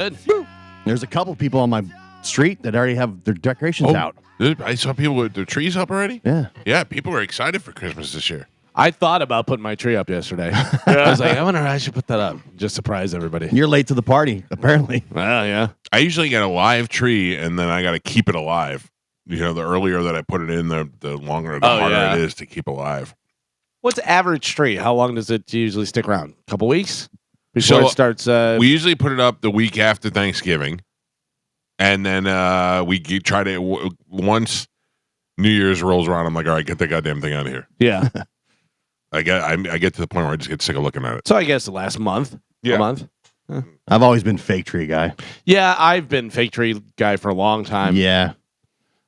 Good. There's a couple people on my street that already have their decorations out. I saw people with their trees up already. Yeah. Yeah, people were excited for Christmas this year. I thought about putting my tree up yesterday. I was like, I wonder if I should put that up. Just surprise everybody. You're late to the party, apparently. Well, yeah. I usually get a live tree, and then I got to keep it alive. You know, the earlier that I put it in, the longer, the harder it is to keep alive. What's average tree? How long does it usually stick around? A couple weeks before it starts? We usually put it up the week after Thanksgiving, and then try to once New Year's rolls around. I'm like, all right, get that goddamn thing out of here. Yeah. I get to the point where I just get sick of looking at it. So I guess the last month. Yeah. A month. I've always been fake tree guy. Yeah, I've been fake tree guy for a long time. Yeah.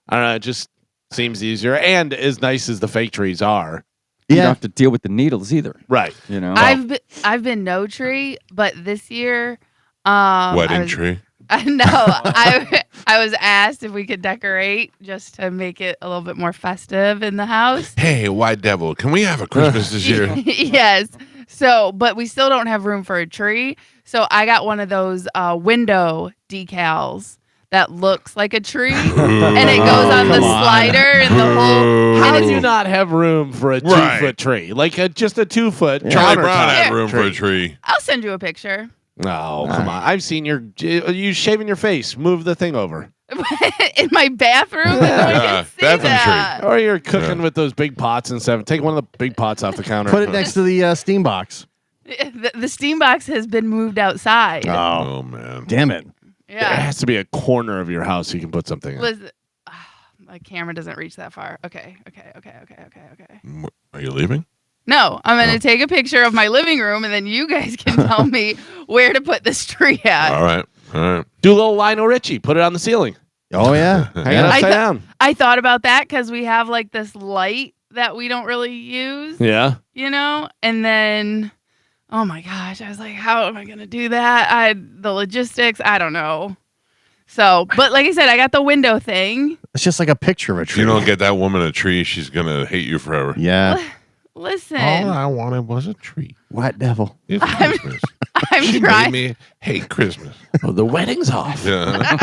I don't know. It just seems easier, and as nice as the fake trees are. You don't have to deal with the needles either. Right. You know. I've been no tree, but this year, Wedding tree. No, I was asked if we could decorate just to make it a little bit more festive in the house. Hey, White Devil, can we have a Christmas this year? Yes. So, but we still don't have room for a tree. So I got one of those window decals that looks like a tree, and it goes on the slider and the whole. How do you not have room for a 2-foot tree? Like just a 2-foot. Charlie Brown had Here. room for a tree. I'll send you a picture. No, come on. I've seen you shaving your face. Move the thing over. In my bathroom? Yeah, bathroom tree. Or you're cooking with those big pots and stuff. Take one of the big pots off the counter. Put it next to the steam box. The steam box has been moved outside. Oh, man. Damn it. There Yeah. has to be a corner of your house you can put something in. Listen, my camera doesn't reach that far. Okay. Are you leaving? No, I'm going to take a picture of my living room, and then you guys can tell me where to put this tree at. All right. Do a little Lionel Richie. Put it on the ceiling. Oh, yeah. Hang it upside down. I thought about that because we have like this light that we don't really use, Yeah. you know? And then, oh my gosh, I was like, how am I going to do that? The logistics, I don't know. So, but like I said, I got the window thing. It's just like a picture of a If tree. you don't get that woman a tree, she's going to hate you forever. Yeah. Listen, All I wanted was a tree. White devil. It's Christmas. I'm She trying. made me hate Christmas. Oh, the wedding's off. Yeah.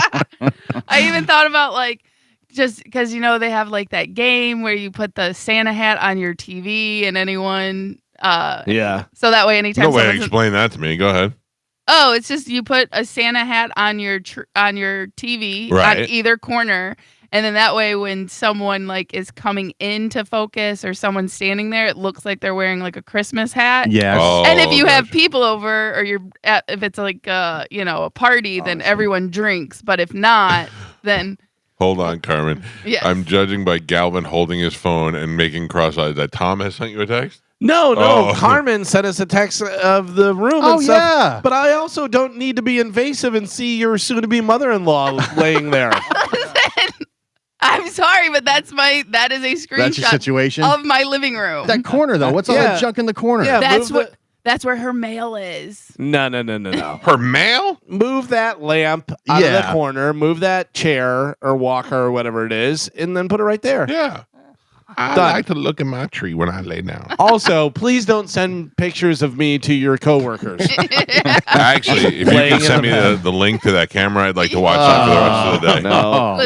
I even thought about like, just because, you know, they have like that game where you put the Santa hat on your TV and anyone, Yeah. so that way anytime No way to someone's- explain that to me. Go ahead. Oh, it's just you put a Santa hat on your TV Right. on either corner, and then that way when someone like is coming into focus or someone's standing there, it looks like they're wearing like a Christmas hat. Yes. Oh, And if you have gotcha. people over, or if it's like a party, then everyone drinks. But if not, then Hold on, Carmen. yes. I'm judging by Galvin holding his phone and making cross eyes that Tom has sent you a text. No. Oh. Carmen sent us a text of the room Oh, and stuff. yeah. But I also don't need to be invasive and see your soon-to-be mother-in-law laying there. I'm sorry, but that is a That's your screenshot situation. of my living room. That corner, though. What's all Yeah. that junk in the corner? Yeah. That's where her mail is. No. Her mail? Move that lamp out of the Yeah. corner. Move that chair or walker or whatever it is, and then put it right there. Yeah. I Done. like to look at my tree when I lay down. Also, please don't send pictures of me to your coworkers. Actually, if you Laying can in send the me bed. the link to that camera, I'd like to watch that for the rest of the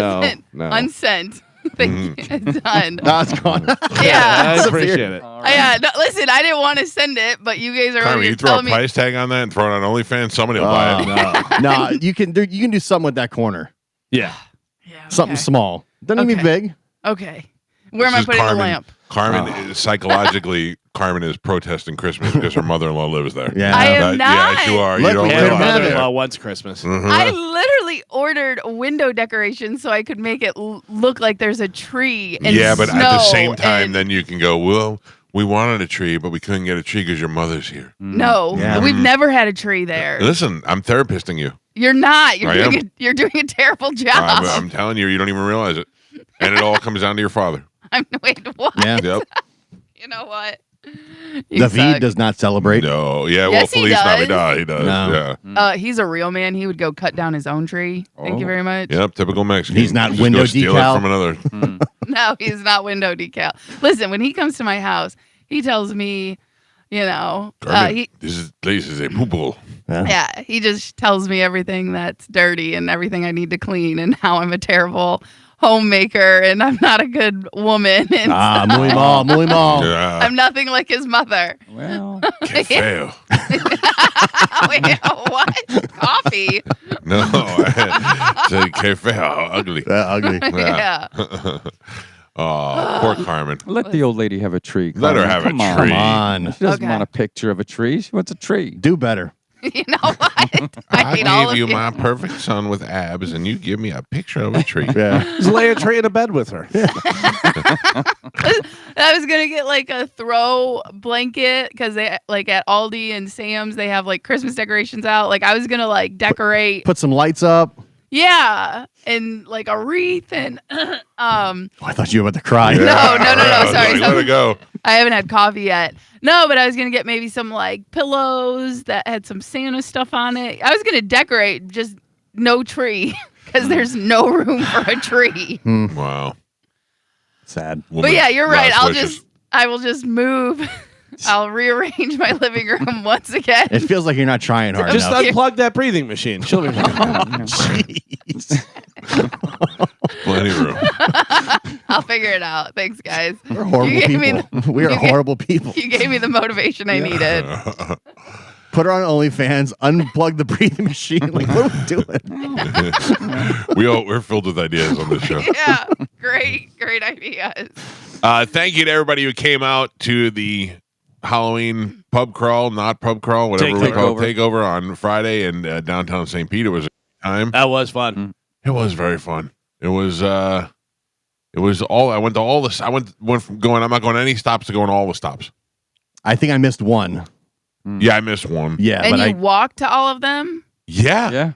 day. Listen, no. unsent. Thank you. It's done. No, it's gone. Yeah. I appreciate it. Yeah. No, listen, I didn't want to send it, but you guys are Carmen, already you throw a telling me. price tag on that and throw it on OnlyFans, somebody will buy it. No, you can do something with that corner. Yeah. Yeah, Something okay. small. Doesn't even be Okay. big. Okay. Where am I This is putting the Carmen. lamp? Carmen, is psychologically, Carmen is protesting Christmas because her mother-in-law lives there. Yeah. I am Yes, not. you are. Look, You don't we And couldn't realize have it. it. mother-in-law wants Christmas. Mhm. I literally ordered window decorations so I could make it look like there's a tree and Yeah, but at the snow same time, and- then you can go, well, we wanted a tree, but we couldn't get a tree because your mother's here. No, Yeah. we've never had a tree there. Listen, I'm therapisting you. You're not. I am. You're doing a terrible job. I'm telling you, you don't even realize it. And it all comes down to your father. Wait, what? Yeah. Yep. You know what? You David suck. does not celebrate. No. Yeah, well, Yes, he Feliz does. Navidad. He does. No. Yeah. He's a real man. He would go cut down his own tree. Thank you very much. Yep, typical Mexican. He's not Just window go steal decal. it from another. No, he's not window decal. Listen, when he comes to my house, he tells me, You know, Carmen, this place is a poo-poo. yeah, he just tells me everything that's dirty and everything I need to clean and how I'm a terrible homemaker and I'm not a good woman. And muy mal, muy mal. I'm nothing like his mother. Well, Que feo. Wait, what? Coffee? No, say que feo, ugly. Ugly. Yeah. Oh, poor Carmen. let the old lady have a tree. Let her Carmen. have a Come on. tree. Come on. She doesn't Okay. want a picture of a tree. She wants a tree. Do better. You know what? I hate all gave of you my perfect son with abs, and you give me a picture of a tree. Yeah. Just lay a tree in a bed with her. I was gonna get like a throw blanket because they like at Aldi and Sam's they have like Christmas decorations out. Like I was gonna like decorate, Put some lights up. yeah, and like a wreath and Oh, I thought you were about to cry. No, I was sorry, like, let it go. I haven't had coffee yet. No, but I was gonna get maybe some like pillows that had some Santa stuff on it. I was gonna decorate, just no tree because there's no room for a tree. Wow. Sad. But yeah, you're right. Woman's I will just move. I'll rearrange my living room once again. It feels like you're not trying hard Just enough. unplug that breathing machine. She'll be fine. Jeez. plenty of room. I'll figure it out. Thanks, guys. We're horrible You gave me people. We are you gave- horrible people. You gave me the motivation I needed. Put her on OnlyFans, unplug the breathing machine. Like, what are we doing? We're filled with ideas on this show. Yeah, great ideas. Thank you to everybody who came out to the Halloween pub crawl, not pub crawl, whatever we call it, takeover on Friday in downtown St. Pete. It was a good time. That was fun. It was very fun. It was all. I went to all the. Went from going. I'm not going to any stops to going to all the stops. I think I missed one. Yeah, I missed one. Yeah, And but you walked to all of them? Yeah. Yeah.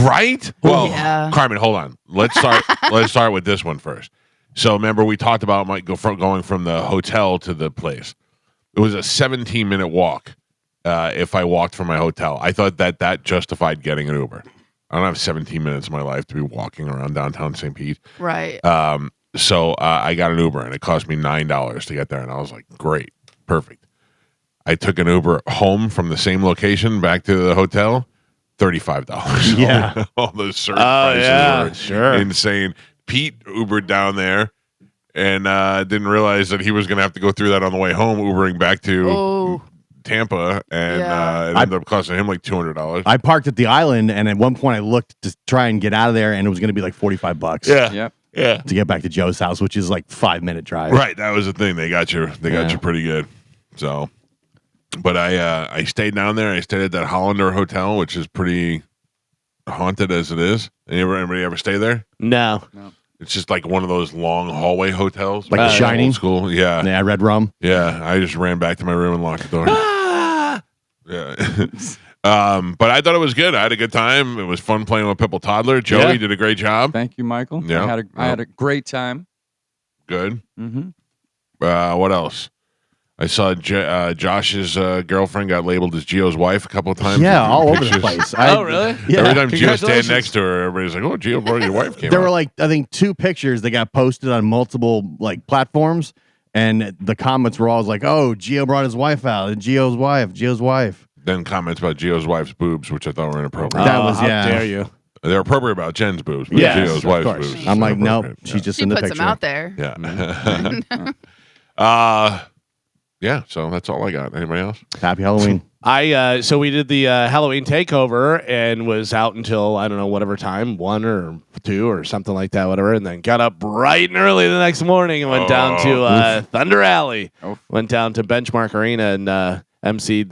Right? Well, Yeah. Carmen, hold on. Let's start with this one first. So remember we talked about going from the hotel to the place. It was a 17-minute walk if I walked from my hotel. I thought that justified getting an Uber. I don't have 17 minutes of my life to be walking around downtown St. Pete. Right. So I got an Uber, and it cost me $9 to get there. And I was like, great, perfect. I took an Uber home from the same location back to the hotel, $35. Yeah. All those surge prices were sure. insane. Pete Ubered down there and didn't realize that he was going to have to go through that on the way home, Ubering back to Oh, Tampa, and Yeah. it ended up costing him like $200. I parked at the island, and at one point I looked to try and get out of there, and it was going to be like $45 Yep. Yeah. to get back to Joe's house, which is like 5-minute drive. Right, that was the thing. They got you. They got Yeah. you pretty good. So, but I stayed down there. I stayed at that Hollander Hotel, which is pretty haunted as it is. Anybody ever stay there? No. It's just like one of those long hallway hotels, Like The Shining? old school. Yeah, Yeah, Red Rum. yeah. I just ran back to my room and locked the door. Yeah. But I thought it was good. I had a good time. It was fun playing with Pipple Toddler. Joey Yeah. did a great job. Thank you, Michael. Yeah. I had a great time. Good. Mm-hmm. What else? I saw Josh's girlfriend got labeled as Gio's wife a couple of times. Yeah, in all over the pictures. place. Oh, really? Yeah. Every time Gio stand Congratulations. next to her, everybody's like, "Oh, Gio, bro, your wife came." There out. were like, I think 2 pictures that got posted on multiple like platforms, and the comments were always like, "Oh, Gio brought his wife out. And Gio's wife." Then comments about Gio's wife's boobs, which I thought were inappropriate. That was- how yeah. dare you? They're appropriate about Jen's boobs, but Yes, Gio's of wife's course. boobs. is I'm like, nope, inappropriate. she's just she in the puts picture. them out there. Yeah. Yeah. So that's all I got. Anybody else? Happy Halloween. So we did the Halloween takeover and was out until I don't know whatever time, 1 or 2 or something like that, whatever, and then got up bright and early the next morning and went down to Thunder Alley. Oof. Went down to Benchmark Arena and emceed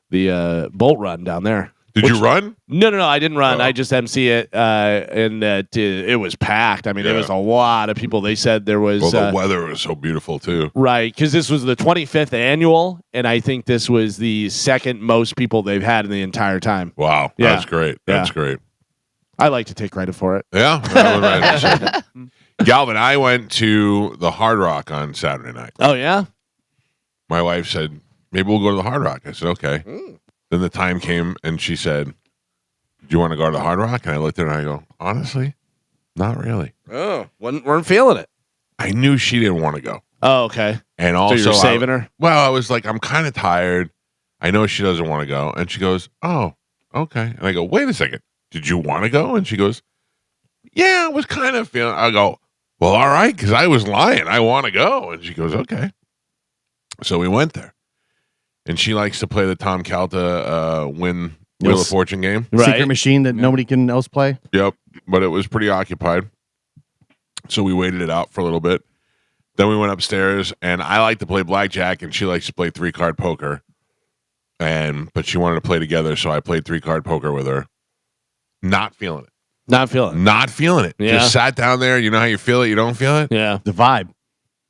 the Bolt Run down there. Did you run? No, I didn't run. Oh. I just MC it, and it was packed. I mean, there Yeah. was a lot of people. They said there was Well, the weather was so beautiful too. right because this was the 25th annual, and I think this was the second most people they've had in the entire time. Wow, Yeah. that's great. That's great. I like to take credit for it. Yeah, that was right. Galvin, I went to the Hard Rock on Saturday night. Oh yeah, My wife said, maybe we'll go to the Hard Rock. I said, okay. Then the time came and she said, do you want to go to the Hard Rock? And I looked at her and I go, honestly, not really. oh, weren't feeling it. I knew she didn't want to go. Oh, okay. And So also, you're saving her? well, I was like, I'm kind of tired. I know she doesn't want to go. And she goes, oh, okay. And I go, wait a second. Did you want to go? And she goes, yeah, I was kind of feeling. I go, well, all right, because I was lying. I want to go. And she goes, okay. So we went there. And she likes to play the Tom Calta win Wheel of Fortune game. Right. Secret machine that nobody can else play. Yep. But it was pretty occupied. So we waited it out for a little bit. Then we went upstairs, and I like to play blackjack, and she likes to play 3-card poker. But she wanted to play together, so I played 3-card poker with her. Not feeling it. Not feeling it. Not feeling it. Yeah. Just sat down there. You know how you feel it, you don't feel it? Yeah. The vibe.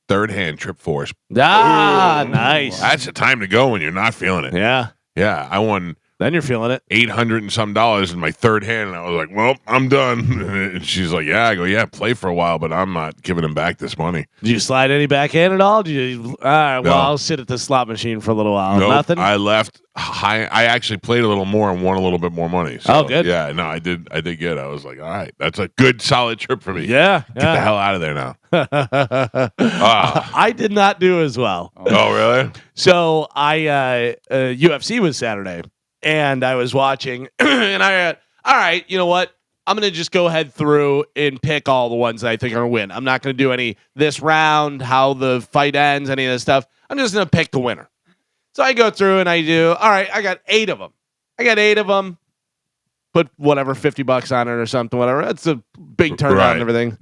Third hand trip force. Ah, nice. That's the time to go when you're not feeling it. Yeah. Yeah, I won Then you're feeling it. $800 and some in my third hand, and I was like, well, I'm done. And she's like, yeah. I go, yeah, play for a while, but I'm not giving him back this money. Did you slide any backhand at all? Did you? All right. Well, No. I'll sit at the slot machine for a little while. Nope, Nothing. I left high. I actually played a little more and won a little bit more money. So, Oh, good. Yeah, no, I did good. I was like, all right, that's a good, solid trip for me. Yeah. Get the hell out of there now. I did not do as well. Oh, really? So UFC was Saturday, and I was watching, and I all right, you know what? I'm gonna just go ahead through and pick all the ones that I think are gonna win. I'm not gonna do any this round, how the fight ends, any of this stuff. I'm just gonna pick the winner. So I go through and I do. All right, I got 8 of them. Put whatever $50 on it or something, whatever. That's a big turnout Right. and everything.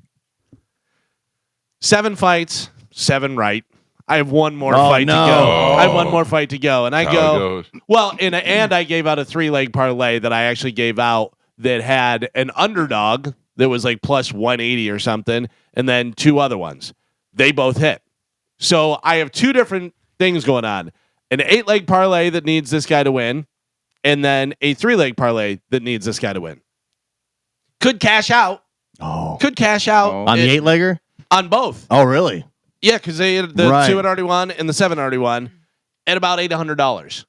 7 fights, 7 right. I have one more fight to go. I have one more fight to go, and I How it go. goes. Well, and I gave out a 3-leg parlay that I actually gave out that had an underdog that was like plus 180 or something, and then 2 other ones. They both hit. So I have 2 different things going on: an 8-leg parlay that needs this guy to win, and then a 3-leg parlay that needs this guy to win. Could cash out. Oh. Could cash out Oh. On the 8-legger? on both. Oh, really? Yeah, because the Right. 2 had already won and the 7 already won at about $800.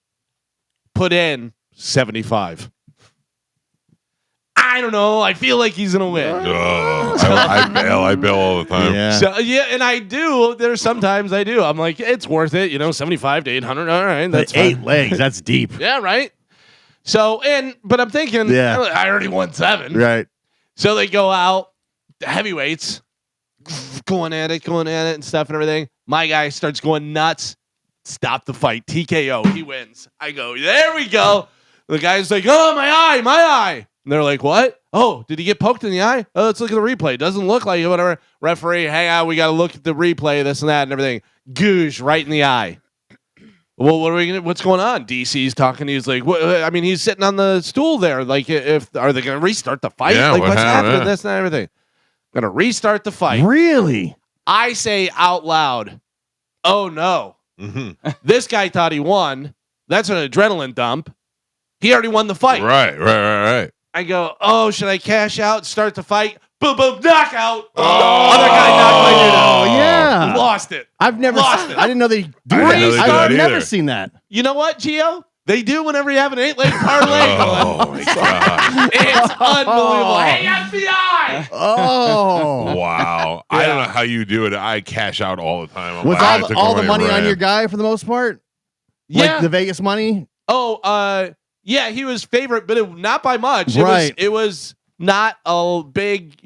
Put in 75. I don't know. I feel like he's gonna win. I bail all the time. Yeah. So yeah, and I do. There's sometimes I do. I'm like, it's worth it. 75 to 800. All right, that's The fine. 8 legs. That's deep. Yeah, right. So but I'm thinking, Yeah. I already won 7. Right. So they go out, the heavyweights, going at it and stuff and everything. My guy starts going nuts. Stop the fight. TKO. He wins. I go, there we go. The guy's like, oh, my eye. And they're like, what? Oh, did he get poked in the eye? Oh, let's look at the replay. Doesn't look like it, whatever. Referee, hang on. We got to look at the replay, this and that and everything. Goosh, right in the eye. Well, what's going on? DC's talking. He's like, what? I mean, he's sitting on the stool there. Like, are they going to restart the fight? Yeah, like, what what's happened? happening? This and everything. Going to restart the fight. Really? I say out loud, oh no. Mm-hmm. This guy thought he won. That's an adrenaline dump. He already won the fight. Right. I go, oh, should I cash out, start the fight? Boom, boom, knockout. Oh. Other guy knocked my dude out. Oh, yeah. Lost it. I've never Lost it. I didn't know they do I didn't know they did I've that never either. seen that. You know what, Gio? They do whenever you have an 8-leg parlay. Oh my god! It's unbelievable. Hey, FBI! Oh. Wow. I don't know how you do it. I cash out all the time. I'm Was like, I took all the away money on rent. your guy for the most part? Yeah. Like the Vegas money? Yeah, he was favorite, but not by much. Right. It was not a big,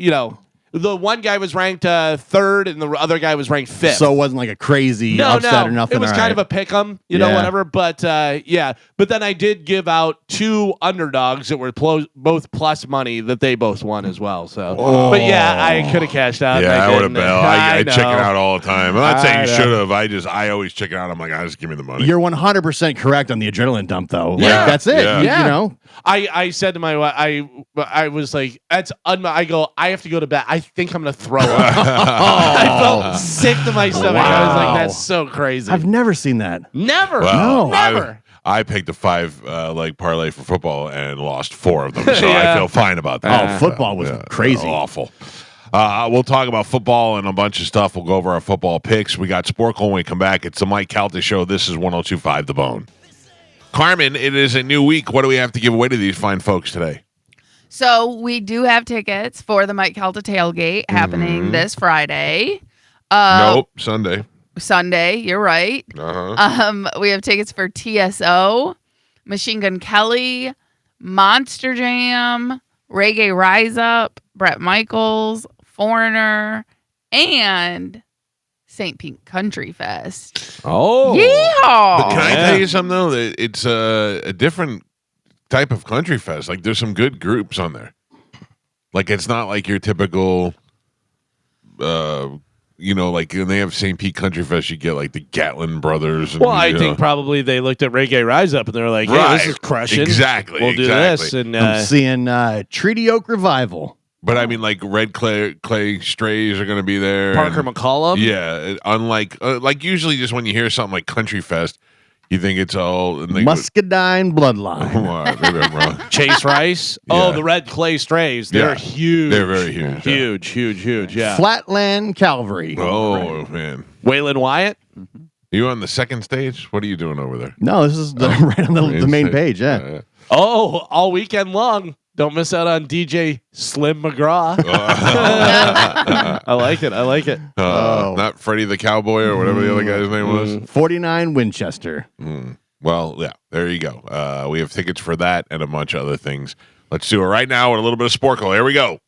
the one guy was ranked 3rd and the other guy was ranked 5th. So it wasn't like a crazy upset or nothing. It was all kind of right. a pick 'em, Yeah. whatever. But yeah. But then I did give out 2 underdogs that were both plus money that they both won as well. So, but yeah, I could have cashed out. and Yeah, I would have didn't. bailed. I know. chicken out all the time. I'm not saying you I should have. I always chicken out. I'm like, just give me the money. You're 100% correct on the adrenaline dump, though. Like, Yeah. that's it. Yeah. You Yeah. know? I said to my wife, I was like, I go, I have to go to bed. I think I'm gonna throw up. I felt sick to my stomach. I was Wow. like, that's so crazy. I've never seen that. Never. Well, Never. I picked a 5-leg parlay for football and lost 4 of them, so Yeah. I feel fine about that. Oh, football was crazy. Awful. We'll talk about football and a bunch of stuff. We'll go over our football picks. We got Sporkle when we come back. It's the Mike Calta Show. This is 102.5 The Bone. Carmen, it is a new week. What do we have to give away to these fine folks today? So we do have tickets for the Mike Calta tailgate happening this Friday. Nope, Sunday. Sunday. You're right. We have tickets for TSO, Machine Gun Kelly, Monster Jam, Reggae Rise Up, Bret Michaels, Foreigner, and St. Pete Country Fest. Oh. But can I Yeehaw! tell you something though? That it's a different type of country fest. Like there's some good groups on there. Like it's not like your typical, like when they have St. Pete Country Fest, you get like the Gatlin Brothers. And, Well, I think probably they looked at Reggae Rise Up and they're like, hey, this is crushing. Exactly. We'll do this. And I'm seeing Treaty Oak Revival. But I mean, like Red Clay Strays are going to be there. Parker and- McCollum. Yeah, unlike like usually just when you hear something like Country Fest, you think it's all and they go- Muscadine Bloodline. Well, maybe I'm wrong. Chase Rice. Yeah. Oh, the Red Clay Strays. They're Yeah. huge. They're very huge. Huge. Yeah. Flatland Calvary. Oh man, Waylon Wyatt. you on the second stage? What are you doing over there? No, this is right on the main page. Yeah. Oh, all weekend long. Don't miss out on DJ Slim McGraw. I like it. Not Freddie the Cowboy or whatever the other guy's name was. 49 Winchester. Well, yeah, there you go. We have tickets for that and a bunch of other things. Let's do it right now with a little bit of Sporkle. Here we go.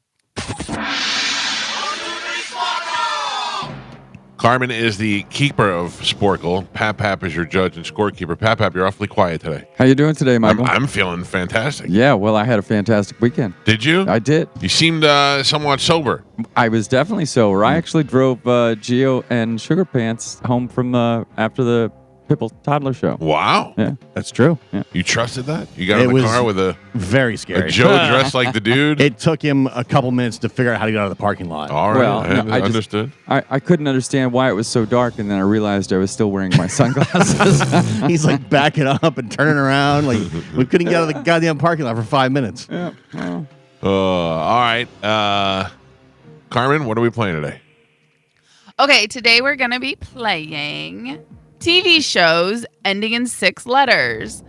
Carmen is the keeper of Sporkle. Pap is your judge and scorekeeper. Pap, you're awfully quiet today. How you doing today, Michael? I'm feeling fantastic. Yeah, well, I had a fantastic weekend. Did you? I did. You seemed somewhat sober. I was definitely sober. I actually drove Gio and Sugar Pants home from after the Pipple Toddler Show. Wow. Yeah. That's true. You trusted that? You got It in the was car with a Very scary. Joe dressed like the dude? It took him a couple minutes to figure out how to get out of the parking lot. All right. Well, no, I just- understood. I couldn't understand why it was so dark, and then I realized I was still wearing my sunglasses. He's like backing up and turning around. Like we couldn't get out of the goddamn parking lot for 5 minutes. Yeah, well, All right. Carmen, what are we playing today? Okay, today we're going to be playing TV shows ending in 6 letters.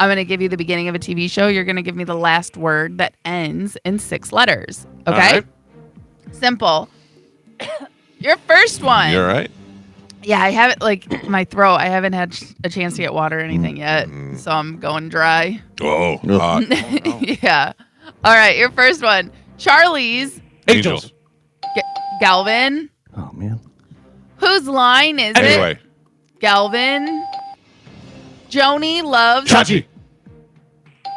I'm going to give you the beginning of a TV show. You're going to give me the last word that ends in 6 letters. Okay? All right. Simple. Your first one. You all right? Yeah, I haven't, like, my throat, I haven't had a chance to get water or anything yet, so I'm going dry. Oh, Yeah. All right, your first one. Charlie's Angels. Galvin. Oh man. Whose line is it? Anyway. Galvin. Joni loves Chachi.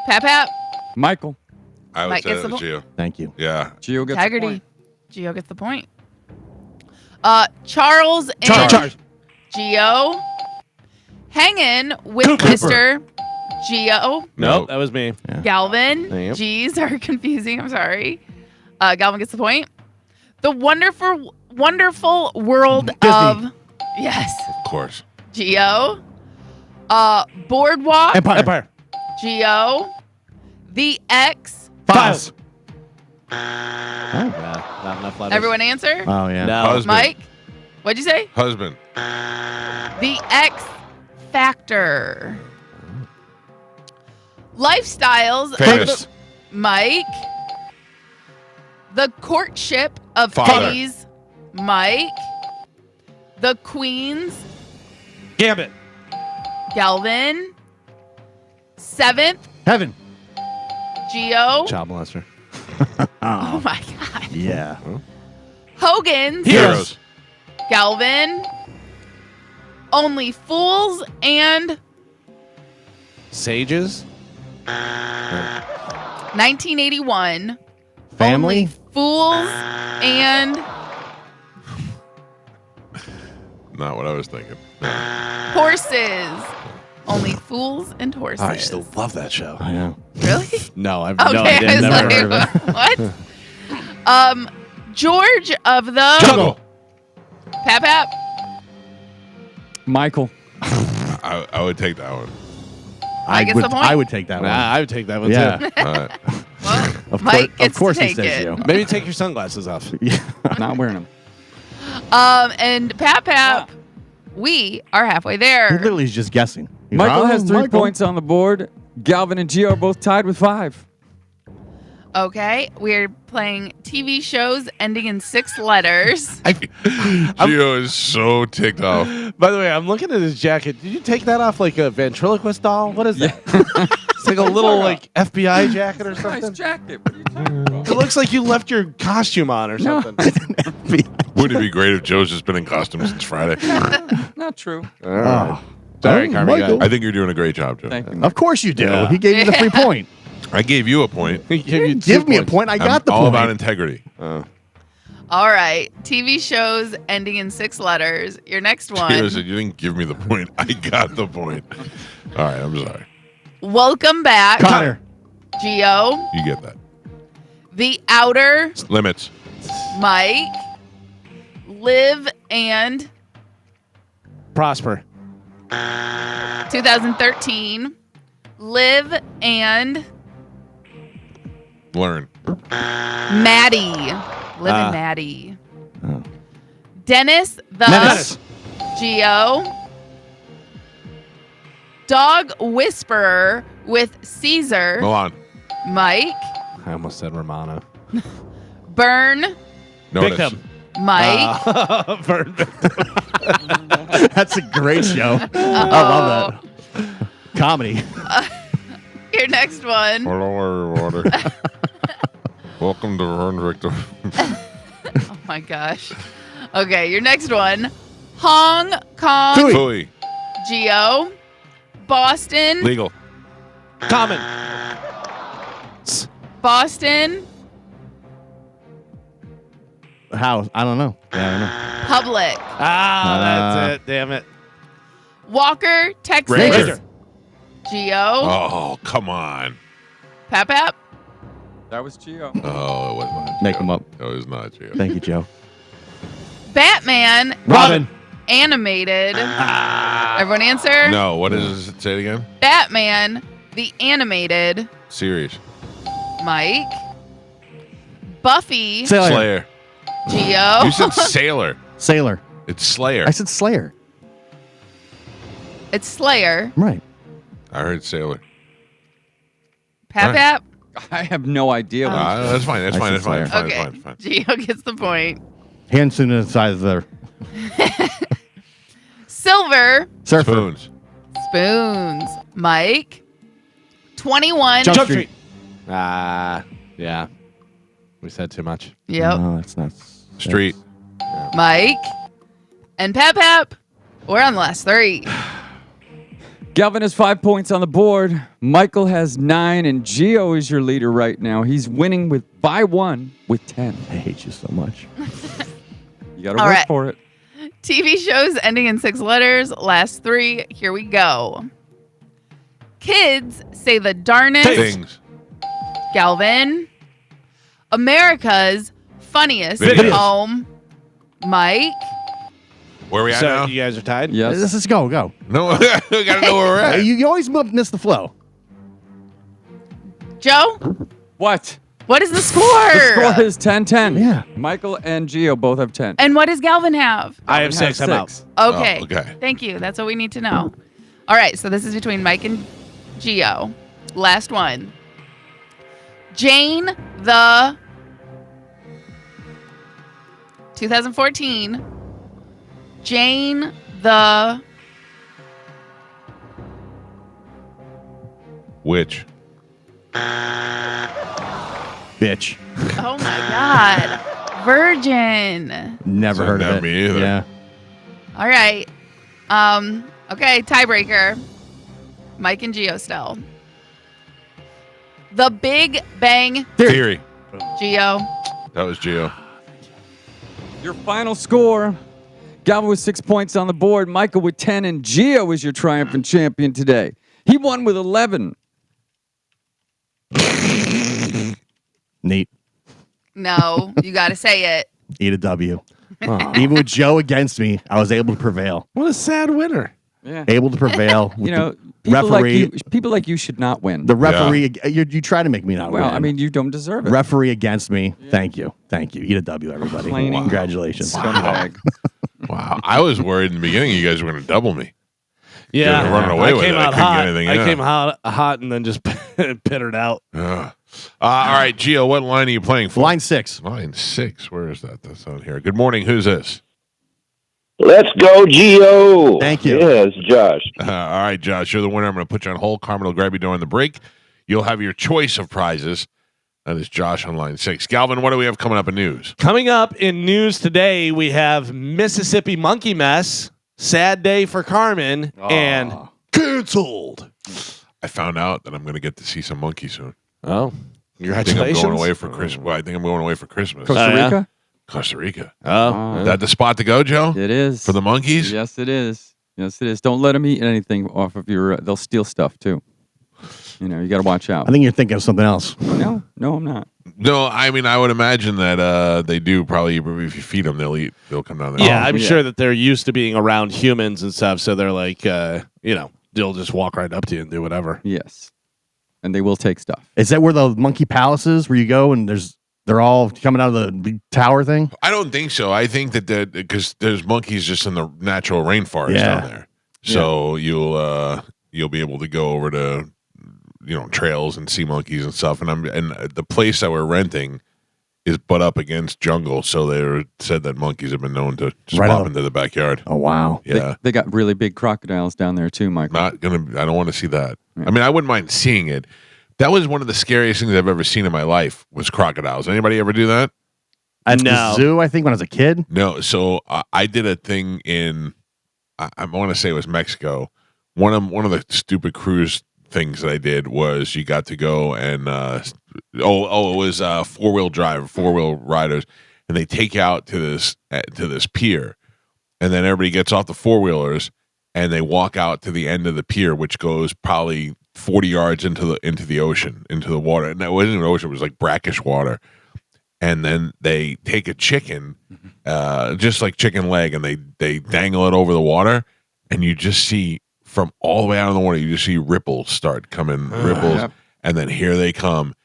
Pap. Michael, I would Mike say gets that the was po- Gio. Thank you. Yeah. Gio gets the Integrity. point. Gio gets the point. Charles and Charge. Gio hanging with Cooper. Mr. Gio. Nope, that was me. Galvin. Yep. G's are confusing. I'm sorry. Galvin gets the point. The wonderful world of yes, Of course. Gio. Boardwalk. Empire. Gio. The X. Files. Not enough letters. Everyone answer. Oh yeah. No. Husband. Mike. What'd you say? Husband. The X Factor. Lifestyles. Famous. Mike. The courtship of Father. Eddie's. Mike. The Queen's. Gambit. Galvin. 7th. Heaven. Gio. Child molester. Oh my God. Yeah. Hogan's. Heroes. Galvin. Only Fools and Sages. 1981. Family. Only Fools and Not what I was thinking. Horses. Only Fools and Horses. I still love that show. Yeah. Really? No, I've Okay. no, I I did was never like, heard of it. What? George of the Jungle. Pap. Michael, I would take that one. I get would, the point. I would take that one. I would take that one Yeah. too. All right. Well, Of Mike course, gets of course to he take says it. you. Maybe take your sunglasses off. Yeah. not wearing them. And Pap, we are halfway He there. literally is just guessing. He's Michael like, has "Oh, 3 Michael." points on the board. Galvin and Gio are both tied with 5. Okay, we're playing TV shows ending in 6 letters. Gio is so ticked off. By the way, I'm looking at his jacket. Did you take that off like a ventriloquist doll? What is that? It's like a little like FBI jacket or Nice something. jacket. What are you talking about? It looks like you left your costume on or No. something. Wouldn't it be great if Joe's just been in costume since Friday? Not true. All right. Sorry, Oh, Carmen. go Michael. ahead. I think you're doing a great job, Joe. Thank you. Of course you do. Yeah. He gave you the free point. I gave you a point. He gave you Give 2 me a points. point. I I'm got the all point. about integrity. All right, TV shows ending in 6 letters. Your next one. Gio said, you didn't give me the point. I got the point. All right, I'm sorry. Welcome back, Connor. Gio. You get that. The Outer, Limits. Mike. Live and Prosper. 2013. Live and Learn. Maddie. Live and Maddie. Oh. Dennis the Menace. Geo. Dog Whisperer with Caesar. Milan. Mike. I almost said Romano. Burn. Notice. Victim. Mike. Burn victim. That's a great show. I love that. Comedy. Your next one. Hello, everybody. Welcome to Burn Victim. Oh my gosh. Okay, your next one. Hong Kong. Tui. Fooey. Geo. Boston. Legal. Common. Boston. House. I don't know. Yeah, I don't know. Public. That's it. Damn it. Walker, Texas. Ranger. Geo. Oh, come on. Pap Pap. That was Gio. Oh, it was not. Make Gio. them up. It was not Gio. Thank you, Joe. Batman. Robin. Animated. Everyone answer? No, what is it? Say it again. Batman, the animated. Series. Mike. Buffy. Sailor. Slayer. Geo. You said Sailor. Sailor. It's Slayer. I said Slayer. It's Slayer. Right. I heard Sailor. Pap Pap. I have no idea. What That's fine. That's I fine. said That's fine. That's fine. Okay. That's fine. That's fine. Geo gets the point. Hand synthesizer. Silver. Surfer. Spoons. Spoons. Mike. 21. Jump Jump Street. Street. Yeah. We said too much. Yep. No, that's not. Street. Mike. And Pap Pap. We're on the last 3. Galvin has 5 points on the board. Michael has 9, and Gio is your leader right now. He's winning by 1 with 10. I hate you so much. You got to All work right. for it. TV shows ending in 6 letters. Last 3. Here we go. Kids say the darnest. Things. Galvin. America's funniest Videos. home. Mike. Where are we at So now? you guys are tied? Yes. Let's just go. No, we gotta know where we're at. You always miss the flow. Joe. What? What is the score? The score is 10-10. Yeah. Michael and Gio both have 10. And what does Galvin have? I have Galvin 6. I'm out. 6. Okay. Oh, okay. Thank you. That's what we need to know. All right. So this is between Mike and Gio. Last one. Jane the 2014. Jane the Which? Bitch. Oh my God. Virgin. Never So heard no, of it. me either. Yeah. All right. Okay, tiebreaker. Mike and Gio still. The Big Bang Theory. Gio. That was Gio. Your final score. Galvin with 6 points on the board. Michael with 10. And Gio is your triumphant champion today. He won with 11. Neat. No, you got to say it. Eat a W. Even with Joe against me, I was able to prevail. What a sad winner. Yeah. Able to prevail. With You know, the referee. people like you should not win. The referee. You try to make me not well, win. I mean, you don't deserve it. referee against me. Thank you. Eat a W, everybody. Complaining. Congratulations. Scumbag. Wow. I was worried in the beginning you guys were going to double me. Yeah. Running away I with came it. I out couldn't get hot. anything I in. came hot and then just pittered out. Ugh. All right, Gio, what line are you playing for? Line 6. Line 6. Where is that? That's on here. Good morning. Who's this? Let's go, Gio. Thank you. Yeah, it's Josh. All right, Josh, you're the winner. I'm going to put you on hold. Carmen will grab you during the break. You'll have your choice of prizes. That is Josh on line 6. Galvin, what do we have coming up in news? Coming up in news today, we have Mississippi monkey mess. Sad day for Carmen and canceled. I found out that I'm going to get to see some monkeys soon. Oh, I think congratulations! I'm going away for Christmas. Well, I think I'm going away for Christmas. Costa yeah? Rica? Costa Rica. Oh, Is that the spot to go, Joe? It is. For the monkeys? Yes, it is. Yes, it is. Don't let them eat anything off of your. They'll steal stuff too. You know, you got to watch out. I think you're thinking of something else. No, I'm not. No, I mean, I would imagine that they do probably, if you feed them, they'll eat. They'll come down there. yeah. I'm yeah. sure that they're used to being around humans and stuff, so they're like, they'll just walk right up to you and do whatever. Yes, and they will take stuff. Is that where the monkey palace is, where you go and they're all coming out of the big tower thing? I don't think so. I think that because there's monkeys just in the natural rainforest Yeah. down there, so you'll be able to go over to trails and see monkeys and stuff. And the place that we're renting is butt up against jungle, so they said that monkeys have been known to just Right pop up. into the backyard. Oh, wow. Yeah, They got really big crocodiles down there too, Michael. I don't want to see that. I mean, I wouldn't mind seeing it. That was one of the scariest things I've ever seen in my life was crocodiles. Anybody ever do that? At the zoo, I think, when I was a kid. No. So I did a thing in, I want to say it was Mexico. One of the stupid cruise things that I did was you got to go and it was 4-wheel riders, and they take you out to this pier, and then everybody gets off the 4-wheelers and they walk out to the end of the pier, which goes probably 40 yards into the ocean, into the water. And that wasn't even ocean; it was like brackish water. And then they take a chicken, just like chicken leg, and they dangle it over the water, and you just see from all the way out of the water, you just see ripples start coming, Yep. and then here they come.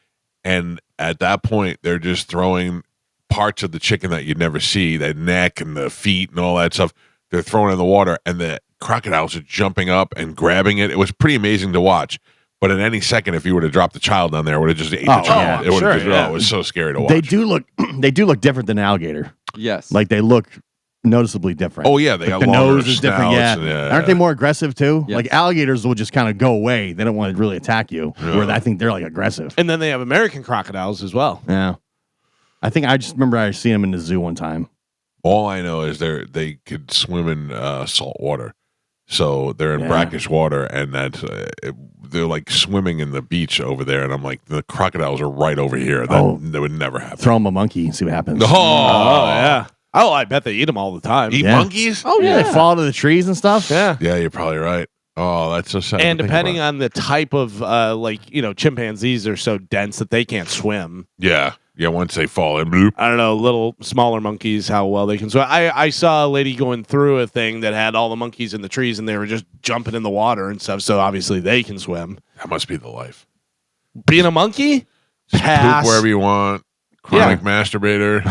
And at that point, they're just throwing parts of the chicken that you'd never see, the neck and the feet and all that stuff. They're throwing it in the water, and the crocodiles are jumping up and grabbing it. It was pretty amazing to watch. But at any second, if you were to drop the child down there, it would have just ate the child. yeah, It would have sure, yeah. it was so scary to watch. They do look different than an alligator. Yes. Like, they look noticeably different. Oh yeah, they Like got the longer nose is different. snouts Yeah. and, Aren't they more aggressive too? Yes. Like, alligators will just kind of go away. They don't want to really attack you. Yeah. Where I think they're like aggressive. And then they have American crocodiles as well. Yeah. I think I just remember I seen them in the zoo one time. All I know is they could swim in salt water, so they're in Yeah. brackish water, and they're like swimming in the beach over there. And I'm like, the crocodiles are right over here. That would never happen. Throw them a monkey and see what happens. Oh yeah. Oh, I bet they eat them all the time. Eat Yeah. monkeys? Oh yeah. They fall to the trees and stuff. Yeah. Yeah, you're probably right. Oh, that's so sad. And to think depending about. on the type of chimpanzees are so dense that they can't swim. yeah, once they fall in, bloop. I don't know, little smaller monkeys, how well they can swim. I saw a lady going through a thing that had all the monkeys in the trees and they were just jumping in the water and stuff. So obviously they can swim. That must be the life. Being a monkey? Just Pass. poop wherever you want. Chronic masturbator.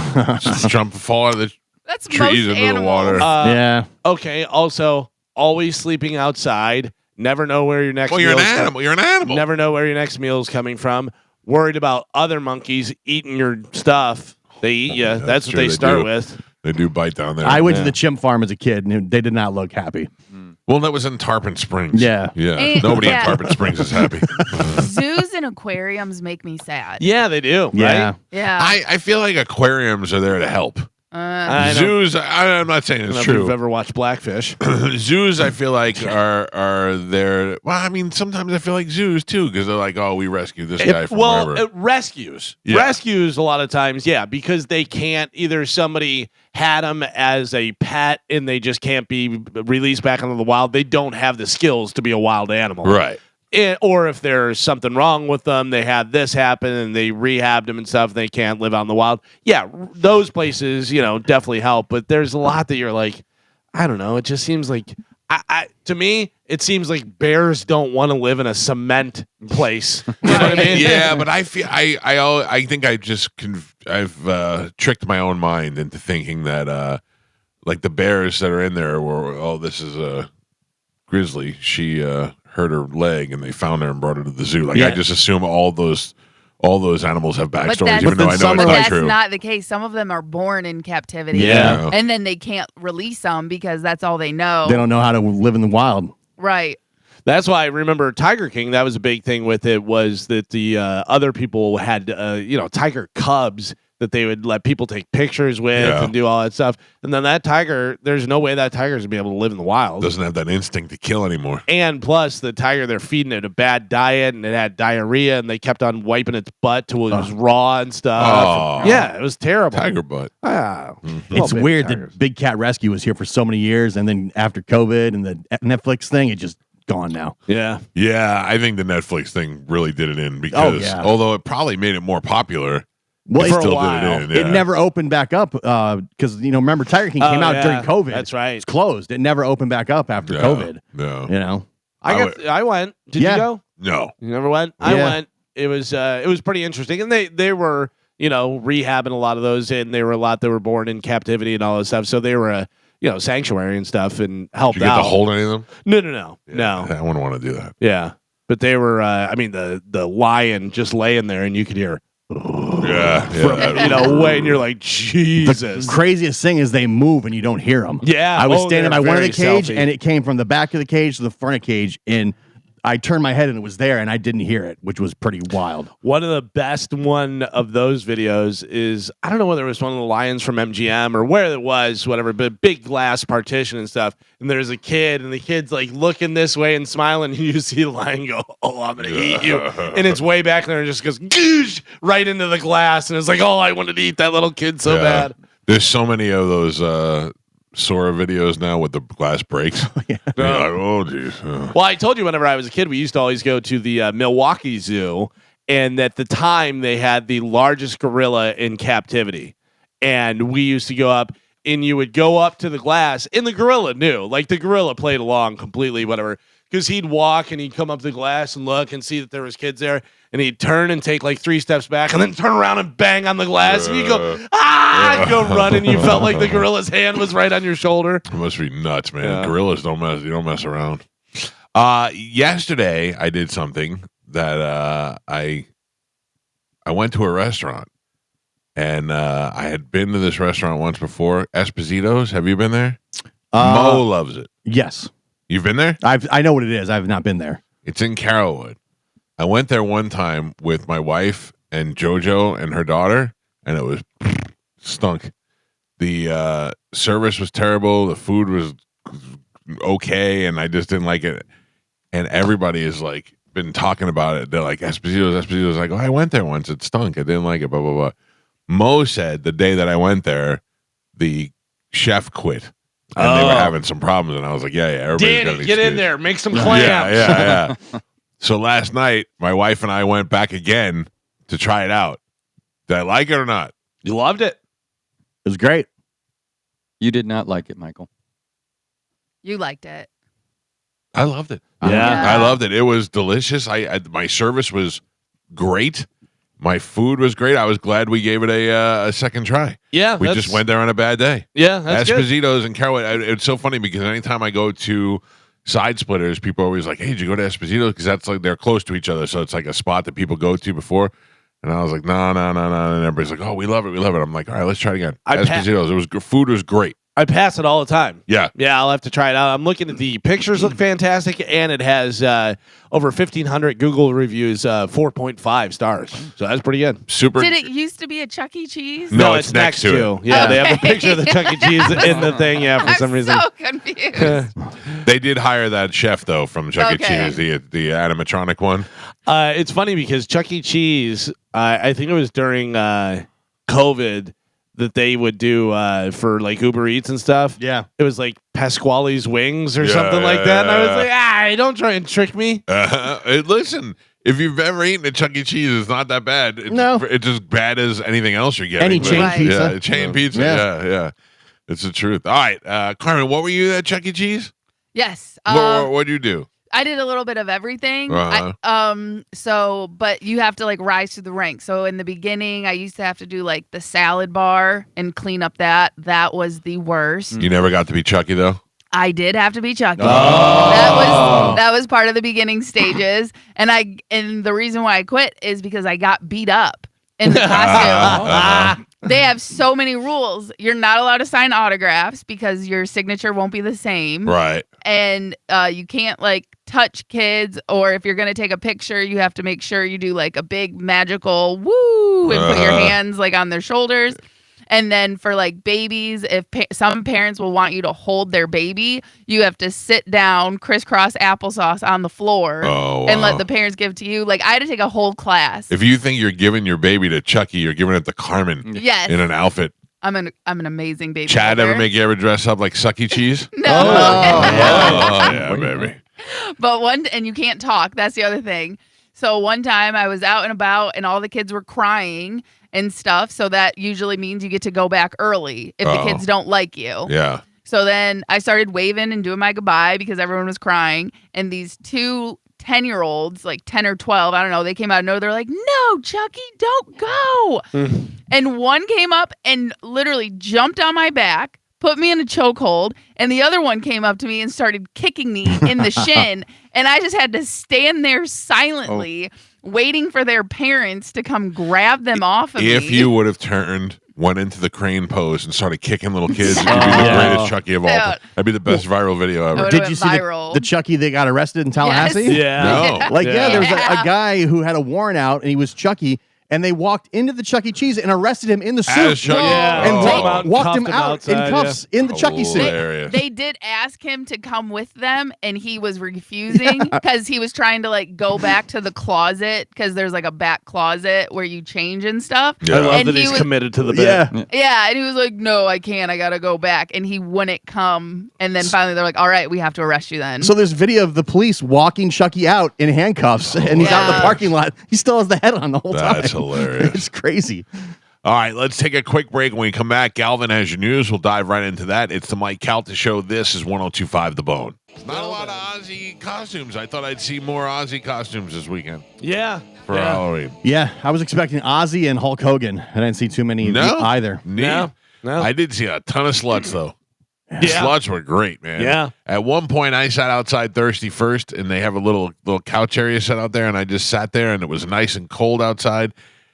Just jump, fall out of the That's trees most into the animals. water. Yeah. Okay. Also, always sleeping outside. Never know where your next Well, you're an meal's co- animal. You're an animal. Never know where your next meal is coming from. Worried about other monkeys eating your stuff. They eat you. That's what true, they they start do. with. They do bite down there. I went to Yeah. the chimp farm as a kid and they did not look happy. Well, that was in Tarpon Springs. Yeah. Yeah. And- Nobody yeah. in Tarpon Springs is happy. Zoos and aquariums make me sad. Yeah, they do. Yeah. Right? Yeah. I feel like aquariums are there to help. I know. Zoos, I'm not saying I don't it's know if true. you've ever watched Blackfish. Zoos, I feel like are there. Well, I mean, sometimes I feel like zoos too, because they're like, oh, we rescued this guy from wherever. Rescues. Yeah. Rescues a lot of times, yeah, because they can't either somebody had them as a pet and they just can't be released back into the wild. They don't have the skills to be a wild animal. Right. Or if there's something wrong with them, they had this happen and they rehabbed them and stuff, they can't live out in the wild. Yeah, those places, definitely help. But there's a lot that you're like, I don't know. It just seems like, to me, it seems like bears don't want to live in a cement place. You know what I mean? Yeah, but I feel I think I've tricked my own mind into thinking that like the bears that are in there were, this is a grizzly. She hurt her leg and they found her and brought her to the zoo. Like Yeah. I just assume all those all those animals have But backstories, that's, even though I know some it's are not that's true. not the case. Some of them are born in captivity. Yeah. And then they can't release them because that's all they know. They don't know how to live in the wild. Right. That's why I remember Tiger King. That was a big thing with it, was that the other people had, tiger cubs that they would let people take pictures with Yeah. and do all that stuff. And then that tiger, there's no way that tiger's gonna be able to live in the wild. Doesn't have that instinct to kill anymore. And plus, the tiger, they're feeding it a bad diet, and it had diarrhea, and they kept on wiping its butt till it was raw and stuff. Oh. Yeah, it was terrible. Tiger butt. Ah, It's baby weird tigers. that Big Cat Rescue was here for so many years, and then after COVID and the Netflix thing, it just gone now. Yeah. Yeah, I think the Netflix thing really did it in because yeah. although it probably made it more popular, Well, it for a still while. did it in. It never opened back up because remember Tiger King came Oh, out yeah. during COVID. That's right. It's closed. It never opened back up after COVID. No. You know, I went. Did Yeah. you go? No. You never went? I Yeah. went. It was pretty interesting, and they were rehabbing a lot of those, and there were a lot that were born in captivity and all this stuff. So they were a sanctuary and stuff, and helped Did you get out. to hold any of them? No. I wouldn't want to do that. Yeah, but they were. The lion just laying there, and you could hear Yeah. away, and you're like, Jesus. the craziest thing is they move and you don't hear them. Yeah. I was Oh, standing by they're one of the very cage, selfie. and it came from the back of the cage to the front of the cage, and I turned my head and it was there, and I didn't hear it, which was pretty wild. One of the best one of those videos is, I don't know whether it was one of the lions from MGM or where it was, whatever, but big glass partition and stuff. And there's a kid, and the kid's like looking this way and smiling, and you see the lion go, "Oh, I'm gonna eat you!" And it's way back there and just goes goosh right into the glass, and it's like, "Oh, I wanted to eat that little kid so Yeah. bad." There's so many of those Sora videos now with the glass breaks. Yeah. You're like, oh, geez. Well, I told you whenever I was a kid, we used to always go to the Milwaukee Zoo, and at the time they had the largest gorilla in captivity, and we used to go up, and you would go up to the glass, and the gorilla knew, like the gorilla played along completely, whatever, because he'd walk and he'd come up to the glass and look and see that there was kids there, and he'd turn and take like 3 steps back, and then turn around and bang on the glass, and you go, and go running. You felt like the gorilla's hand was right on your shoulder. It must be nuts, man. Yeah. Gorillas don't mess around. Yesterday I did something that I went to a restaurant, and I had been to this restaurant once before, Esposito's. Have you been there? Mo loves it. Yes, You've been there? I know what it is. I've not been there. It's in Carrollwood. I went there one time with my wife and JoJo and her daughter, and it was stunk. The service was terrible. The food was okay, and I just didn't like it. And everybody is like been talking about it. They're like, Esposito's. Like, oh, I went there once. It stunk. I didn't like it. Blah blah blah. Mo said the day that I went there, the chef quit, and they were having some problems. And I was like, yeah. Everybody's got Danny, an get in excuse. there, make some clams. Yeah. So last night, my wife and I went back again to try it out. Did I like it or not? You loved it. It was great. You did not like it, Michael. You liked it. I loved it. Yeah. I loved it. It was delicious. My service was great. My food was great. I was glad we gave it a second try. Yeah, We just went there on a bad day. Yeah, that's good. Esposito's in Carrollwood. It's so funny because anytime I go to Side Splitters, people are always like, "Hey, did you go to Esposito's?" Because that's like they're close to each other, so it's like a spot that people go to before. And I was like, no. And everybody's like, oh, we love it. I'm like, all right, let's try it again. Esposito's. Food was great. I pass it all the time. Yeah. Yeah, I'll have to try it out. I'm looking at the pictures, look fantastic, and it has over 1,500 Google reviews, 4.5 stars. So that's pretty good. Super. Did it used to be a Chuck E. Cheese? No, it's next to it. Yeah, they have a Okay. picture of the Chuck E. Cheese in the thing. Yeah, for I'm some reason. so confused. They did hire that chef though from Chuck E. Okay. Cheese, the animatronic one. It's funny because Chuck E. Cheese, I think it was during COVID that they would do for like Uber Eats and stuff. Yeah. It was like Pasquale's Wings or Yeah, something like that. And I was yeah. like, don't try and trick me. Listen, if you've ever eaten at Chuck E. Cheese, it's not that bad. It's as bad as anything else you're getting. Any but- chain Right. pizza. Yeah, chain pizza. Yeah. Yeah. It's the truth. All right, Carmen, what were you at Chuck E. Cheese? Yes. What'd you do? I did a little bit of everything. Uh-huh. But you have to like rise through the ranks. So in the beginning, I used to have to do like the salad bar and clean up that. That was the worst. You never got to be Chucky though. I did have to be Chucky. Oh. That was part of the beginning stages, and the reason why I quit is because I got beat up in the costume. They have so many rules. You're not allowed to sign autographs because your signature won't be the same. Right. And you can't like touch kids, or if you're going to take a picture, you have to make sure you do like a big magical woo and put your hands like on their shoulders. And then for like babies, if some parents will want you to hold their baby, you have to sit down, crisscross applesauce on the floor and let the parents give it to you. Like I had to take a whole class. If you think you're giving your baby to Chucky, you're giving it to Carmen Yes. in an outfit. I'm an amazing baby. Chad holder. ever make you ever dress up like Sucky Cheese? No. Yeah, baby. But and you can't talk. That's the other thing. So one time I was out and about and all the kids were crying and stuff. So that usually means you get to go back early if the kids don't like you. Yeah. So then I started waving and doing my goodbye because everyone was crying. And these 2 10-year-olds, like 10 or 12, I don't know, they came out of nowhere. They're like, no, Chucky, don't go. And one came up and literally jumped on my back, put me in a chokehold, and the other one came up to me and started kicking me in the shin. And I just had to stand there silently, waiting for their parents to come grab them off of me. If you would have went into the crane pose and started kicking little kids, it could be the greatest Chucky of all time. That'd be the best viral video ever. Would've Did went you see viral. the Chucky that got arrested in Tallahassee? Yes. Yeah. No. Like, yeah, there was Yeah. a guy who had a warrant out and he was Chucky, and they walked into the Chuck E. Cheese and arrested him in the suit. As Chucky. Yeah. And Oh. walked him Cuffed him out outside, in cuffs in the Chucky suit. Hilarious. They did ask him to come with them, and he was refusing because he was trying to like go back to the closet because there's like a back closet where you change and stuff. Yeah. I love And that he he's was- committed to the bit. Yeah. Yeah, and he was like, "No, I can't. I gotta go back." And he wouldn't come. And then finally, they're like, "All right, we have to arrest you then." So there's video of the police walking Chucky out in handcuffs, and he's out in the Yeah. parking lot. He still has the head on the whole time. That's hilarious. It's crazy. All right, let's take a quick break. When we come back, Galvin has your news. We'll dive right into that. It's the Mike Calta Show. This is 102.5 The Bone. Not a lot of Ozzy costumes. I thought I'd see more Ozzy costumes this weekend Yeah. for Halloween. Yeah, I was expecting Ozzy and Hulk Hogan. I didn't see too many No. either. Neat. No. I did see a ton of sluts, though. The Yeah. sluts were great, man. Yeah. At one point, I sat outside Thirsty First, and they have a little couch area set out there, and I just sat there, and it was nice and cold outside,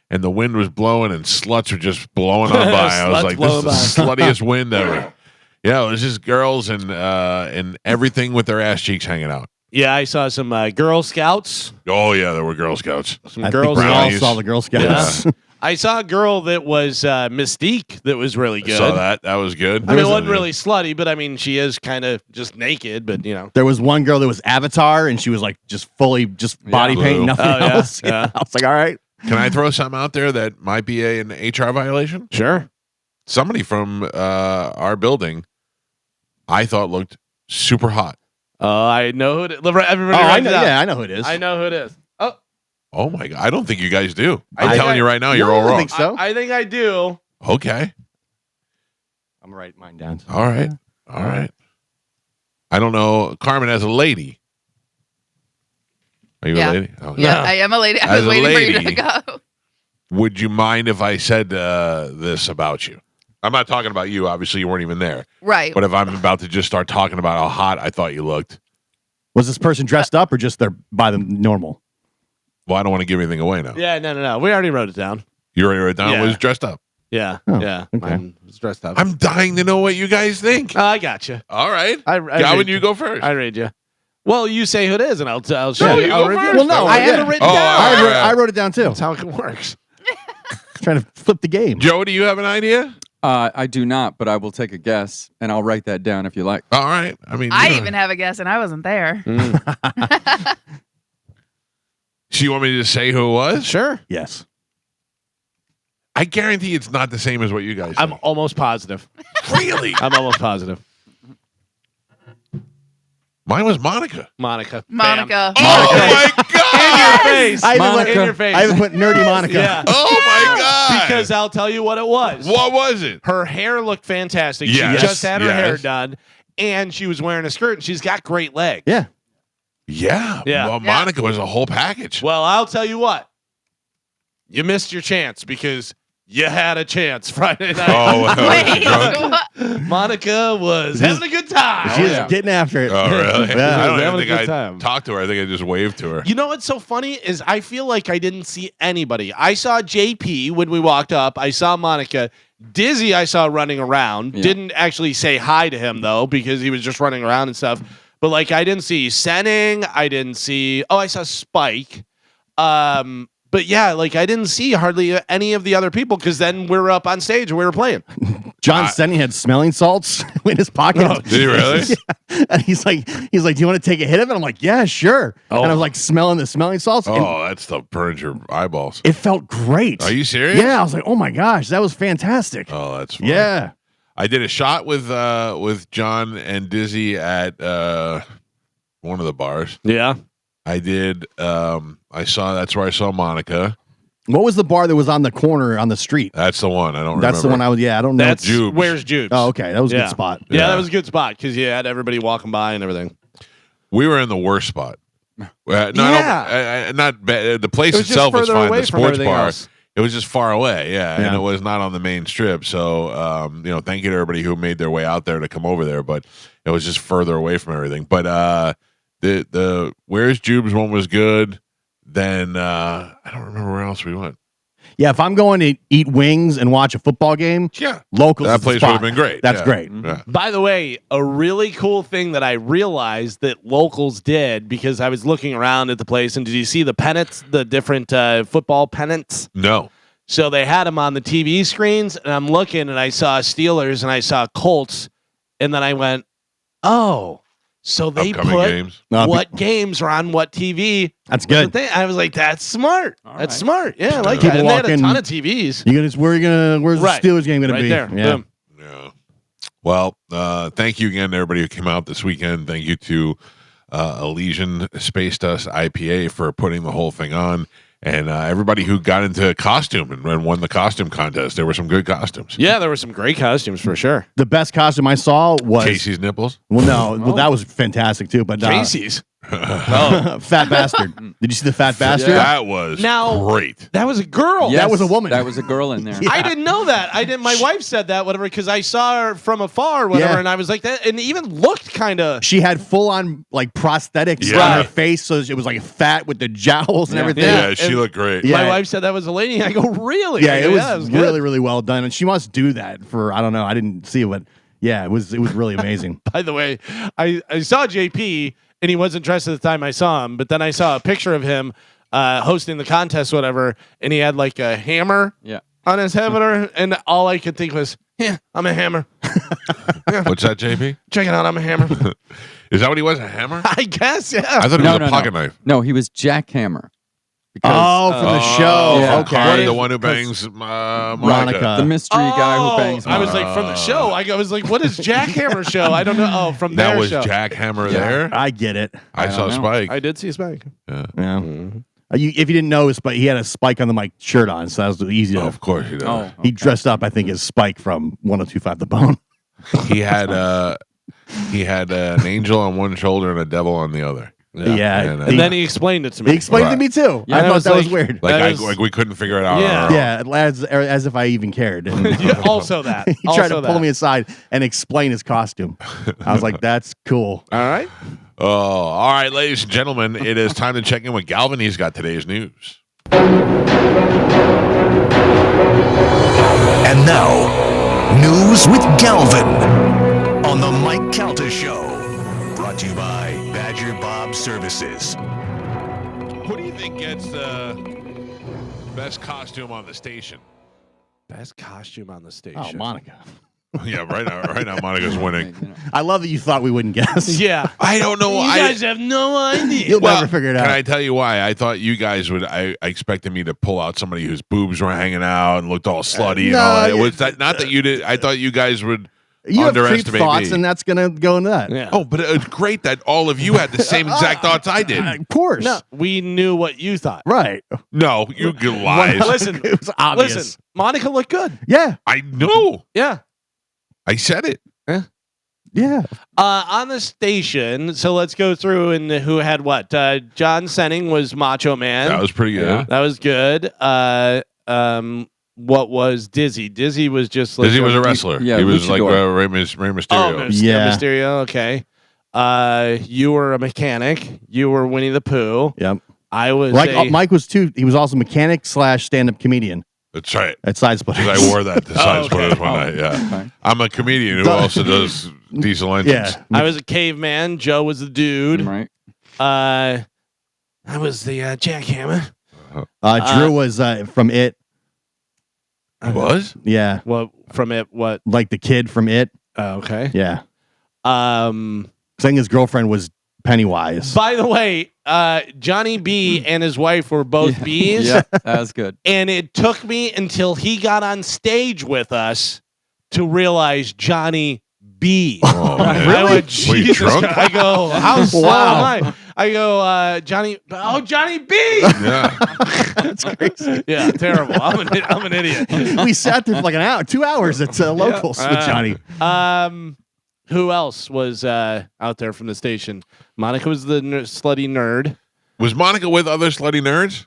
and the wind was blowing, and sluts were just blowing on by. I was Sluts like, this is the blowing sluttiest wind ever. Yeah, it was just girls and everything with their ass cheeks hanging out. Yeah, I saw some Girl Scouts. Oh, yeah, there were Girl Scouts. Some I girls. think we all brownies. saw the Girl Scouts. I saw a girl that was Mystique that was really good. Saw that. That was good. I mean, it wasn't really slutty, but I mean, she is kind of just naked, but you know. There was one girl that was Avatar, and she was like just fully just body Blue. paint, nothing Oh, yeah, else. yeah. I was like, all right. Can I throw something out there that might be an HR violation? Sure. Somebody from our building, I thought looked super hot. I know who it is. Everybody Oh, I write know. it down. Yeah, I know who it is. I know who it is. Oh, Oh my God! I don't think you guys do. I I'm think telling I- you right now, you're No, all I don't wrong. think so. I think I do. Okay. I'm gonna write mine down. All right. All right. I don't know. Carmen, as a lady, are you Yeah. a lady? Oh, Yeah, I am a lady. I As was a waiting for you lady- to go. Would you mind if I said this about you? I'm not talking about you. Obviously, you weren't even there. Right. But if I'm about to just start talking about how hot I thought you looked, Was this person dressed up or just they're by the normal? well, I don't want to give anything away now. Yeah, no. We already wrote it down. You already wrote it down. Yeah. Was dressed up. Yeah, Oh, yeah. okay. Mine was dressed up. I'm dying to know what you guys think. I got you. All right. I Galvin, read you go first. I read you. Well, you say who it is, and I'll No, show you I'll go read first. you. Well, no, I yeah. have it written Oh, down. all right. I wrote it down too. That's how it works. Trying to flip the game. Joe, do you have an idea? I do not, but I will take a guess, and I'll write that down if you like. All right. I mean, I you know. even have a guess, and I wasn't there. So you want me to say who it was? Sure. Yes. I guarantee it's not the same as what you guys I'm think. almost positive. Really? I'm almost positive. Mine was Monica. Monica. Monica. Oh my God! In your face. I even Monica. went- In your face. I even put nerdy Monica. Yeah. Oh my God! Because I'll tell you what it was. What was it? Her hair looked fantastic. Yes, She just had her hair yes. done, and she was wearing a skirt, and she's got great legs. Yeah. Yeah. Yeah. Well, Monica was a whole package. Well, I'll tell you what. You missed your chance because you had a chance Friday night. Oh, Wait, drunk? what? Monica was having a good time. She was yeah. getting after it. Oh, really? Yeah. I don't having even a think good I time. talked to her. I think I just waved to her. You know what's so funny is I feel like I didn't see anybody. I saw JP when we walked up. I saw Monica. Dizzy I saw running around. Yeah. Didn't actually say hi to him though because he was just running around and stuff. But like I didn't see Senning. I didn't see. Oh, I saw Spike. But yeah, like I didn't see hardly any of the other people because then we were up on stage and we were playing. John Senning had smelling salts in his pocket. Oh, Did he really? Yeah. And he's like, do you want to take a hit of it? I'm like, yeah, sure. And I was like smelling the smelling salts. And Oh, that stuff burns your eyeballs. it felt great. Are you serious? Yeah, I was like, oh my gosh, that was fantastic. Oh, that's funny. Yeah. I did a shot with John and Dizzy at one of the bars. Yeah. I did. That's where I saw Monica. What was the bar that was on the corner on the street? That's the one. I don't That's the one remember. I don't know. That's Jubes. Where's Jubes? Oh, okay. That was a Yeah. good spot. Yeah, Yeah. that was a good spot because you had everybody walking by and everything. We were in the worst spot. No, Yeah. not bad. The place It was just itself was further fine. away The from sports everything bar. else. It was just far away, and Yeah. it was not on the main strip. So, thank you to everybody who made their way out there to come over there, but it was just further away from everything. But the Where's Jubes one was good. Then I don't remember where else we went. Yeah, if I'm going to eat wings and watch a football game, Yeah, locals. that is the place would spot. have been great. That's Yeah. great. Yeah. By the way, a really cool thing that I realized that locals did because I was looking around at the place, and did you see the pennants, the different football pennants? No, So they had them on the TV screens, and I'm looking, and I saw Steelers, and I saw Colts, and then I went, oh, so they upcoming put games. No, what games are on what TV. That's The good. thing. I was like, that's smart. All That's right. smart. Yeah, I like People that. And they had a walking- ton of TVs. Where's Right. the Steelers game gonna Right be? there. Yeah. Boom. Yeah. Well, thank you again to everybody who came out this weekend. Thank you to Elysian Space Dust IPA for putting the whole thing on. And everybody who got into costume and won the costume contest. There were some good costumes. Yeah, there were some great costumes for sure. The best costume I saw was Casey's nipples. Well, no, well, that was fantastic too. But Casey's. Fat Bastard. Did you see the Fat Bastard? That was Now- great. That was a girl. That was a woman. That was a girl in there. Yeah. I didn't know that. I didn't. My wife said that, whatever, because I saw her from afar, whatever, Yeah. and I was like that, and it even looked kind of. She had full on like prosthetics Yeah. on her face, so it was like fat with the jowls and Yeah. everything. Yeah, Yeah, she and- looked great. Yeah. My wife said that was a lady. I go, really? Yeah, I it go, was, good. really, really well done, and she must do that for I don't know. I didn't see it, but yeah, it was really amazing. By the way, I saw JP, and he wasn't dressed at the time I saw him, but then I saw a picture of him hosting the contest, whatever, and he had like a hammer Yeah. on his head, whatever, and all I could think was, yeah, I'm a hammer. What's that, JP? Check it out, I'm a hammer. Is that what he was? A hammer? I guess, yeah. I thought it was a pocket no. knife. No, he was Jackhammer. Oh, from the show. yeah. Okay. Cardi, the What one who bangs Monica. The mystery guy who bangs. I was like, from the show. I was like, what is Jackhammer show? I don't know. Oh, from That their was show. Jack Hammer there. I get it. I I saw don't know. Spike. I did see Spike. Yeah. Mm-hmm. If you didn't know, but he had a Spike on the mic shirt on, so that was easy to. Of course he does. Oh, He dressed up, I think, as Spike from 102.5 The Bone. He had an angel on one shoulder and a devil on the other. Yeah. And, And then he explained it to me. He explained it to me too. Yeah, I that thought was that was like- weird. like that is- like we couldn't figure it out. Yeah. on our own. Yeah, as if I even cared. And Yeah, also that. he tried to Also pull that. me aside and explain his costume. I was like, "That's cool." All right. Oh, all right, ladies and gentlemen, it is time to check in with Galvin. He's got today's news. And now, news with Galvin on the Mike Calta Show. Brought to you by Badger Bob Services. Who do you think gets the best costume on the station? Best costume on the station. Oh, Monica. Yeah, right now Monica's winning. I love that you thought we wouldn't guess. Yeah. I don't know. You guys have no idea. You'll never figure it out. Can I tell you why? I thought you guys would. I expected me to pull out somebody whose boobs were hanging out and looked all slutty and no, all that. you- Was that not that you did? I thought you guys would You have creep underestimate thoughts, me. and that's gonna go into that. Yeah. Oh, but it's great that all of you had the same exact thoughts I did. Of course. No, we knew what you thought. Right. No, you lies. Listen, It was obvious. listen. Monica looked good. Yeah. I know. Yeah. I said it. Yeah. On the station, so let's go through and who had what. John Senning was Macho Man. That was pretty good. Yeah. That was good. what was Dizzy? Dizzy was just like Dizzy was a wrestler. yeah, he was like luchador. Rey Mysterio. Oh, Yeah. Mysterio. Okay. You were a mechanic. You were Winnie the Pooh. Yep. I was Mike was too. He was also mechanic / stand-up comedian That's right. at Side Splitters. Because I wore that to Side okay. Splitters one night. Yeah. Okay. I'm a comedian who also does diesel engines. Yeah. I was a caveman. Joe was the dude. Right. I was the jackhammer. Drew was from It. I was? Yeah. What from it? What? Like the kid from It. Okay. Yeah. Um. Saying his girlfriend was Pennywise. By the way, Johnny B and his wife were both bees. Yeah, that was good. And it took me until he got on stage with us to realize Johnny B. Oh, man. I went, Were you Jesus drunk? Christ. I go, how slow Wow. am I? I go, Johnny B. Yeah. That's crazy. Yeah, terrible. I'm an idiot. We sat there for like an hour, 2 hours at Locals with Johnny. Who else was out there from the station? Monica was the slutty nerd. Was Monica with other slutty nerds?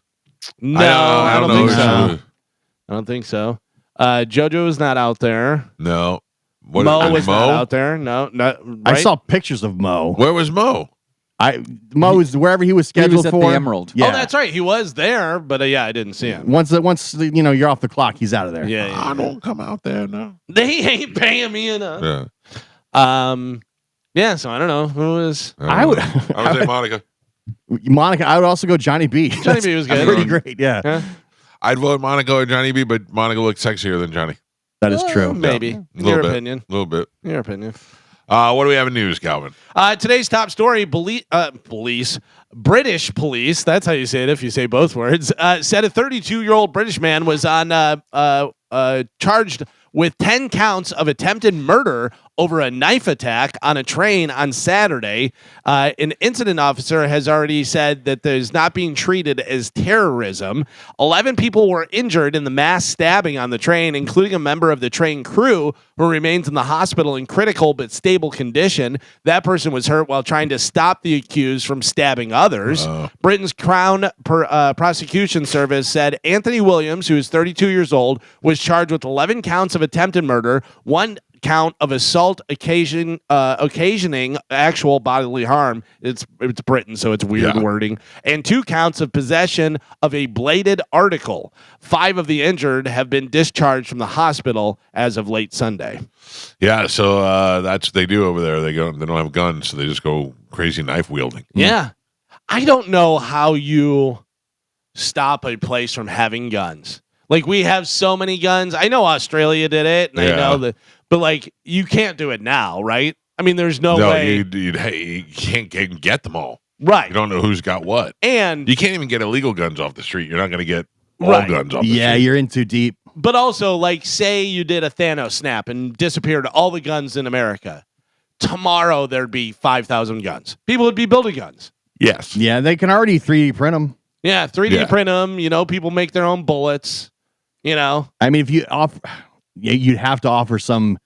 No, I don't know. think so. so. I don't think so. JoJo was not out there. No. What, Mo was not out there. No, not. Right? I saw pictures of Mo. Where was Mo? Mo was wherever he was He scheduled was at for. the Emerald. Yeah. Oh, that's right. He was there, but yeah, I didn't see him. Once you're off the clock, he's out of there. Yeah, I don't come out there now. they ain't paying me enough. Yeah. Yeah. So I don't know who was. I would. I would say Monica. Monica. I would also go Johnny B. Johnny B was good. Pretty great. Yeah, Yeah. I'd vote Monica or Johnny B, but Monica looked sexier than Johnny. that is true. Maybe. A In little your bit. opinion. A little bit. In your opinion. What do we have in news, Calvin? Today's top story: British police. That's how you say it if you say both words. Said a 32-year-old British man was charged with 10 counts of attempted murder over a knife attack on a train on Saturday. An incident officer has already said that there's not being treated as terrorism. 11 people were injured in the mass stabbing on the train, including a member of the train crew who remains in the hospital in critical but stable condition. That person was hurt while trying to stop the accused from stabbing others. Britain's Crown Prosecution Service said Anthony Williams, who is 32 years old, was charged with 11 counts of attempted murder, 1 count of assault occasioning actual bodily harm. It's Britain, so it's weird wording, and 2 counts of possession of a bladed article. 5 of the injured have been discharged from the hospital as of late Sunday. Yeah, so that's what they do over there. They don't have guns, so they just go crazy knife wielding. Yeah. I don't know how you stop a place from having guns. Like, we have so many guns. I know Australia did it, and I know that, but like, you can't do it now, right? I mean, there's no way. You can't get them all. Right. You don't know who's got what. And you can't even get illegal guns off the street. You're not going to get all Right. guns off the Yeah, street. you're in too deep. But also, like, say you did a Thanos snap and disappeared all the guns in America. Tomorrow, there'd be 5,000 guns. People would be building guns. Yes. Yeah, they can already 3D print them. Yeah, 3D print them. You know, people make their own bullets. You know, I mean, if you offer, you'd have to offer some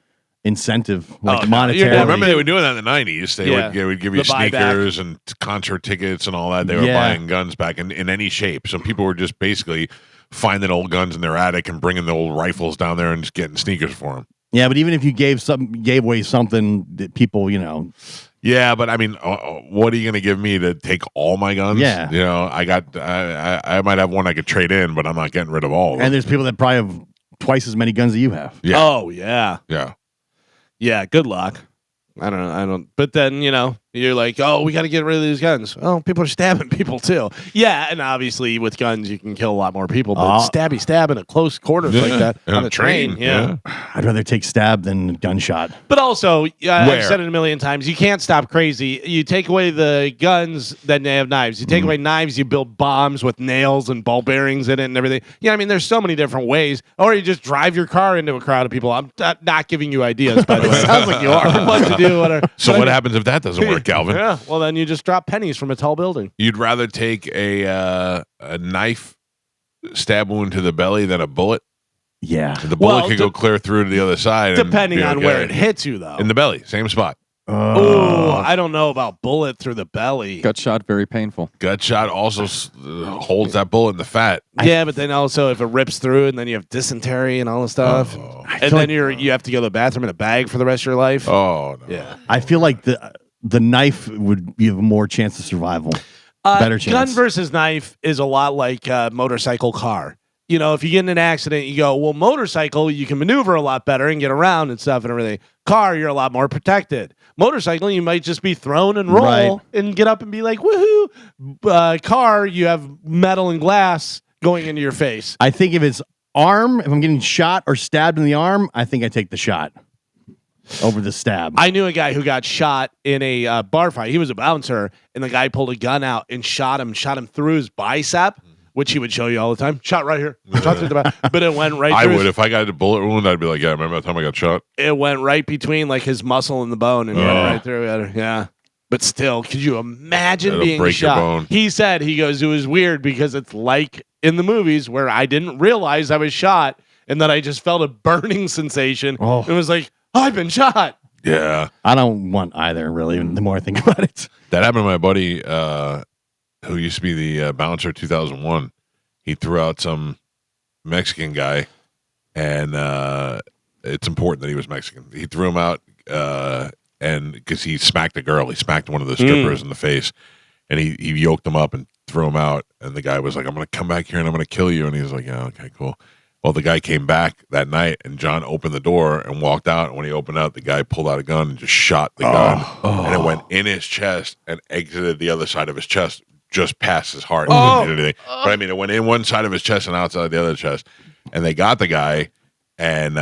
incentive, like monetary. Well, remember they were doing that in the 90s. They would give you The buyback. sneakers and concert tickets and all that. They were buying guns back in any shape. So people were just basically finding old guns in their attic and bringing the old rifles down there and just getting sneakers for them. Yeah, but even if you gave away something that people, Yeah, but I mean, what are you going to give me to take all my guns? Yeah. You know, I might have one I could trade in, but I'm not getting rid of all of them. and there's people that probably have twice as many guns that you have. Yeah. Oh, yeah. Yeah. Yeah, good luck. I don't. But then, you're like, oh, we got to get rid of these guns. Oh, people are stabbing people too. Yeah, and obviously with guns you can kill a lot more people. But stab in a close quarters like that And on a train. Yeah. I'd rather take stab than gunshot. But also, I've Where? said it a million times, you can't stop crazy. You take away the guns, then they have knives. You take away knives, you build bombs with nails and ball bearings in it and everything. Yeah, I mean, there's so many different ways. Or you just drive your car into a crowd of people. I'm not giving you ideas, by the way. Sounds like you are. What to do, whatever. So what happens if that doesn't work, Calvin? Yeah, well, then you just drop pennies from a tall building. You'd rather take a knife stab wound to the belly than a bullet? Yeah. The bullet Well, could go clear through to the other side. and Depending be on okay. where it hits you, though. In the belly, same spot. Oh, I don't know about bullet through the belly. Gut shot, very painful. Gut shot also holds that bullet in the fat. Yeah, but then also if it rips through and then you have dysentery and all this stuff, and then you have to go to the bathroom in a bag for the rest of your life. Oh no. Yeah. I feel like the knife would give more chance of survival. Better chance. Gun versus knife is a lot like motorcycle car. You know, if you get in an accident, you go, well, motorcycle, you can maneuver a lot better and get around and stuff and everything. Car, you're a lot more protected. Motorcycle, you might just be thrown and roll and get up and be like, woohoo. Car, you have metal and glass going into your face. I think if it's arm, if I'm getting shot or stabbed in the arm, I think I take the shot over the stab. I knew a guy who got shot in a bar fight. He was a bouncer, and the guy pulled a gun out and shot him through his bicep, which he would show you all the time. Shot right here. Shot through the back. But it went right I through would if I got a bullet wound. I'd be like, yeah, remember that time I got shot? It went right between like his muscle and the bone and went right through it. Yeah. But still, could you imagine It'll being break your shot? bone. He said, he goes, it was weird because it's like in the movies where I didn't realize I was shot and then I just felt a burning sensation. Oh. It was like, oh, I've been shot. Yeah. I don't want either, really, the more I think about it. That happened to my buddy who used to be the bouncer 2001. He threw out some Mexican guy, and it's important that he was Mexican. He threw him out and because he smacked a girl. He smacked one of the strippers in the face, and he yoked him up and threw him out. And the guy was like, I'm going to come back here and I'm going to kill you. And he was like, yeah, okay, cool. Well, the guy came back that night, and John opened the door and walked out. And when he opened out, the guy pulled out a gun and just shot the gun. And it went in his chest and exited the other side of his chest, just past his heart. Didn't hit anything. But I mean, it went in one side of his chest and outside the other chest. And they got the guy, and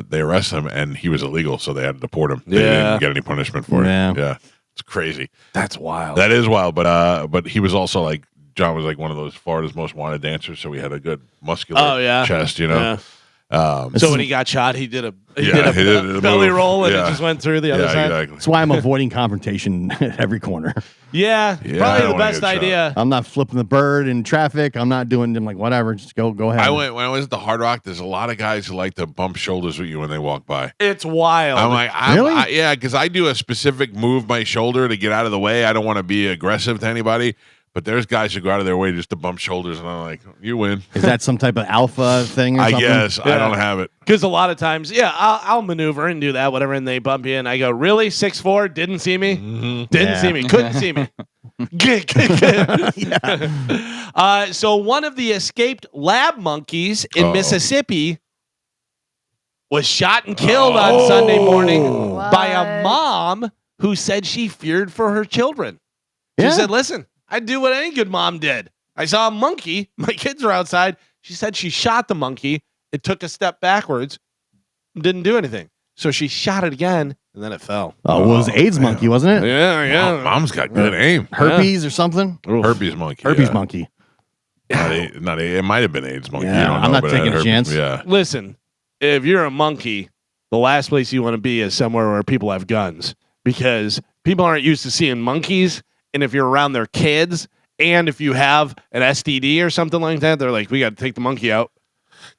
they arrested him, and he was illegal, so they had to deport him. They didn't get any punishment for it. Yeah, it's crazy. That's wild. That is wild. But he was also like, John was like one of those Florida's most wanted dancers, so he had a good muscular chest, you know. Yeah. So when he got shot, he did a belly roll and it just went through the other side. Exactly. That's why I'm avoiding confrontation at every corner. Yeah, I probably don't the wanna best get shot. idea. I'm not flipping the bird in traffic. I'm not doing. I'm like, whatever. Just go ahead. When I was at the Hard Rock, there's a lot of guys who like to bump shoulders with you when they walk by. It's wild. I'm like, Really? yeah, because I do a specific move my shoulder to get out of the way. I don't want to be aggressive to anybody. But there's guys who go out of their way just to bump shoulders, and I'm like, you win. Is that some type of alpha thing or I something? guess. I don't have it. Because a lot of times, I'll maneuver and do that, whatever, and they bump you, and I go, really? 6'4"? Didn't see me? Didn't see me. Couldn't see me. So one of the escaped lab monkeys in Mississippi was shot and killed on Sunday morning by a mom who said she feared for her children. She said, listen, I'd do what any good mom did. I saw a monkey. My kids are outside. She said she shot the monkey. It took a step backwards. Didn't do anything. So she shot it again, and then it fell. Oh, well, it was AIDS monkey, wasn't it? Yeah. Mom's got good aim. Herpes or something? Herpes monkey. Herpes monkey. It might have been AIDS monkey. Yeah, I don't know, I'm not but it had taking a herpes. chance. Yeah. Listen, if you're a monkey, the last place you want to be is somewhere where people have guns because people aren't used to seeing monkeys. And if you're around their kids, and if you have an STD or something like that, they're like, we got to take the monkey out.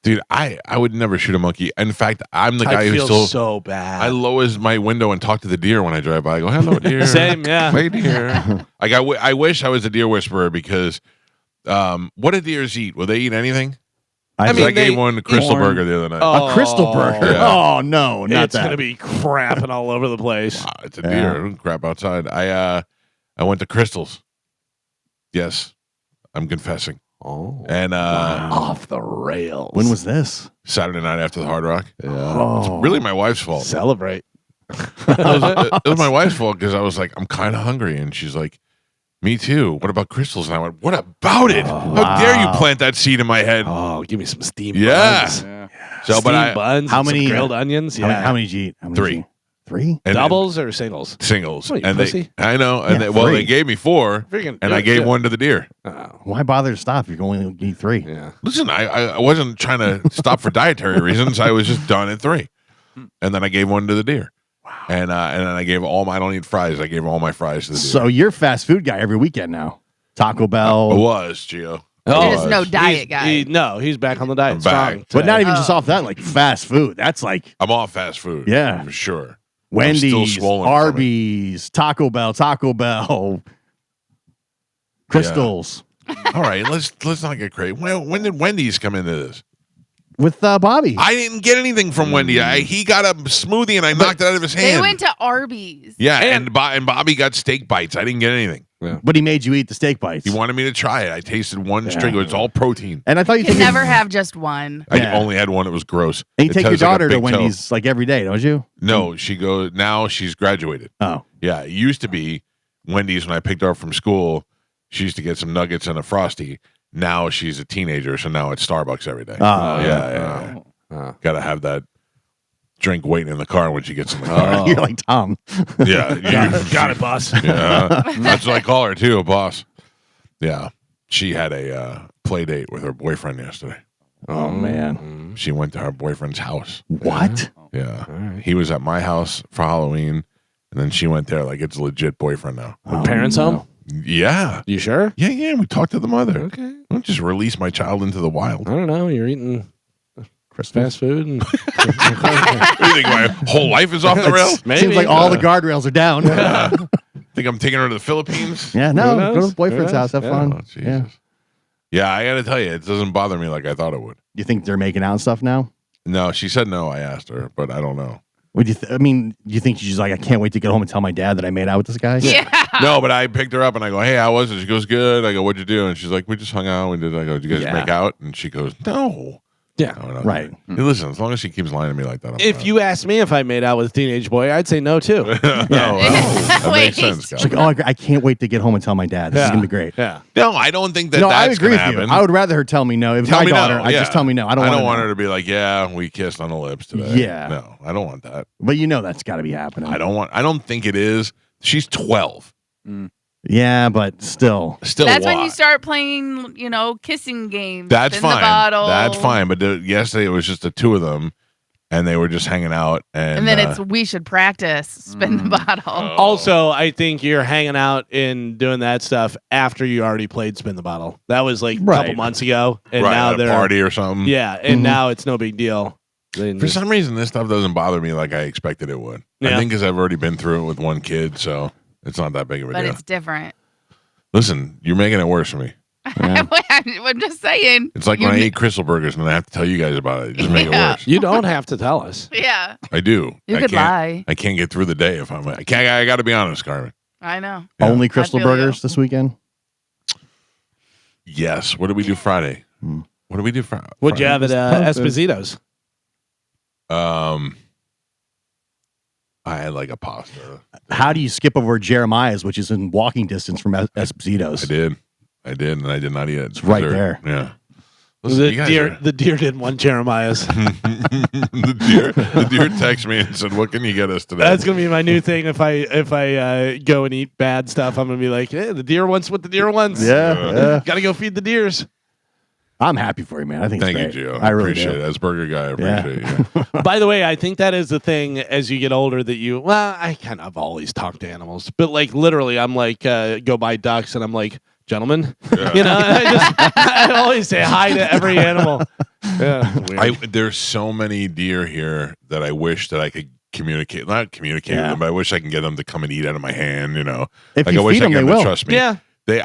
Dude, I would never shoot a monkey. In fact, I'm the guy I who feel still so bad. I lowers my window and talk to the deer when I drive by. I go, hello, deer. Same, yeah. Hey, deer. Like, I wish I was a deer whisperer because what do deers eat? Will they eat anything? I I mean, gave they one a crystal corn. burger the other night. A crystal burger? Yeah. Oh, no, not it's that. going to be crapping all over the place. It's a deer. Don't crap outside. I went to Crystals. Yes, I'm confessing. Oh. And Off the rails. When was this? Saturday night after the Hard Rock. Oh. Really my wife's fault. Celebrate. It was my wife's fault because I was like, I'm kind of hungry. And she's like, me too. What about Crystals? And I went, what about it? How dare you plant that seed in my head? Oh, give me some steamed Yeah. buns. So, Steamed but buns. how and some many, grilled onions? How, Yeah. how many did you eat? How many Three. did you eat? 3? and Doubles or singles? singles. What are you, And pussy? I know. And Yeah, they 3. they gave me 4, If you're gonna and do I it, gave do it. one to the deer. Oh, Why bother to stop? You're going to eat 3. yeah. Listen, I wasn't trying to stop for dietary reasons. I was just done at 3, and then I gave one to the deer. Wow. And then I gave I don't eat fries. I gave all my fries to the deer. So you're a fast food guy every weekend now. Taco Bell. I was, Gio. There's no was. diet guy. He's back on the diet. I'm back. Strong But today. not even just off that, like fast food. That's like, I'm all fast food. Yeah. For sure. Wendy's, swollen from it. Arby's, Taco Bell, Crystals All right, let's not get crazy. When did Wendy's come into this? with Bobby. I didn't get anything from Wendy. He got a smoothie and I knocked it out of his hand. They went to Arby's. Yeah, and Bobby got steak bites. I didn't get anything. But he made you eat the steak bites. He wanted me to try it. I tasted one string. It was all protein. And I thought you You can took never have just one. I only had one. It was gross. And you It take your tastes like a daughter to big toe. Wendy's like every day, don't you? No, she goes now. She's graduated. Oh, Yeah, it used to be Wendy's when I picked her up from school. She used to get some nuggets and a Frosty. Now she's a teenager, so now it's Starbucks every day. Yeah. Got to have that drink waiting in the car when she gets in the car. you're like Tom. Yeah, Got it, boss. Yeah, that's what I call her too, a boss. Yeah, she had a play date with her boyfriend yesterday. Oh man, She went to her boyfriend's house. what? Yeah, he was at my house for Halloween, and then she went there. Like it's a legit boyfriend now. Parents home? Yeah, You sure? yeah. We talked to the mother. Okay. Don't just release my child into the wild. I don't know. You're eating fast food and What do you think my whole life is off the rails? maybe. Seems like all the guardrails are down. Think I'm taking her to the Philippines? Yeah, no, Who knows? go to the boyfriend's Who house, have knows? fun. Oh, Jesus. Yeah. Yeah, I got to tell you, it doesn't bother me like I thought it would. You think they're making out and stuff now? No, she said no. I asked her, but I don't know. What do you? I mean, you think she's like, I can't wait to get home and tell my dad that I made out with this guy? Yeah. No, but I picked her up and I go, hey, how was it? She goes, good. I go, what'd you do? And she's like, we just hung out. We did. I go, did you guys Yeah. make out? And she goes, no. Yeah. No, no. Right. Hey, listen, as long as she keeps lying to me like that, I'm If fine. you asked me if I made out with a teenage boy, I'd say no too. no, that makes Wait. sense, She's like, guys. oh, I can't wait to get home and tell my dad. This is gonna be great. Yeah. No, I don't think that No, I that's agree going with to you. happen. I would rather her tell me no. If it was Tell my me daughter, no. I Yeah. just tell me no. I don't want want her to be like, yeah, we kissed on the lips today. Yeah. No, I don't want that. But you know that's got to be happening. I don't think it is. She's 12. Yeah, but still. Still That's why? when you start playing, kissing games. That's spin the fine. bottle. That's fine. But yesterday it was just the two of them, and they were just hanging out. And then it's we should practice. Spin the bottle. Also, I think you're hanging out and doing that stuff after you already played Spin the Bottle. That was like a couple Right. months ago, and right, now at a they're party or something. yeah, and now it's no big deal. They For just- some reason, this stuff doesn't bother me like I expected it would. I Yeah. think because I've already been through it with one kid, so it's not that big of a But deal. it's different. Listen, you're making it worse for me. I'm just saying. It's like when I eat Crystal Burgers and I have to tell you guys about it. You just make it Yeah. worse. you don't have to tell us. Yeah, I do. you I could can't- lie. I can't get through the day if I'm. I can't. I got to be honest, Carmen. I know. Yeah. Only Crystal I feel Burgers you. this weekend? Yes. What did we do Friday? What did we do Friday? What'd you have at Esposito's? I had like a pasta. How do you skip over Jeremiah's, which is in walking distance from Esposito's? I did, and I did not eat it. It's right there. Yeah. Listen, you guys The deer didn't want Jeremiah's. the deer texted me and said, "What can you get us today?" That's gonna be my new thing. If I go and eat bad stuff, I'm gonna be like, hey, the deer wants what the deer wants. Yeah. Gotta go feed the deers. I'm happy for you, man. I think Thank it's you, great. Gio. I really appreciate do. it. As burger guy, I Yeah. appreciate you. By the way, I think that is the thing as you get older that I kind of always talk to animals, but like literally, I'm like, go buy ducks and I'm like, gentlemen, Yeah. I always say hi to every animal. Yeah, weird. There's so many deer here that I wish that I could not communicate with Yeah. them, but I wish I can get them to come and eat out of my hand, If like you I wish feed I them, could they get them to will. trust me. Yeah.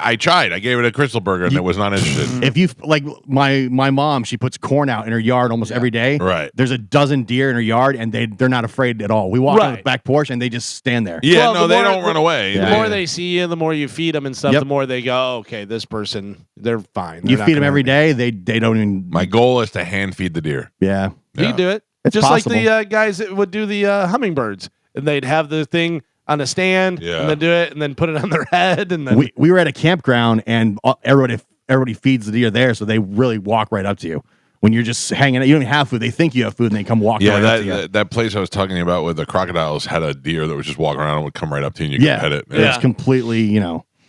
I tried. I gave it a Crystal Burger and it was not interested. If you like my mom, she puts corn out in her yard almost every day. Right. There's a dozen deer in her yard, and they're not afraid at all. We walk on the Right. back porch, and they just stand there. Yeah, Well, no, the they more- don't run away. The Yeah. more they see you, the more you feed them and stuff, Yep. the more they go, oh, okay, this person, they're fine. You They're feed not them gonna every hurt day. me. They don't even. My goal is to hand feed the deer. Yeah. You Yeah. can do it. It's Just possible. like the guys that would do the hummingbirds. And they'd have the thing on a stand Yeah. and then do it and then put it on their head. And then We were at a campground, and everybody feeds the deer there, so they really walk right up to you. When you're just hanging out, you don't even have food. They think you have food, and they come walking Yeah, right up to you. that place I was talking about with the crocodiles had a deer that was just walking around and would come right up to you and you could Yeah. pet it. It's completely,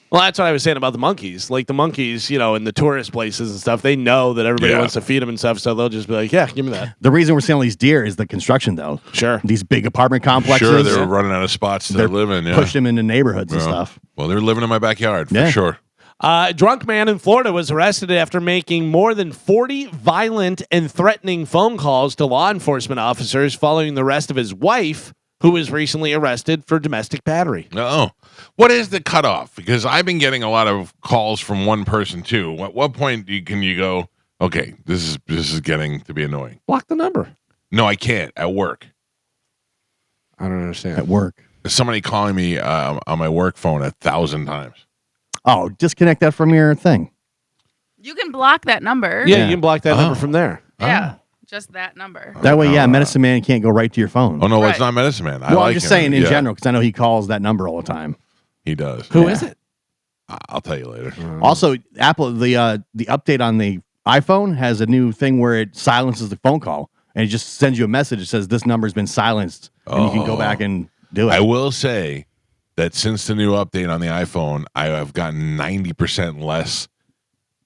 well, that's what I was saying about the monkeys. Like the monkeys, in the tourist places and stuff, they know that everybody Yeah. wants to feed them and stuff. So they'll just be like, yeah, give me that. The reason we're seeing all these deer is the construction, though. Sure. These big apartment complexes. Sure, they were running out of spots to They're live in. Yeah. pushed them into neighborhoods and Yeah. stuff. Well, they're living in my backyard for Yeah. sure. A drunk man in Florida was arrested after making more than 40 violent and threatening phone calls to law enforcement officers following the arrest of his wife, who was recently arrested for domestic battery. Oh, what is the cutoff? Because I've been getting a lot of calls from one person too. At what point can you go, okay, this is getting to be annoying? Block the number. No, I can't. At work, I don't understand. At work. there's somebody calling me on my work phone 1,000 times. Oh, disconnect that from your thing. You can block that number. Yeah, Yeah. you can block that number from there. Yeah. Just that number. That way, Medicine Man can't go right to your phone. Oh no, Right. it's not Medicine Man. Well, like I'm just him. saying in Yeah, general, because I know he calls that number all the time. he does. Who is it? I'll tell you later. Also, Apple, the update on the iPhone has a new thing where it silences the phone call and it just sends you a message that says this number's been silenced, and you can go back and do it. I will say that since the new update on the iPhone, I have gotten 90% less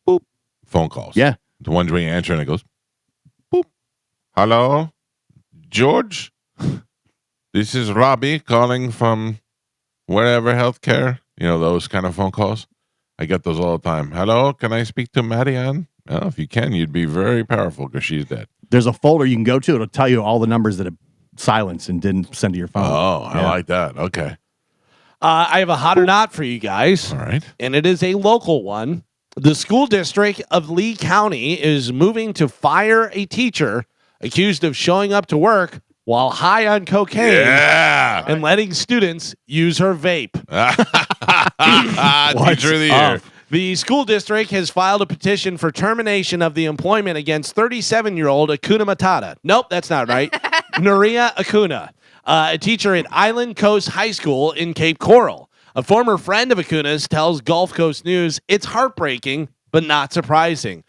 boop phone calls. Yeah. The ones where you answer and it goes boop. Hello, George. This is Robbie calling from wherever healthcare. You know, those kind of phone calls. I get those all the time. Hello, can I speak to Marianne? Well, if you can, you'd be very powerful because she's dead. There's a folder you can go to. It'll tell you all the numbers that have silenced and didn't send to your phone. Oh, I Yeah. like that. Okay. I have a hot or not for you guys, All right. and it is a local one. The school district of Lee County is moving to fire a teacher accused of showing up to work while high on cocaine Yeah. and letting students use her vape. Teacher of the year. The school district has filed a petition for termination of the employment against 37-year-old Acuna Matata. Nope, that's not right. Nuria Acuna, a teacher at Island Coast High School in Cape Coral. A former friend of Acuna's tells Gulf Coast News it's heartbreaking, but not surprising.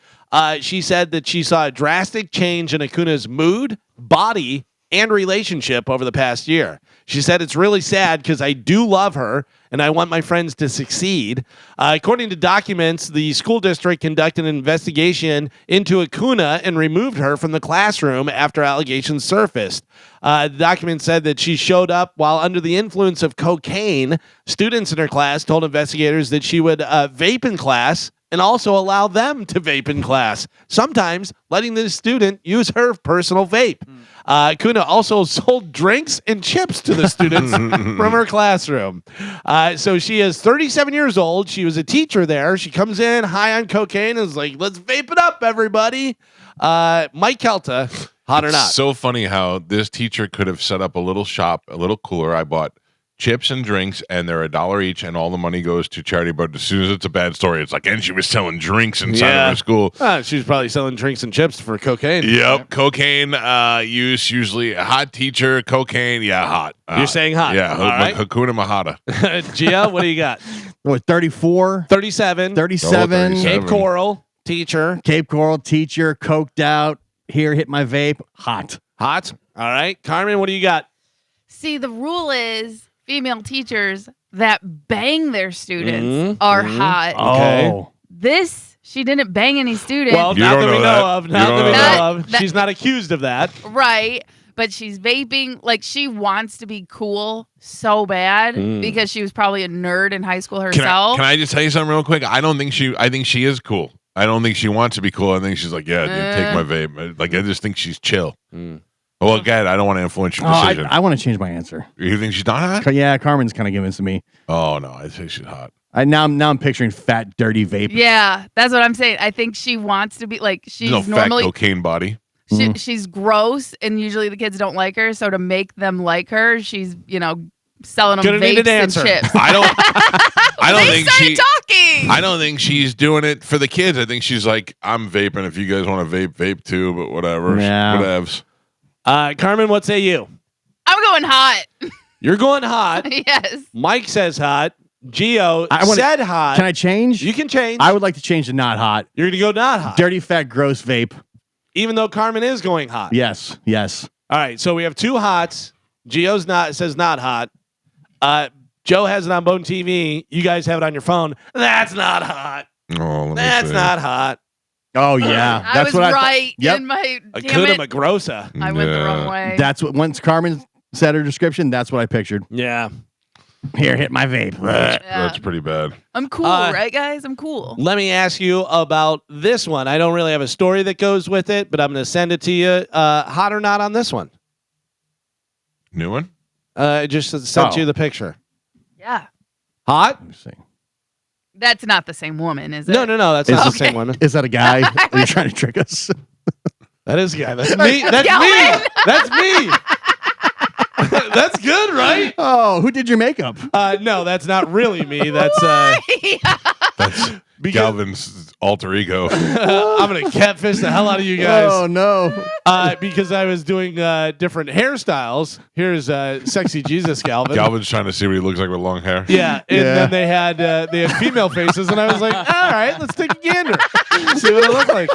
She said that she saw a drastic change in Acuna's mood, body, and relationship over the past year. She said, it's really sad because I do love her and I want my friends to succeed. According to documents, the school district conducted an investigation into Acuna and removed her from the classroom after allegations surfaced. The document said that she showed up while under the influence of cocaine. Students in her class told investigators that she would vape in class and also allow them to vape in class, sometimes letting the student use her personal vape. Kuna also sold drinks and chips to the students from her classroom. So she is 37 years old. She was a teacher there. She comes in high on cocaine and is like, let's vape it up, everybody. Mike Calta, hot or not? So funny how this teacher could have set up a little shop, a little cooler. I bought chips and drinks, and they're $1 each, and all the money goes to charity. But as soon as it's a bad story, it's like, and she was selling drinks inside of her school. She was probably selling drinks and chips for cocaine. Yep, cocaine use usually a hot teacher, cocaine, yeah, hot. You're saying hot. Yeah, All right. Hakuna Mahata. Gia, what do you got? What, 34? 37. 37. Cape Coral, teacher. Cape Coral, teacher, coked out. Here, hit my vape. Hot. Hot. All right. Carmen, what do you got? See, the rule is female teachers that bang their students Mhm, are mhm. hot. Okay. Oh. This, she didn't bang any students. Well, You not don't that we know know that. of. You Not don't that we know know that. of. That- She's not accused of that. right. But she's vaping. Like, she wants to be cool so bad because she was probably a nerd in high school herself. Can I just tell you something real quick? I think she is cool. I don't think she wants to be cool. I think she's like, yeah, dude, take my vape. Like, I just think she's chill. Well, again, I don't want to influence your decision. I want to change my answer. You think she's not hot? Yeah, Carmen's kind of giving this to me. Oh no, I think she's hot. Now I'm picturing fat, dirty vape. Yeah, that's what I'm saying. I think she wants to be like, she's No fat normally cocaine body. she's gross, and usually the kids don't like her. So to make them like her, she's selling them Gonna need an vapes and answer. chips. I don't. I don't They think started talking. I don't think she's doing it for the kids. I think she's like, I'm vaping. If you guys want to vape, vape too. But whatever. Yeah. Whatevs. Carmen, what say you? I'm going hot. You're going hot. Yes. Mike says hot. Gio I wanna- said hot. Can I change? You can change. I would like to change to not hot. You're going to go not hot. Dirty, fat, gross vape. Even though Carmen is going hot. Yes. Yes. All right. So we have two hots. Gio's says not hot. Joe has it on Bone TV. You guys have it on your phone. That's not hot. Oh, let me That's see. not hot. Oh yeah. I was right Yep. in my damn Acuna it. Magrosa. I went the Yeah. wrong way. That's what once Carmen said her description, that's what I pictured. Yeah. Here, hit my vape. Yeah. That's pretty bad. I'm cool, right, guys? I'm cool. Let me ask you about this one. I don't really have a story that goes with it, but I'm going to send it to you. Hot or not on this one? New one? I just sent you the picture. Yeah. Hot? Let me see. That's not the same woman, is it? No, that's Is not the okay. same woman. Is that a guy? Are you trying to trick us? That is a guy. That's me. That's me. That's me. That's good, right? Oh, who did your makeup? No, that's not really me. That's That's because- Galvin's alter ego. I'm gonna catfish the hell out of you guys. Oh no! Because I was doing different hairstyles. Here's sexy Jesus Galvin. Galvin's trying to see what he looks like with long hair. Yeah, and Yeah. then they had female faces, and I was like, all right, let's take a gander, see what it looks like.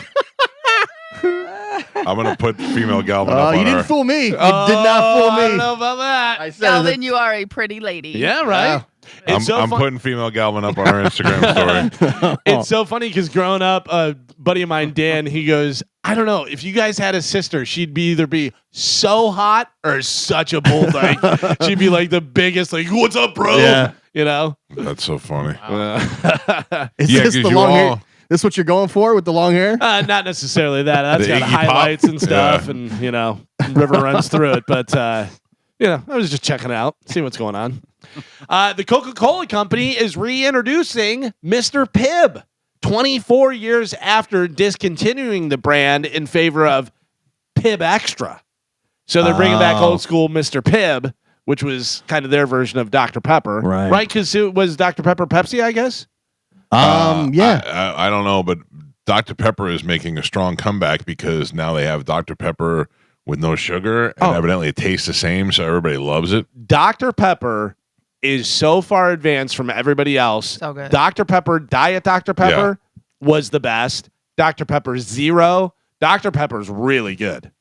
I'm gonna put female Galvin Oh, up you on didn't our. fool me. You did not fool I me. don't know about that. I said Galvin, you are a pretty lady. Yeah, right. I'm, It's so I'm fun- putting female Galvin up on our Instagram story. It's so funny because growing up, a buddy of mine, Dan, he goes, I don't know, if you guys had a sister, she'd be either be so hot or such a bull dyke. She'd be like the biggest, like, what's up, bro? Yeah. You know? That's so funny. Is Yeah, this 'cause the you long hair? all- This what you're going for with the long hair? Not necessarily that. That's The got Iggy Pop? highlights and stuff, Yeah. and river runs through it. But I was just checking it out, seeing what's going on. The Coca-Cola Company is reintroducing Mr. Pibb 24 years after discontinuing the brand in favor of Pibb Extra. So they're bringing back Oh. old school Mr. Pibb, which was kind of their version of Dr. Pepper, Right. Right? Because it was Dr. Pepper Pepsi, I guess. Yeah. I don't know, but Dr. Pepper is making a strong comeback because now they have Dr. Pepper with no sugar, and Oh. evidently it tastes the same, so everybody loves it. Dr. Pepper is so far advanced from everybody else. So good. Dr. Pepper, Diet Dr. Pepper was the best. Dr. Pepper Zero. Dr. Pepper's really good.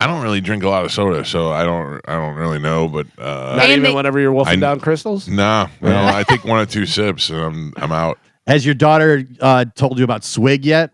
I don't really drink a lot of soda, so I don't really know, but Not And even they- whenever you're wolfing I- down crystals. no, I take 1 or 2 sips and I'm out. Has your daughter told you about Swig yet?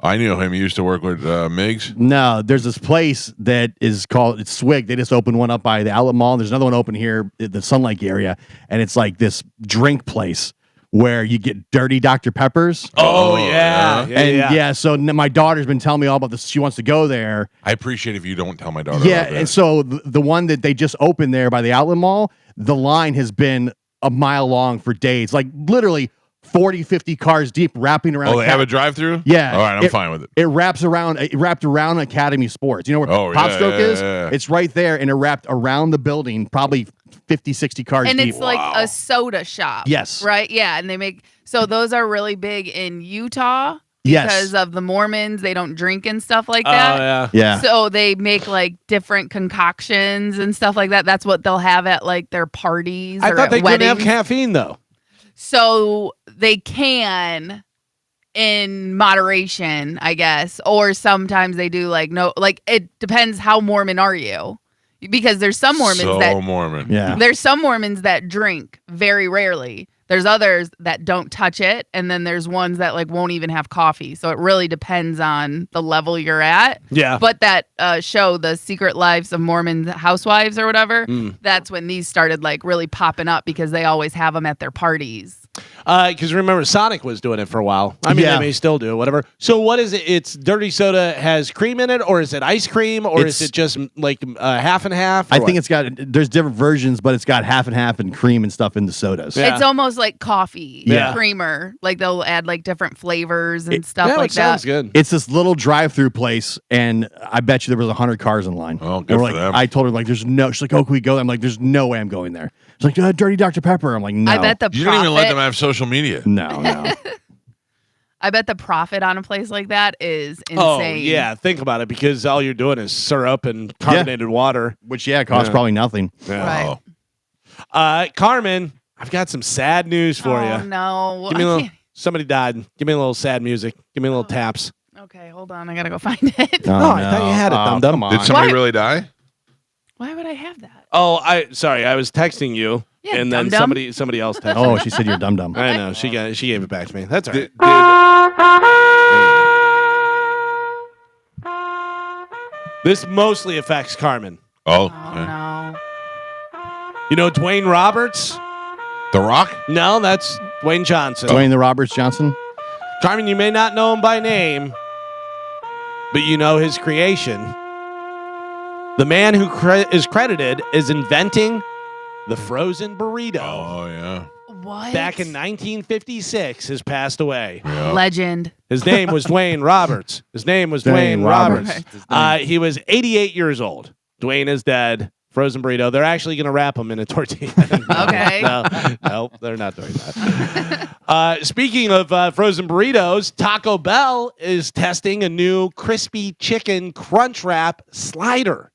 I knew him. He used to work with Miggs. No, there's this place that is called it's Swig. They just opened one up by the Outlet Mall. There's another one open here in the Sun Lake area, and it's like this drink place where you get dirty Dr. Peppers. Oh, yeah. And so my daughter's been telling me all about this. She wants to go there. I appreciate if you don't tell my daughter. Yeah, about that. and so the one that they just opened there by the Outlet Mall, the line has been a mile long for days, like literally 40, 50 cars deep, wrapping around. oh, they have a drive-through. Yeah. All right, I'm fine with it. It wrapped around Academy Sports. You know where Oh, Pop yeah, Stroke yeah, is? yeah, yeah. It's right there, and it wrapped around the building, probably 50, 60 cars And deep. it's like a soda shop. Yes. Right? Yeah. And they make, so those are really big in Utah Yes. because of the Mormons. They don't drink and stuff like Oh, that. yeah. Yeah. So they make like different concoctions and stuff like that. That's what they'll have at like their parties. I or thought at they couldn't have weddings. caffeine, though. So they can in moderation, I guess. Or sometimes they do like no, like it depends how Mormon are you. Because there's some Mormons so that Mormon. Yeah. there's some Mormons that drink very rarely. There's others that don't touch it, and then there's ones that like won't even have coffee. So it really depends on the level you're at. Yeah. But that show, The Secret Lives of Mormon Housewives or whatever, that's when these started like really popping up because they always have them at their parties. Because remember, Sonic was doing it for a while. I mean, Yeah. they may still do whatever. So what is it? It's dirty soda has cream in it, or is it ice cream, or is It's- it just like half and half? I think there's different versions, but it's got half and half and cream and stuff in the sodas. Yeah. It's almost like coffee Yeah. creamer. Like they'll add like different flavors and It- stuff yeah, like it sounds that. good. It's this little drive-through place, and I bet you there was 100 cars in line. Oh, And good we're for like, them. I told her like, "There's no." She's like, "Oh, can we go?" I'm like, "There's no way I'm going there." She's like, "Dirty Dr Pepper." I'm like, "No." I bet the You profit. don't even let them have social media. No. I bet the profit on a place like that is insane. Oh yeah, think about it, because all you're doing is syrup and carbonated water. Which costs Yeah. probably nothing. Right. Oh. Carmen, I've got some sad news for Oh you. no. Give me a I little. can't- Somebody died. Give me a little sad music. Give me a little taps. Okay, hold on. I gotta go find it. Oh, I thought you had it, dum-dum. Come on. Did somebody What? really die? Why would I have that? Oh, sorry. I was texting you, Yeah, and then dum-dum. somebody else texted. Oh, she said you're dum dum. I know. She gave it back to me. That's all right. This mostly affects Carmen. Oh, Oh yeah. no. You know Dwayne Roberts? The Rock? No, that's Dwayne Johnson. Dwayne the Roberts Johnson. Carmen, you may not know him by name, but you know his creation. The man who is credited as inventing the frozen burrito, Oh yeah. What? back in 1956, has passed away. Yeah. Legend. His name was Dwayne Roberts. Dwayne Roberts. Roberts. He was 88 years old. Dwayne is dead. Frozen burrito. They're actually going to wrap him in a tortilla. Okay. No, they're not doing that. Speaking of frozen burritos, Taco Bell is testing a new crispy chicken crunch wrap slider.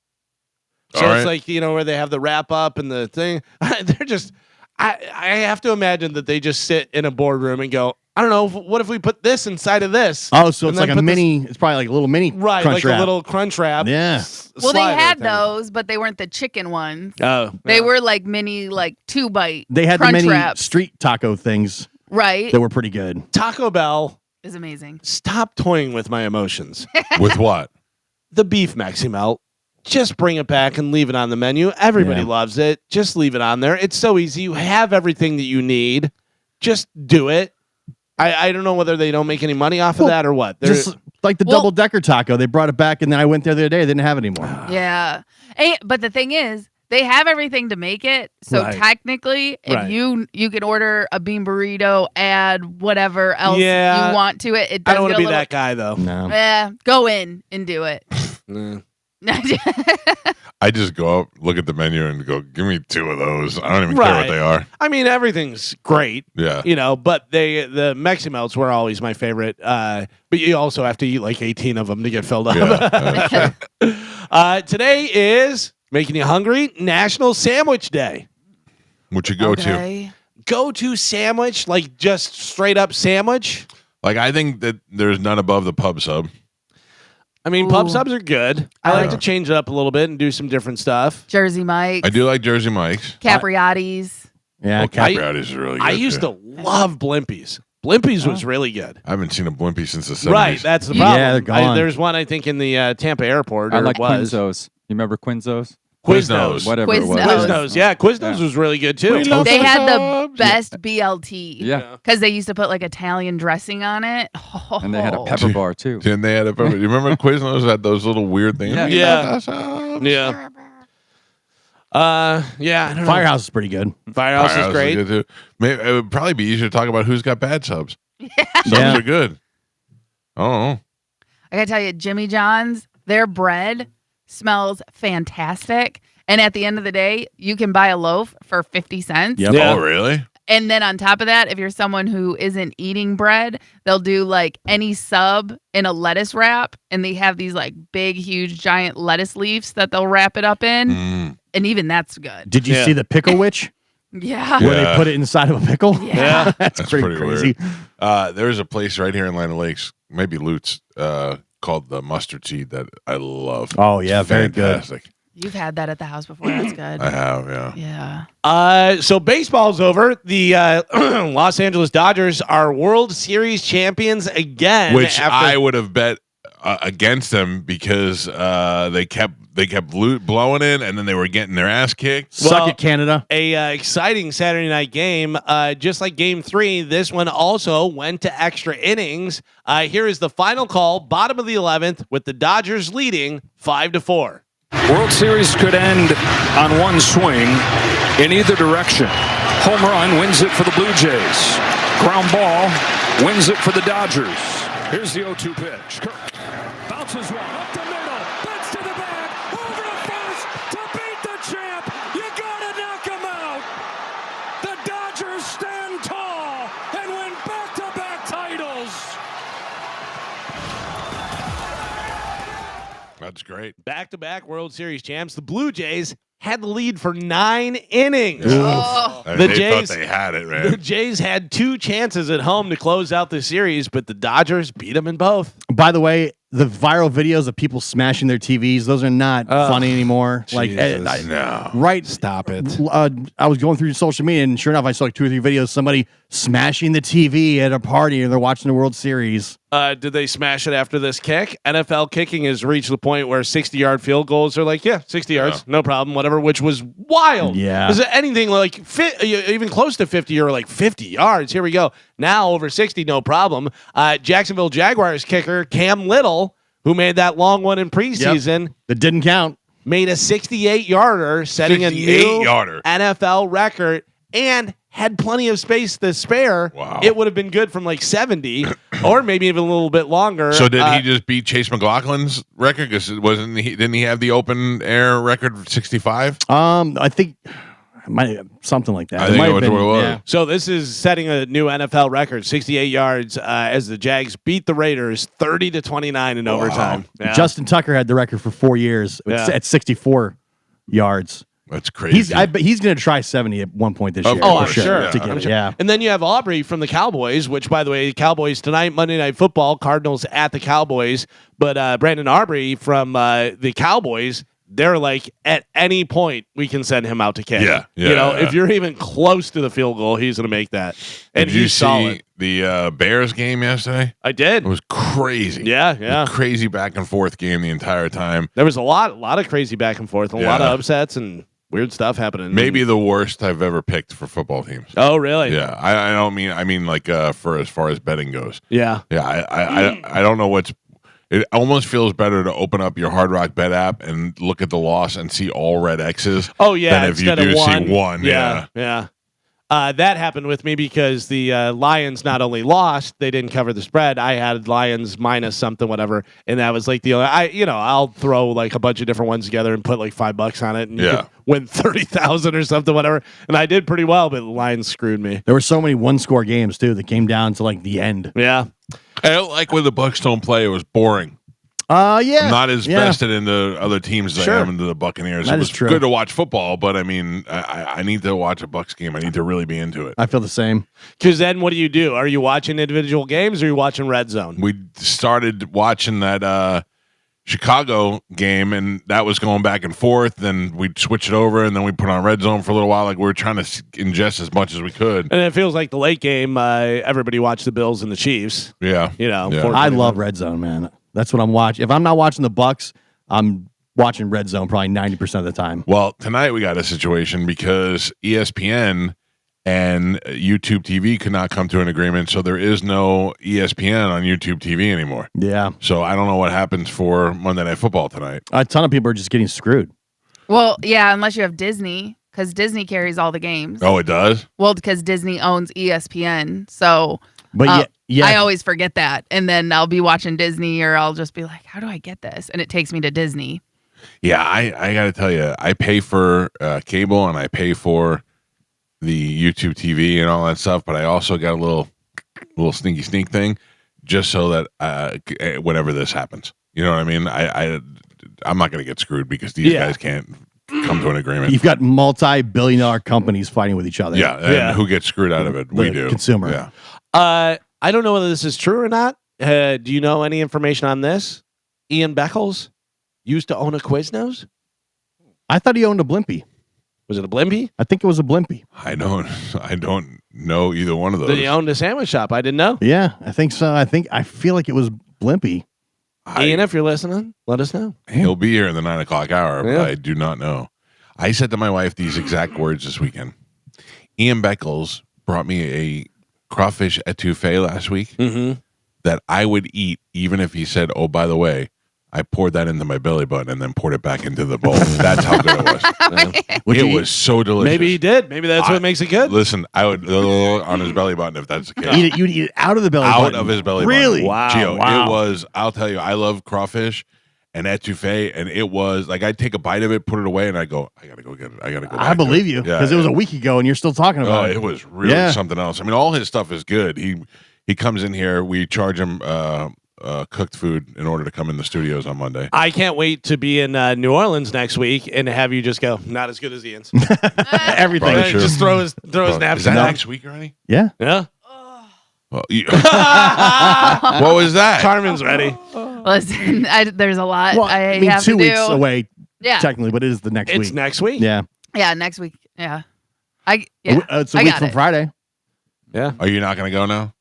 So All it's right. like, where they have the wrap up and the thing. They're just, I have to imagine that they just sit in a boardroom and go, I don't know, what if we put this inside of this? Oh, so And it's like then a put this- mini. It's probably like a little mini Right, crunch like wrap. a little crunch wrap. Yeah. Well, they slider had thing. those, but they weren't the chicken ones. Oh, They yeah. were like mini, like 2-bite. They had the crunch mini wraps. street taco things Right. that were pretty good. Taco Bell. Is amazing. Stop toying with my emotions. With what? The beef Maxi Melt. Just bring it back and leave it on the menu. Everybody Yeah. loves it. Just leave it on there. It's so easy. You have everything that you need. Just do it. I don't know whether they don't make any money off of Well, that or what. They're- Just like the Well- double decker taco. They brought it back and then I went there the other day. They didn't have it anymore. Yeah. But the thing is, they have everything to make it. So Right. technically, if Right. you can order a bean burrito, add whatever else Yeah. you want to it. It I does don't want get to a be little, that guy, though. No. Yeah, go in and do it. I just go up, look at the menu, and go, "Give me 2 of those." I don't even care Right. what they are. I mean, everything's great, Yeah. but the Mexi Melts were always my favorite. But you also have to eat like 18 of them to get filled up. Yeah. Today is, making you hungry, National Sandwich Day. What you go to? Okay. Go-to sandwich, like just straight up sandwich. Like, I think that there's none above the pub sub. I mean, pub Ooh. subs are good. I like to change it up a little bit and do some different stuff. Jersey Mike. I do like Jersey Mike's. Capriotti's. Yeah. Well, I- Capriati's is really good. I used too. to love Blimpies. Blimpies was really good. I haven't seen a Blimpie since the 70s. Right, that's the Yeah, problem. they're gone. There's one, I think, in the Tampa airport. I or like was. Quinzos. You remember Quinzos? Quiznos. Whatever it was. Quiznos. Quiznos. Yeah, Quiznos Yeah. was really good too. We love They had the subs. best BLT. Yeah. Because they used to put like Italian dressing on it. And they had a pepper bar too. And they had a pepper. You remember Quiznos had those little weird things? Yeah. We Yeah. love the subs. Yeah. Yeah, I don't know. Firehouse is pretty good. Firehouse is Firehouse great. good too. Maybe, it would probably be easier to talk about who's got bad subs. Subs Yeah. are good. Oh, I gotta tell you, Jimmy John's, their bread smells fantastic. And at the end of the day, you can buy a loaf for 50 cents. Yep. Yeah. Oh, really? And then on top of that, if you're someone who isn't eating bread, they'll do like any sub in a lettuce wrap. And they have these like big, huge, giant lettuce leaves that they'll wrap it up in. Mm. And even that's good. Did you Yeah. see the pickle witch Yeah. where Yeah. they put it inside of a pickle? Yeah. That's That's pretty, pretty crazy. weird. There's a place right here in Land Lakes, maybe Lutz, called the Mustard Seed that I love. Oh, yeah, It's very good. fantastic. You've had that at the house before. That's good. I have, yeah. Yeah. So baseball's over. The Los Angeles Dodgers are World Series champions again. Which after- I would have bet against them because they kept blowing it, and then they were getting their ass kicked. Suck Well, it, Canada. a exciting Saturday night game. Just like Game 3, this one also went to extra innings. Here is the final call, bottom of the 11th, with the Dodgers leading 5-4. World Series could end on one swing in either direction. Home run wins it for the Blue Jays. Ground ball wins it for the Dodgers. Here's the 0-2 pitch. Kirk bounces one up the middle, bends to the bag, over to first to beat the champ. You gotta knock him out. The Dodgers stand tall and win back-to-back titles. That's great. Back-to-back World Series champs. The Blue Jays had the lead for 9 innings. Oh. The They Jays- thought they had it, The man. Jays had 2 chances at home to close out the series, but the Dodgers beat them in both. By the way, the viral videos of people smashing their TVs, those are not funny anymore. Like, Jesus. No. right. Stop it. I was going through social media, and sure enough, I saw like 2 or 3 videos. Somebody smashing the TV at a party, and they're watching the World Series. Did they smash it after this kick? NFL kicking has reached the point where 60-yard field goals are like, yeah, 60 yards, no problem, whatever, which was wild. Yeah. Is it anything like even close to 50 or like 50 yards? Here we go. Now over 60, no problem. Jacksonville Jaguars kicker Cam Little, who made that long one in preseason, That didn't count. made a 68-yarder, setting a new 68-yarder. NFL record, and had plenty of space to spare. Wow. It would have been good from like 70 or maybe even a little bit longer. So did he just beat Chase McLaughlin's record? Because didn't he have the open air record of 65? I think something like that. I It think might it have was been, what it was. yeah. So this is setting a new NFL record, 68 yards, as the Jags beat the Raiders 30-29 in overtime. Yeah. Justin Tucker had the record for 4 years at 64 yards. That's crazy. I bet he's going to try 70 at one point this Of year. course, I'm for sure. yeah. To get I'm it, sure. yeah. And then you have Aubrey from the Cowboys, which, by the way, Cowboys tonight, Monday Night Football, Cardinals at the Cowboys. But Brandon Aubrey from the Cowboys, they're like, at any point, we can send him out to kick. Yeah, If you're even close to the field goal, he's going to make that. And Did you he's see solid. the Bears game yesterday? I did. It was crazy. Yeah, It was yeah. a crazy back and forth game the entire time. There was a lot of crazy back and forth, a lot Yeah. of upsets and weird stuff happening. Maybe the worst I've ever picked for football teams. Oh, really? Yeah, I don't mean. I mean like for as far as betting goes. Yeah. Yeah, I don't know what's. It almost feels better to open up your Hard Rock Bet app and look at the loss and see all red X's. Oh, yeah. Than if you instead of do one. see one. Yeah. Yeah. That happened with me because the Lions not only lost, they didn't cover the spread. I had Lions minus something, whatever, and that was like the only. I'll throw like a bunch of different ones together and put like $5 on it, and you could win 30,000 or something, whatever. And I did pretty well, but the Lions screwed me. There were so many one-score games, too, that came down to like the end. Yeah. I don't like when the Bucs don't play. It was boring. Yeah. I'm not as yeah. vested into other teams as Sure. I am into the Buccaneers. That it is was true. good to watch football, but I mean, I need to watch a Bucs game. I need to really be into it. I feel the same. Because then what do? Are you watching individual games or are you watching Red Zone? We started watching that Chicago game, and that was going back and forth. Then we'd switch it over, and then we put on Red Zone for a little while. Like we were trying to ingest as much as we could. And it feels like the late game, everybody watched the Bills and the Chiefs. Yeah. Yeah. I love Red Zone, man. That's what I'm watching. If I'm not watching the Bucks, I'm watching Red Zone probably 90% of the time. Well, tonight we got a situation because ESPN and YouTube TV could not come to an agreement, so there is no ESPN on YouTube TV anymore. Yeah. So I don't know what happens for Monday Night Football tonight. A ton of people are just getting screwed. Well, yeah, unless you have Disney, because Disney carries all the games. Oh, it does? Well, because Disney owns ESPN, so But yeah, I always forget that, and then I'll be watching Disney, or I'll just be like, "How do I get this?" And it takes me to Disney. Yeah, I got to tell you, I pay for cable and I pay for the YouTube TV and all that stuff, but I also got a little sneaky sneak thing just so that whenever this happens, you know what I mean? I'm not going to get screwed because these guys can't come to an agreement. You've got multi-billion-dollar companies fighting with each other. Yeah, and who gets screwed out of it? We do. Consumer. Yeah. I don't know whether this is true or not. Do you know any information on this? Ian Beckles used to own a Quiznos. I thought he owned a Blimpie. Was it a Blimpie? I think it was a Blimpie. I don't know either one of those. Did he own a sandwich shop? I didn't know. Yeah, I think so. I feel like it was Blimpie. Ian, if you're listening, let us know. He'll be here in the 9 o'clock hour, Yeah. but I do not know. I said to my wife these exact words this weekend. Ian Beckles brought me a crawfish etouffee last week that I would eat even if he said, "Oh, by the way, I poured that into my belly button and then poured it back into the bowl." That's how good it was. It was so delicious. Maybe he did. Maybe that's what makes it good. Listen, I would on his belly button if that's the case. You'd eat it out of the belly Out button. of his belly Really? button. Wow. Gio, Wow. it was, I'll tell you, I love crawfish and etouffee, and it was like I'd take a bite of it, put it away, and I go, I gotta go get it. I gotta go. I believe you because it was a week ago and you're still talking Oh, about it. it was really Yeah. something else. I mean, all his stuff is good. He comes in here, we charge him cooked food in order to come in the studios on Monday. I can't wait to be in New Orleans next week and have you just go, not as good as Ian's. Everything. Probably true. Just throw his Is that napkin down. next week already? Yeah. Yeah. Well, what was that? Carmen's ready. Listen, there's a lot Well, I mean, have 2 to weeks do. away Yeah, technically, but it is the next It's week. next week. Yeah. yeah, next week. Yeah, it's a I week got from it. Friday. Yeah. Are you not going to go now?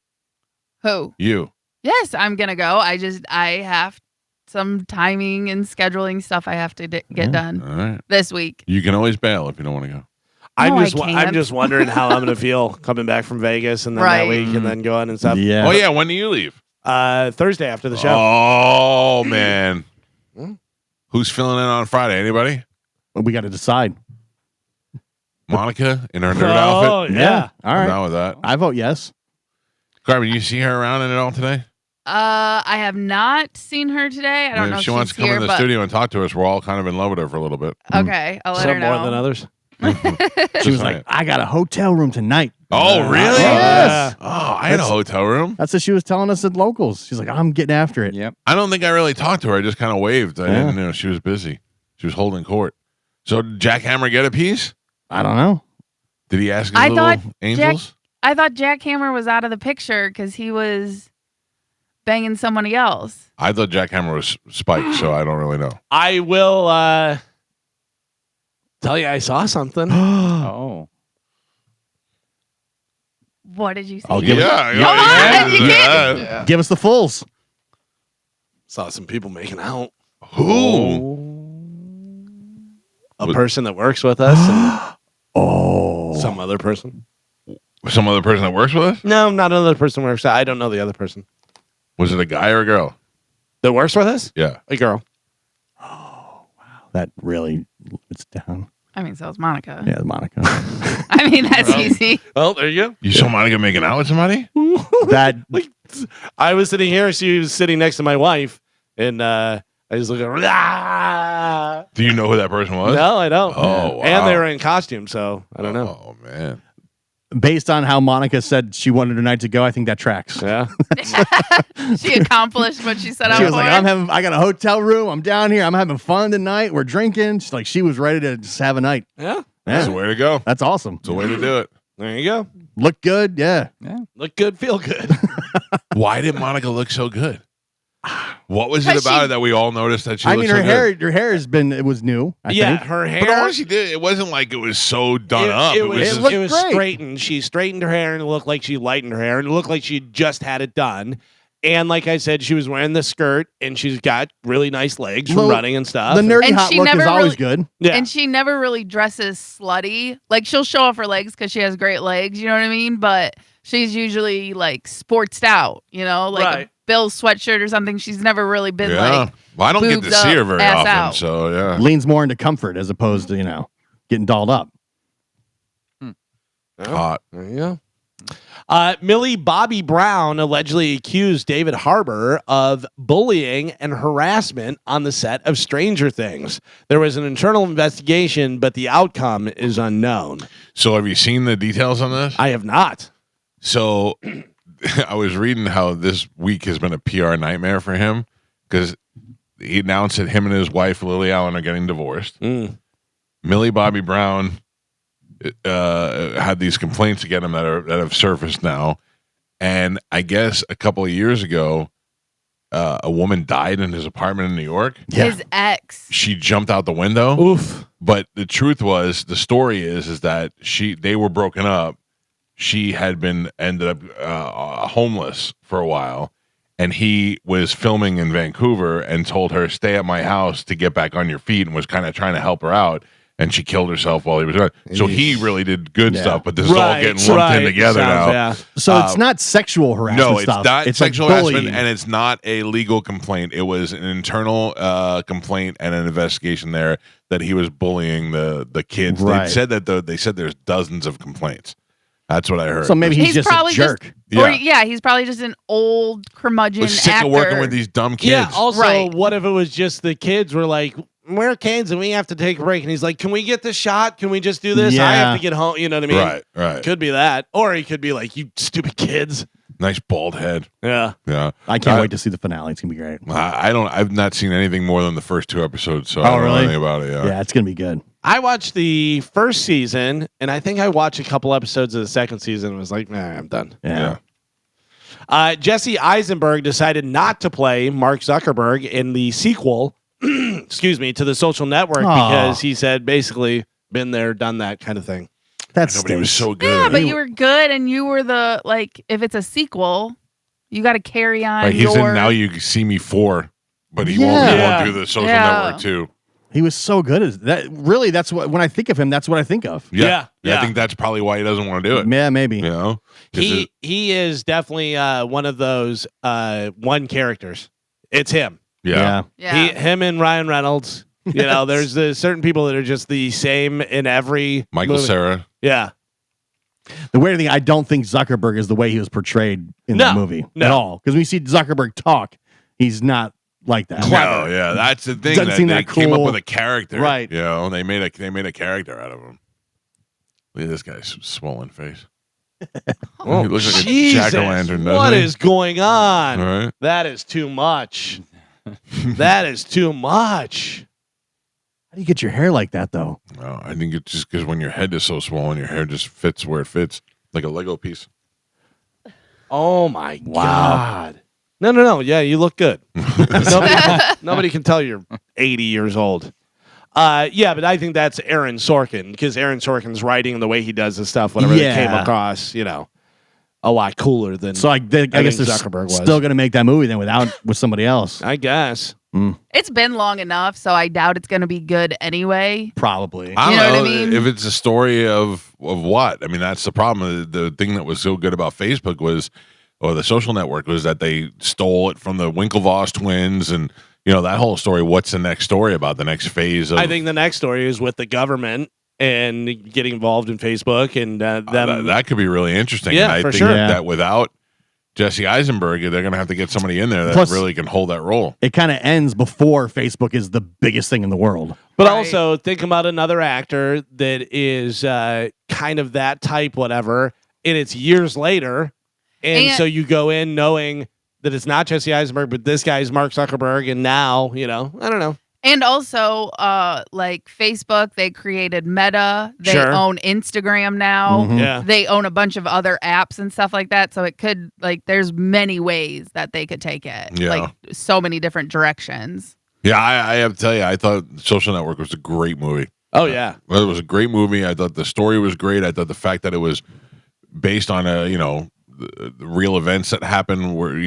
Who? You. Yes, I'm gonna go. I have some timing and scheduling stuff I have to get done All right. this week. You can always bail if you don't want to go. I'm No, I just I'm can't. just wondering how I'm going to feel coming back from Vegas and then that Right. week and then going and stuff. Yeah. Oh, yeah. When do you leave? Thursday after the show. Oh, man. Who's filling in on Friday? Anybody? Well, we got to decide. Monica in her nerd Oh, outfit. yeah. All I'm right. down with that. I vote yes. Carmen, you see her around in it all today? I have not seen her today. I don't know if if she wants to she's come here, in the but studio and talk to us, we're all kind of in love with her for a little bit. okay, I'll let her Some know. more than others. She was like, I got a hotel room tonight. Oh, really? Yes. Oh, I had a hotel room. That's what she was telling us at locals. She's like, I'm getting after it. Yep. I don't think I really talked to her. I just kind of waved. I Yeah. didn't know she was busy. She was holding court. So did Jack Hammer get a piece? I don't know. Did he ask his I little thought angels? I thought Jack Hammer was out of the picture because he was banging somebody else. I thought Jack Hammer was Spike, so I don't really know. I will tell you I saw something. Oh. What did you see? I'll give it- Come on, you can't. Yeah. Give us the fulls. Saw some people making out. Who? A person that works with us and Oh. some other person. Some other person that works with us? No, not another person works. I don't know the other person Was it a guy or a girl? that works with us. Yeah. A girl. That really, it's down. I mean, so is Monica. Yeah, Monica. I mean, that's easy. Well, there you You saw Monica making out with somebody? go. That Like, I was sitting here. She was sitting next to my wife, and I was looking. "Ah!" Do you know who that person was? No, I don't. Oh, wow. And they were in costume, so I don't know. Oh, man. based on how Monica said she wanted her night to go, I think that tracks. Yeah. She accomplished what she set out She was for. like, I got a hotel room. I'm down here. I'm having fun tonight. We're drinking. She's like, she was ready to just have a night. Yeah. That's the Yeah. way to go. That's awesome. That's the way to do it. There you go. Look good. Yeah. Look good, feel good. Why did Monica look so good? What was it Because about she- it that we all noticed that she I looked mean, so her hair has been, it was new. I yeah, think. her hair. But all she did, it wasn't like it was so done up. It It was was, just, looked it was great. straightened. She straightened her hair and it looked like she lightened her hair and it looked like she just had it done. And like I said, she was wearing the skirt and she's got really nice legs from Well, running and stuff. The nerdy And hot she look is never always really- good. yeah. And she never really dresses slutty. Like, she'll show off her legs because she has great legs, you know what I mean? But she's usually like sportsed out, you know, like Right. a Bill's sweatshirt or something. She's never really been yeah. like, Well, I don't get to boobs see her up, very ass often, out. so yeah. Leans more into comfort as opposed to, getting dolled up. Hot. There you go. Millie Bobby Brown allegedly accused David Harbour of bullying and harassment on the set of Stranger Things. There was an internal investigation, but the outcome is unknown. So have you seen the details on this? I have not. So I was reading how this week has been a PR nightmare for him because he announced that him and his wife Lily Allen are getting divorced. Millie Bobby Brown had these complaints against him that have surfaced now, and I guess a couple of years ago, a woman died in his apartment in New York. his ex. She jumped out the window. Oof. But the truth was, the story is that they were broken up. She had ended up homeless for a while, and he was filming in Vancouver and told her, "Stay at my house to get back on your feet," and was kind of trying to help her out. And she killed herself while he was doing it. So he really did good Yeah. stuff, but this is all getting lumped in together now. Yeah. So it's not sexual harassment No, it's stuff. not like sexual harassment, bullying. and it's not a legal complaint. It was an internal complaint and an investigation there that he was bullying the kids. Right. They said that they said there's dozens of complaints. That's what I heard. So maybe he's just a probably jerk. Yeah. He's probably just an old curmudgeon was sick actor. of working with these dumb kids. Yeah. Also, Right. what if it was just the kids were like, "We're kids and we have to take a break," and he's like, "Can we get this shot? Can we just do this? I Yeah. have to get home." You know what I mean? Right. Could be that, or he could be like, "You stupid kids." Nice bald head. Yeah. Yeah. I can't wait to see the finale. It's gonna be great. I've not seen anything more than the first 2 episodes, so I Oh, don't know really? anything about it. Yeah, it's gonna be good. I watched the first season, and I think I watched a couple episodes of the second season and was like, "Nah, I'm done." Yeah. Jesse Eisenberg decided not to play Mark Zuckerberg in the sequel, excuse me, to The Social Network Aw. because he said basically been there, done that kind of thing. That's Nobody was so good. Yeah, but you were good, and you were the if it's a sequel, you got to carry on. Right, he's your... in Now You See Me 4, but he Yeah. won't do the Social Yeah. Network 2. He was so good at that. Really, that's what when I think of him, that's what I think of. Yeah. I think that's probably why he doesn't want to do it. Yeah, maybe. You know, 'Cause He is definitely one of those one characters. It's him. Yeah. Yeah. Him and Ryan Reynolds. You know, there's certain people that are just the same in every Michael movie. Cera. Yeah. The weird thing, I don't think Zuckerberg is the way he was portrayed in the movie at all. Because when you see Zuckerberg talk, he's not like that. No, yeah, that's the thing. Doesn't seem They that came up cool. with a character, Right. You know, they made a character out of him. Look at this guy's swollen face. Oh, he looks like Jesus. a jack-o'-lantern, doesn't What he? is going on? All right. That is too much. That is too much. How do you get your hair like that, though? No, I think it's just because when your head is so swollen, your hair just fits where it fits, like a Lego piece. Oh my God. No. Yeah, you look good. nobody can tell you're 80 years old. Yeah, but I think that's Aaron Sorkin because Aaron Sorkin's writing the way he does his stuff, whatever they came across, you know, a lot cooler than. So I guess they're Zuckerberg was. still going to make that movie then with somebody else. I guess. It's been long enough, so I doubt it's going to be good anyway. Probably. I don't You know know what I mean? if it's a story of what. I mean, that's the problem. The thing that was so good about Facebook was, or the social network, was that they stole it from the Winklevoss twins, and you know that whole story. What's the next story about? The next phase of? I think the next story is with the government and getting involved in Facebook and them. that could be really interesting. Yeah, and I for think sure. that without Jesse Eisenberg, they're going to have to get somebody in there that Plus- really can hold that role. It kind of ends before Facebook is the biggest thing in the world. But Right. also think about another actor that is kind of that type, whatever, and it's years later. And so you go in knowing that it's not Jesse Eisenberg, but this guy's Mark Zuckerberg. And now, you know, I don't know. And also, like Facebook, they created Meta. They Sure. own Instagram now. Mhm. Yeah. They own a bunch of other apps and stuff like that. So it could, like, there's many ways that they could take it. Yeah. Like, so many different directions. Yeah, I have to tell you, I thought Social Network was a great movie. Oh, yeah. Well, it was a great movie. I thought the story was great. I thought the fact that it was based on the real events that happened, where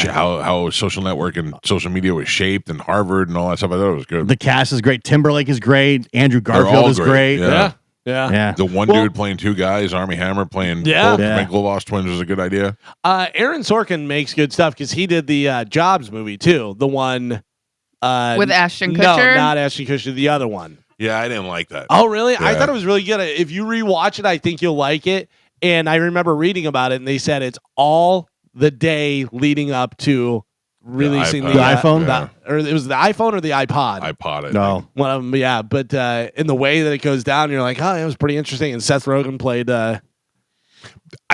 how Social Network and social media was shaped, and Harvard and all that stuff. I thought it was good. The cast is great. Timberlake is great. Andrew They're all Garfield is great. Yeah. Yeah. The one Well- dude playing two guys, Army Hammer playing Yeah. both Yeah. Winklevoss twins, was a good idea. Aaron Sorkin makes good stuff because he did the Jobs movie, too. The one. With Ashton No, Kutcher? not Ashton Kutcher. The other one. Yeah, I didn't like that. Oh, really? I Yeah. thought it was really good. If you rewatch it, I think you'll like it. And I remember reading about it, and they said it's all the day leading up to releasing iPod. the iPhone? Yeah. or it was the iPhone or the iPod. iPod. I think. No. One of them, yeah. But in the way that it goes down, you're like, oh, it was pretty interesting. And Seth Rogen played, I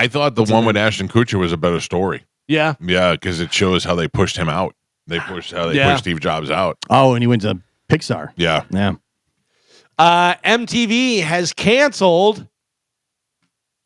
thought the one with Ashton Kutcher was a better story. yeah. Yeah, because it shows how they pushed him out. They pushed Steve Jobs out. Oh, and he went to Pixar. Yeah. Yeah. MTV has canceled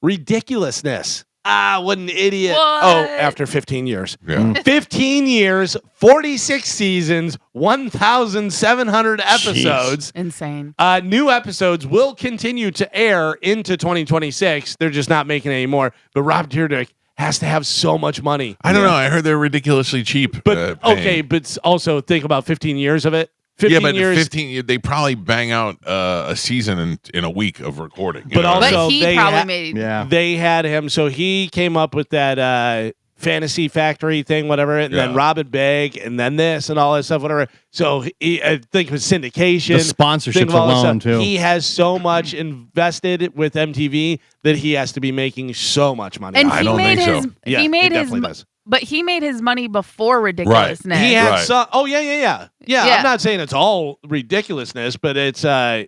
Ridiculousness. What an idiot. What? Oh, after 15 years. Yeah. 15 years, 46 seasons, 1,700 episodes. Insane. New episodes will continue to air into 2026. They're just not making any more. But Rob Dyrdek has to have so much money. I don't know. I heard they're ridiculously cheap. But paying. okay, but also think about 15 years of it. 15 Yeah, but years. 15. They probably bang out a season in a week of recording. You But know what I also- mean? But he they probably ha- made. Yeah. They had him, so he came up with that fantasy factory thing, whatever, and then Yeah. Robin Big, and then this and all that stuff, whatever. So I think with syndication, The sponsorships think of all this alone, stuff. too. He has so much invested with MTV that he has to be making so much money. And I he don't made think so. his. Yeah, he made it his. definitely does. But he made his money before ridiculousness. He had Right. some. Oh yeah. Yeah. I'm not saying it's all ridiculousness, but it's has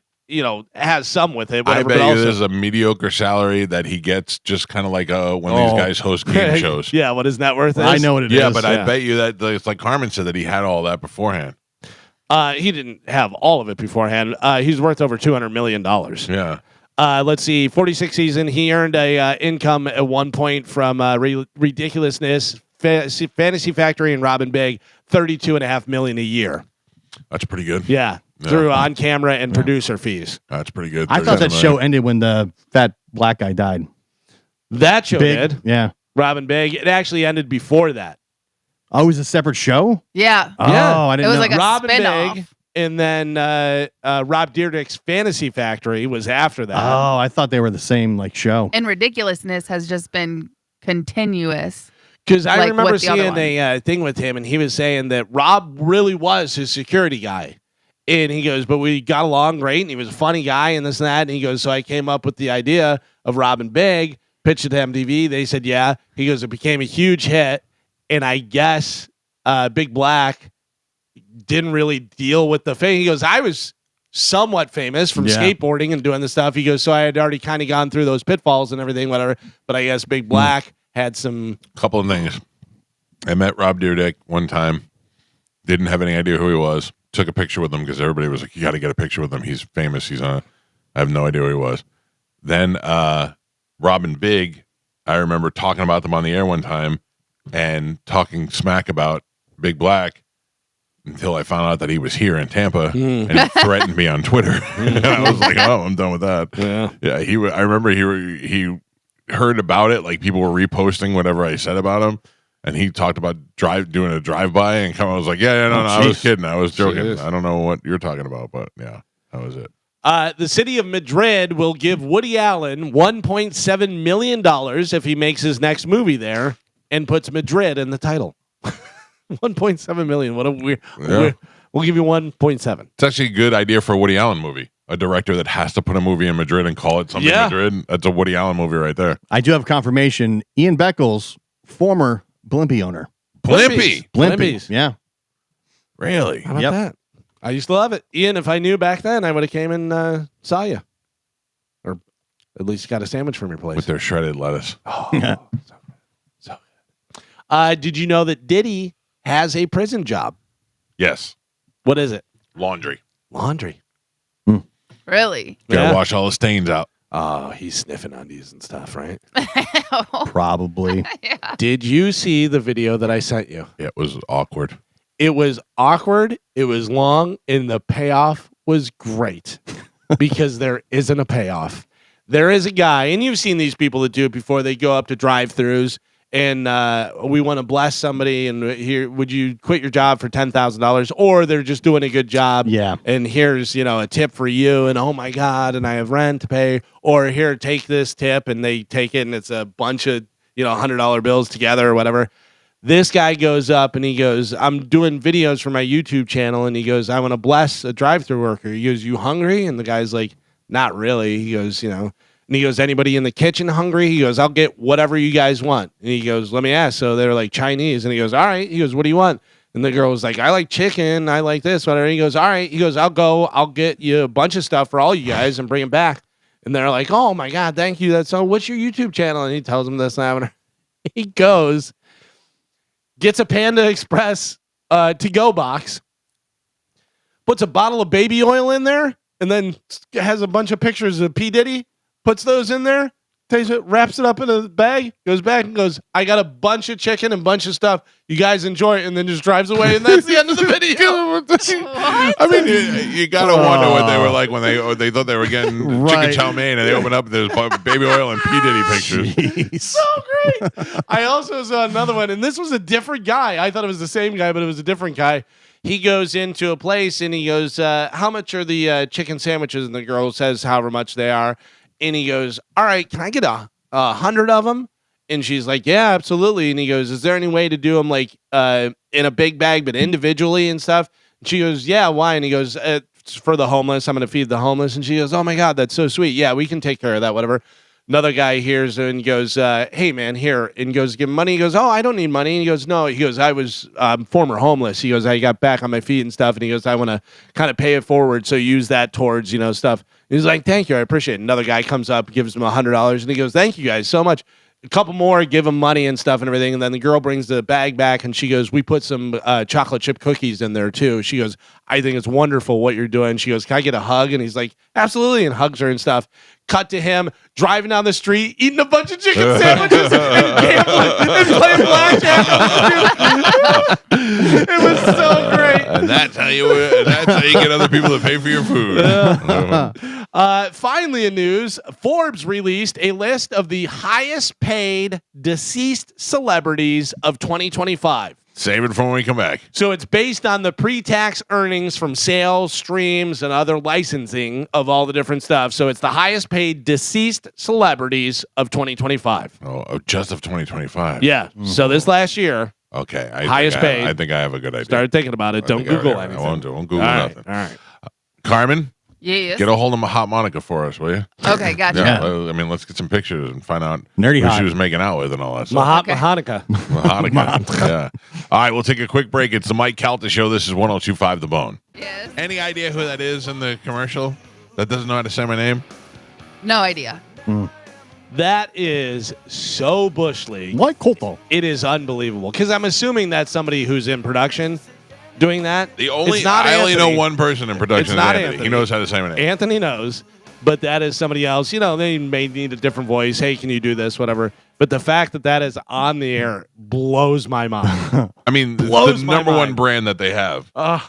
some with it. I Whatever, bet but you also, there's a mediocre salary that he gets just kind of like when these guys host game shows. yeah, what his net worth is. I know what it is. Yeah, but I yeah. bet you that it's like Carmen said that he had all that beforehand. He didn't have all of it beforehand. He's worth over $200 million. Yeah. Let's see, 46 season. He earned a income at one point from Ridiculousness, Fantasy Factory, and Robin Big, $32.5 million a year. That's pretty good. Yeah, Yeah. through on camera and producer fees. That's pretty good. I thought that 37 show million. ended when the fat black guy died. That show Big. did. Yeah. Robin Big. It actually ended before that. Oh, it was a separate show? Yeah. Oh, Yeah. I It didn't was know. like a Robin spin-off. Big, and then Rob Dyrdek's Fantasy Factory was after that. Oh, I thought they were the same show. And ridiculousness has just been continuous. Because I Like remember what the other seeing one. a thing with him, and he was saying that Rob really was his security guy. And he goes, but we got along great, and he was a funny guy, and this and that. And he goes, so I came up with the idea of Robin Big, pitched it to MTV. They said, yeah. He goes, it became a huge hit. And I guess Big Black didn't really deal with the thing. He goes, I was somewhat famous from skateboarding and doing the stuff. He goes, so I had already kind of gone through those pitfalls and everything, whatever. But I guess Big Black had some. Couple of things. I met Rob Dyrdek one time. Didn't have any idea who he was. Took a picture with him because everybody was like, you got to get a picture with him. He's famous. He's on. I have no idea who he was. Then Robin Big, I remember talking about them on the air one time and talking smack about Big Black until I found out that he was here in Tampa and he threatened me on Twitter. And I was like, oh, I'm done with that. Yeah. I remember he heard about it. Like people were reposting whatever I said about him. And he talked about doing a drive-by, and I was like, no, I was kidding. I was joking. Jeez. I don't know what you're talking about, but yeah, that was it. The city of Madrid will give Woody Allen $1.7 million if he makes his next movie there and puts Madrid in the title. 1.7 million. What a weird. We'll give you 1.7. It's actually a good idea for a Woody Allen movie. A director that has to put a movie in Madrid and call it something Madrid. That's a Woody Allen movie right there. I do have confirmation. Ian Beckles, former Blimpie owner. Blimpie. Yeah. Really? How about that? I used to love it. Ian, if I knew back then, I would have came and saw you. Or at least got a sandwich from your place. With their shredded lettuce. Oh, so good. Did you know that Diddy has a prison job? Yes. What is it? Laundry. Laundry. Really? Gotta wash all the stains out. Oh, he's sniffing undies and stuff, right? Probably. Did you see the video that I sent you? Yeah, it was awkward. It was awkward. It was long, and the payoff was great because there isn't a payoff. There is a guy, and you've seen these people that do it before. They go up to drive-thrus, and we want to bless somebody, and here, would you quit your job for $10,000? Or they're just doing a good job. Yeah. And here's, a tip for you, and oh my God, and I have rent to pay. Or here, take this tip, and they take it, and it's a bunch of, $100 bills together or whatever. This guy goes up and he goes, I'm doing videos for my YouTube channel, and he goes, I want to bless a drive-thru worker. He goes, you hungry? And the guy's like, not really. He goes, and he goes, anybody in the kitchen hungry? He goes, I'll get whatever you guys want. And he goes, let me ask. So they're like Chinese. And he goes, all right. He goes, what do you want? And the girl was like, I like chicken. I like this, whatever. He goes, all right. He goes, I'll get you a bunch of stuff for all you guys and bring it back. And they're like, oh my God, thank you. That's so, what's your YouTube channel? And he tells them this and that. He goes, gets a Panda Express to-go box, puts a bottle of baby oil in there, and then has a bunch of pictures of P. Diddy, puts those in there, takes it, wraps it up in a bag, goes back and goes, I got a bunch of chicken and bunch of stuff. You guys enjoy it, and then just drives away, and that's the end of the video. I mean, you gotta wonder what they were like when they thought they were getting chicken chow mein, and they open up, there's baby oil and P. Diddy pictures. Jeez. So great. I also saw another one, and this was a different guy. I thought it was the same guy, but it was a different guy. He goes into a place, and he goes, how much are the chicken sandwiches? And the girl says however much they are. And he goes, all right, can I get 100 of them? And she's like, yeah, absolutely. And he goes, is there any way to do them like in a big bag, but individually and stuff? And she goes, yeah, why? And he goes, it's for the homeless. I'm going to feed the homeless. And she goes, oh my God, that's so sweet. Yeah, we can take care of that, whatever. Another guy hears and goes, hey man, here. And goes, give him money. He goes, oh, I don't need money. And he goes, no. He goes, I was former homeless. He goes, I got back on my feet and stuff. And he goes, I want to kind of pay it forward. So use that towards, stuff. And he's like, thank you. I appreciate it. Another guy comes up, gives him $100. And he goes, thank you guys so much. A couple more, give him money and stuff and everything. And then the girl brings the bag back and she goes, we put some chocolate chip cookies in there too. She goes, I think it's wonderful what you're doing. She goes, can I get a hug? And he's like, absolutely. And hugs her and stuff. Cut to him driving down the street, eating a bunch of chicken sandwiches and gambling and playing blackjack. It was so great. And that's how you get other people to pay for your food. Finally, in news, Forbes released a list of the highest paid deceased celebrities of 2025. Save it for when we come back. So it's based on the pre-tax earnings from sales, streams, and other licensing of all the different stuff. So it's the highest paid deceased celebrities of 2025. Oh, just of 2025. Yeah. So this last year, Okay. Highest paid. I think I have a good idea. start thinking about it. Don't Google anything. I won't Google All right. nothing. All right. Carmen, Yes. get a hold of Hot Monica for us, will you? Okay, gotcha. Yeah. I mean, let's get some pictures and find out Nerdy who hot. she was making out with and all that stuff. Okay. Hanukkah. Hanukkah. Yeah. All right, we'll take a quick break. It's the Mike Calta Show. This is 102.5 The Bone. Yes. Any idea who that is in the commercial that doesn't know how to say my name? No idea. That is so Bush League. Like Calta. It is unbelievable. Because I'm assuming that's somebody who's in production doing that. The only It's not I only know Anthony. one person in production. It's not Anthony. Anthony. He knows how to say my name. Anthony knows, but that is somebody else. You know, they may need a different voice. Hey, can you do this? Whatever. But the fact that that is on the air blows my mind. I mean, Blows the my number one mind. brand that they have Ugh,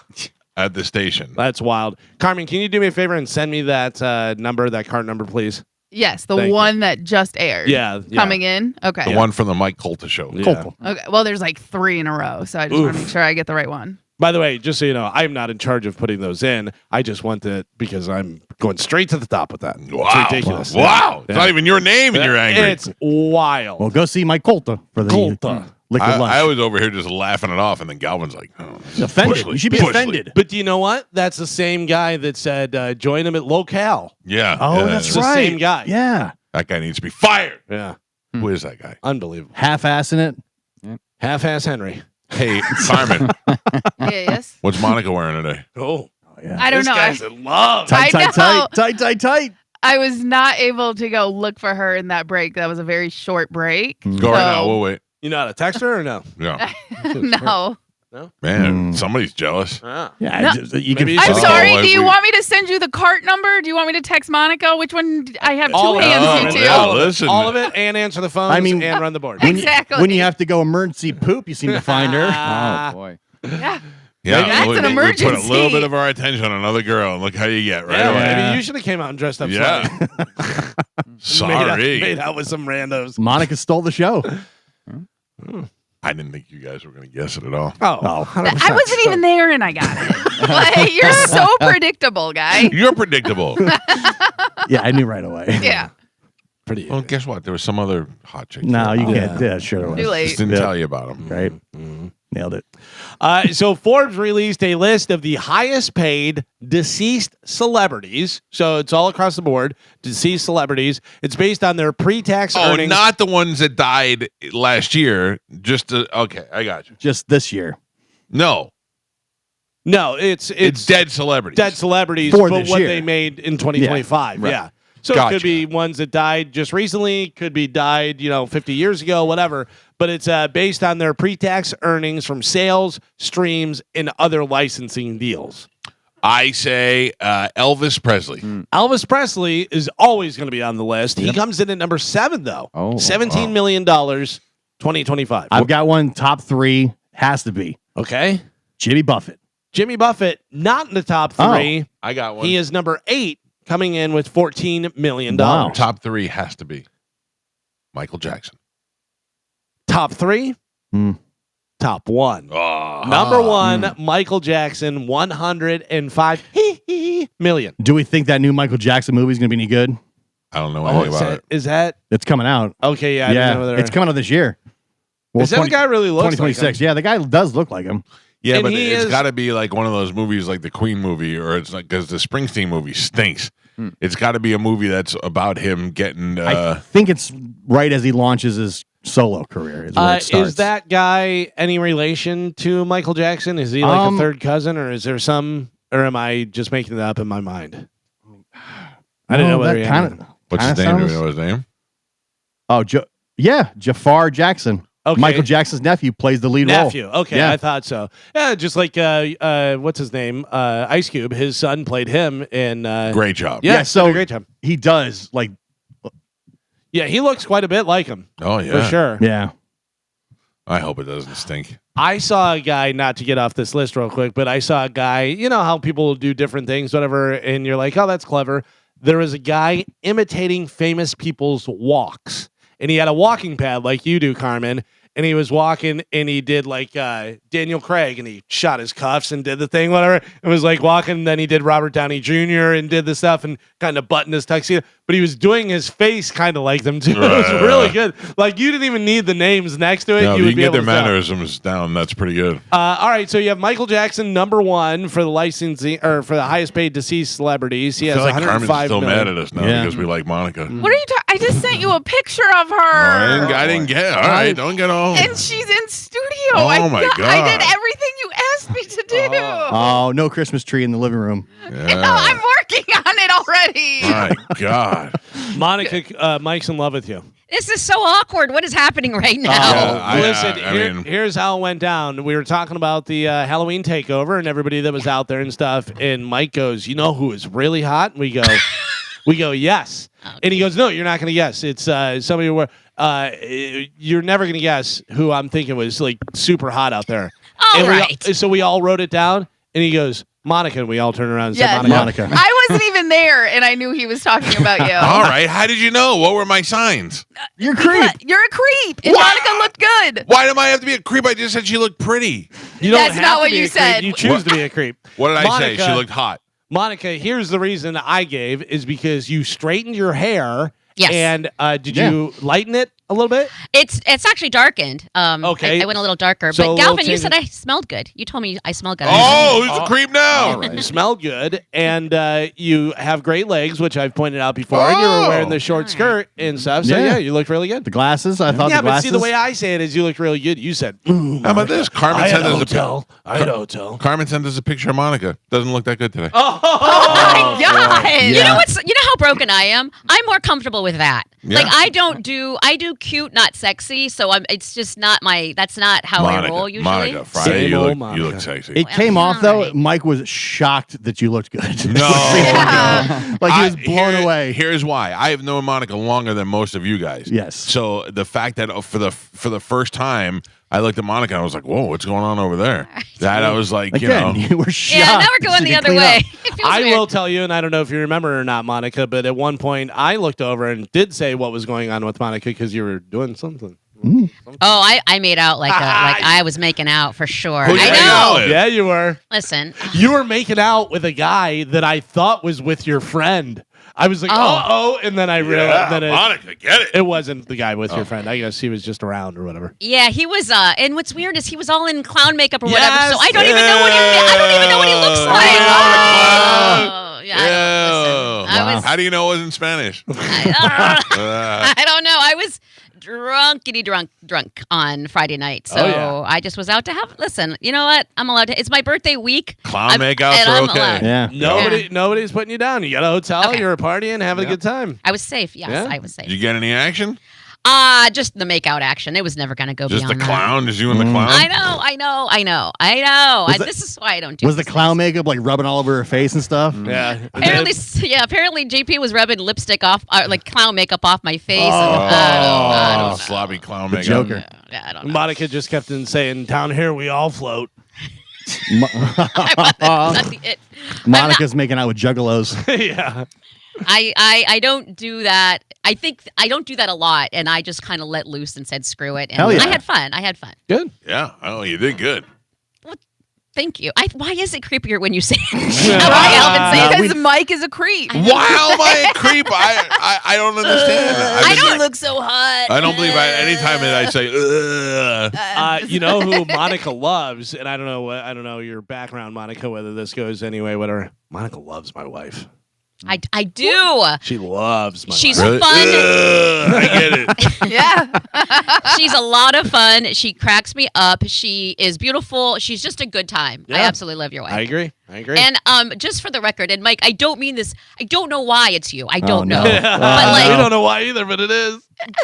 at the station. that's wild. Carmen, can you do me a favor and send me that number, that card number, please? Yes, the Thank you. one that just aired. Yeah. Coming in. Okay. The one from the Mike Calta Show. Yeah. Calta. Okay. Well, there's like 3 in a row, so I just want to Oof. make sure I get the right one. By the way, just so you know, I'm not in charge of putting those in. I just want it because I'm going straight to the top with that. Wow. It's ridiculous. Wow. It's Yeah. not even your name and you're angry. It's wild. Well, go see Mike Calta for the Calta. liquid lunch. I was over here just laughing it off, and then Galvin's like, oh, this is offended. Bush League. You should be Bush League. offended. But do you know what? That's the same guy that said join him at Locale. Yeah. Oh, yeah, that's It's the right. same guy. Yeah. That guy needs to be fired. Yeah. Who is that guy? Unbelievable. Half-assing it. Half-ass Henry. Hey, Carmen, Yes. what's Monica wearing today? Oh. Yeah. I don't This know. guy's in love. Tight, I tight, know. tight, tight, tight. I was not able to go look for her in that break. That was a very short break. Go right now. We'll wait. You know how to text her or no? Yeah. No. Man, somebody's jealous. Ah. Yeah, No. you can. Maybe you I'm Oh, sorry. like Do you we- want me to send you the cart number? Do you want me to text Monica? Which one? I have 2 All of it. hands, Oh, you two. yeah. All of it. Listen. All of it and answer the phones I mean- and run the board. When you- Exactly. when you have to go emergency poop, you seem to find her. Oh boy. Yeah. Yeah, That's we an put a emergency. little bit of our attention on another girl, and look how you get right Yeah, away. maybe you should have came out and dressed up. Yeah. Sorry. Sorry. Made out with some randos. Monica stole the show. I didn't think you guys were going to guess it at all. Oh, 100%. I wasn't even there and I got it. Like, you're so predictable, guy. You're predictable. Yeah, I knew right away. Yeah. pretty. Well, guess what? There was some other hot chick. No, you Yeah. can't. Yeah, sure. it was. Too late. Just didn't Yeah. tell you about them. Right. Nailed it. So Forbes released a list of the highest paid deceased celebrities. So it's all across the board, deceased celebrities. It's based on their pre-tax Oh, earnings. not the ones that died last year. Just okay, I got you. Just this year. No, No, it's dead celebrities. dead celebrities, For but this what year. they made in 2025. Right. Yeah. So it Gotcha. could be ones that died just recently, could be died, 50 years ago, whatever. But it's based on their pre-tax earnings from sales, streams, and other licensing deals. I say Elvis Presley. Elvis Presley is always going to be on the list. He comes in at number 7, though. Oh, $17 million, 2025. I've got one top 3. Has to be Okay. Jimmy Buffett. Jimmy Buffett, not in the top Oh. 3. I got one. He is number 8, coming in with $14 million. Wow. Top 3 has to be Michael Jackson. Top 3? Hmm. Top 1. Oh, Number 1, Michael Jackson, 105 million. Do we think that new Michael Jackson movie is going to be any good? I don't know anything about it. Is that It's coming out. okay? Yeah, I didn't know whether- It's coming out this year. Well, Is that the guy really looks 2026. like him? Yeah, the guy does look like him. Yeah, And but he it's is- got to be like one of those movies, like the Queen movie, or it's like because the Springsteen movie stinks. It's got to be a movie that's about him getting. I think it's right as he launches his solo career. Is where it starts. Is that guy any relation to Michael Jackson? Is he like a third cousin, or is there some? Or am I just making it up in my mind? I didn't know whether he had it. What's his name? Do we know his name? Oh, Jafar Jackson. Okay. Michael Jackson's nephew plays the lead Nephew. role. Okay, Yeah. I thought so. Yeah, just like what's his name? Ice Cube. His son played him in. Great job. Yeah, Yeah, so- did a great job. He does like Yeah, he looks quite a bit like him Oh yeah. for sure. yeah. I hope it doesn't stink. I saw a guy, not to get off this list real quick, but I saw a guy, you know how people do different things, whatever, and you're like, oh, that's clever. There was a guy imitating famous people's walks, and he had a walking pad like you do, Carmen, and he was walking, and he did like Daniel Craig, and he shot his cuffs and did the thing, whatever. It was like walking, and then he did Robert Downey Jr. and did the stuff and kind of buttoned his tuxedo, but he was doing his face kind of like them too. It was really good. Like you didn't even need the names next to it. No, you you would can be get able their to tell. mannerisms down. That's pretty good. All right, so you have Michael Jackson, number 1 for the licensing or for the highest paid deceased celebrities. He I has feel like Carmen's 105 still million. mad at us now Yeah. because we like Monica. What are you talking? I just sent you a picture of her. I didn't get. All right, don't get all. And she's in studio. Oh, I my I God. did everything you asked me to do. Oh, no Christmas tree in the living room. No, I'm working on it already. My God. Monica, Mike's in love with you. This is so awkward. What is happening right now? Listen, I mean- here's how it went down. We were talking about the Halloween takeover and everybody that was out there and stuff. And Mike goes, "You know who is really hot?" And we go, "Yes." And he goes, "No, you're not going to guess. It's somebody where you're never going to guess who I'm thinking was like super hot out there." All And right. so we all wrote it down, and he goes, "Monica," and we all turned around and Yes. said, "Monica." Monica. I wasn't even there, and I knew he was talking about you. All right. How did you know? What were my signs? You're creep. You're a creep, and Wow. Monica looked good. Why do I have to be a creep? I just said she looked pretty. You don't That's have not to what be you a creep. said. You choose to be a creep. What did I say? Monica- She looked hot. Monica, here's the reason I gave is because you straightened your hair. Yes. And did you lighten it a little bit? It's actually darkened. Okay. I went a little darker. So a but little Galvin, you said change- I smelled good. You told me I smelled good. Oh, who's a creep now? All right. You smelled good, and you have great legs, which I've pointed out before. And you were wearing the short All right. skirt and stuff. So Yeah. yeah, you looked really good. The glasses. I thought Yeah, the but glasses. see, the way I say it is, you looked really good. You said, How about this? Carmen sent us a hotel. I had a hotel. Carmen sent us a picture of Monica. Doesn't look that good today. Oh my God. You know what's? You know how broken I am. I'm more comfortable with that. Yeah. Like I do cute, not sexy. So it's just not my. That's not how I roll usually. Monica, Friday, Same you old look Monica. sexy. It came off though. Alright. Mike was shocked that you looked good. No. Yeah. Like he was blown away. Here's why. I have known Monica longer than most of you guys. Yes. So the fact that for the first time I looked at Monica and I was like, "Whoa, what's going on over there?" That I was like, Again, you know, you were shocked. Yeah, now we're going She the could other clean way. up. It feels I weird. will tell you, and I don't know if you remember or not, Monica, but at one point I looked over and did say what was going on with Monica because you were doing something. Oh, I made out like I was making out for sure. Who'd you I make know. out with? Yeah, you were. Listen, You were making out with a guy that I thought was with your friend. I was like, Oh. and then I realized that Monica, get it. it wasn't the guy with your friend. I guess he was just around or whatever. yeah, he was. And what's weird is he was all in clown makeup or Yes, whatever. So I don't even know what he looks like. Oh, yeah, I was. How do you know it wasn't Spanish? I don't know. I was drunk on Friday night. So yeah. I just was out to have. Listen, you know what? I'm allowed to. It's my birthday week. Clown I'm- makeouts and are I'm okay. allowed. Yeah. Nobody's putting you down. You got a hotel. Okay. You're partying, having a good time. I was safe. Yes, Yeah? I was Did safe. you get any action? Just the makeout action. It was never going to go Just the beyond that. clown? Just you and the clown? I know. This is why I don't do Was the these clown things. makeup like rubbing all over her face and stuff? Yeah. Apparently JP was rubbing lipstick off, like clown makeup off my face. And, Oh, I don't know. sloppy clown The makeup. Joker. Yeah, I don't know. Monica just kept on saying, "Down here we all float." That's it. Monica's making out with juggalos. Yeah. I don't do that. I think I don't do that a lot, and I just kind of let loose and said screw it. And Hell yeah. I had fun. Good. Yeah. Oh, you did good. Thank you. Why is it creepier when you say it? Why Alvin say it? Because Mike is a creep. Why am I a creep? I don't understand. I don't look so hot. I don't believe anytime that I say, ugh. You know who Monica loves, and I don't know your background, Monica, whether this goes anyway, whatever. Monica loves my wife. I do. She loves my She's wife. Really? fun. Ugh, I get it. Yeah. She's a lot of fun. She cracks me up. She is beautiful. She's just a good time. I Yeah. absolutely love your wife. I agree. And just for the record, and Mike, I don't mean this. I don't know why it's you. I don't no. know. we But like don't know why either, but it is.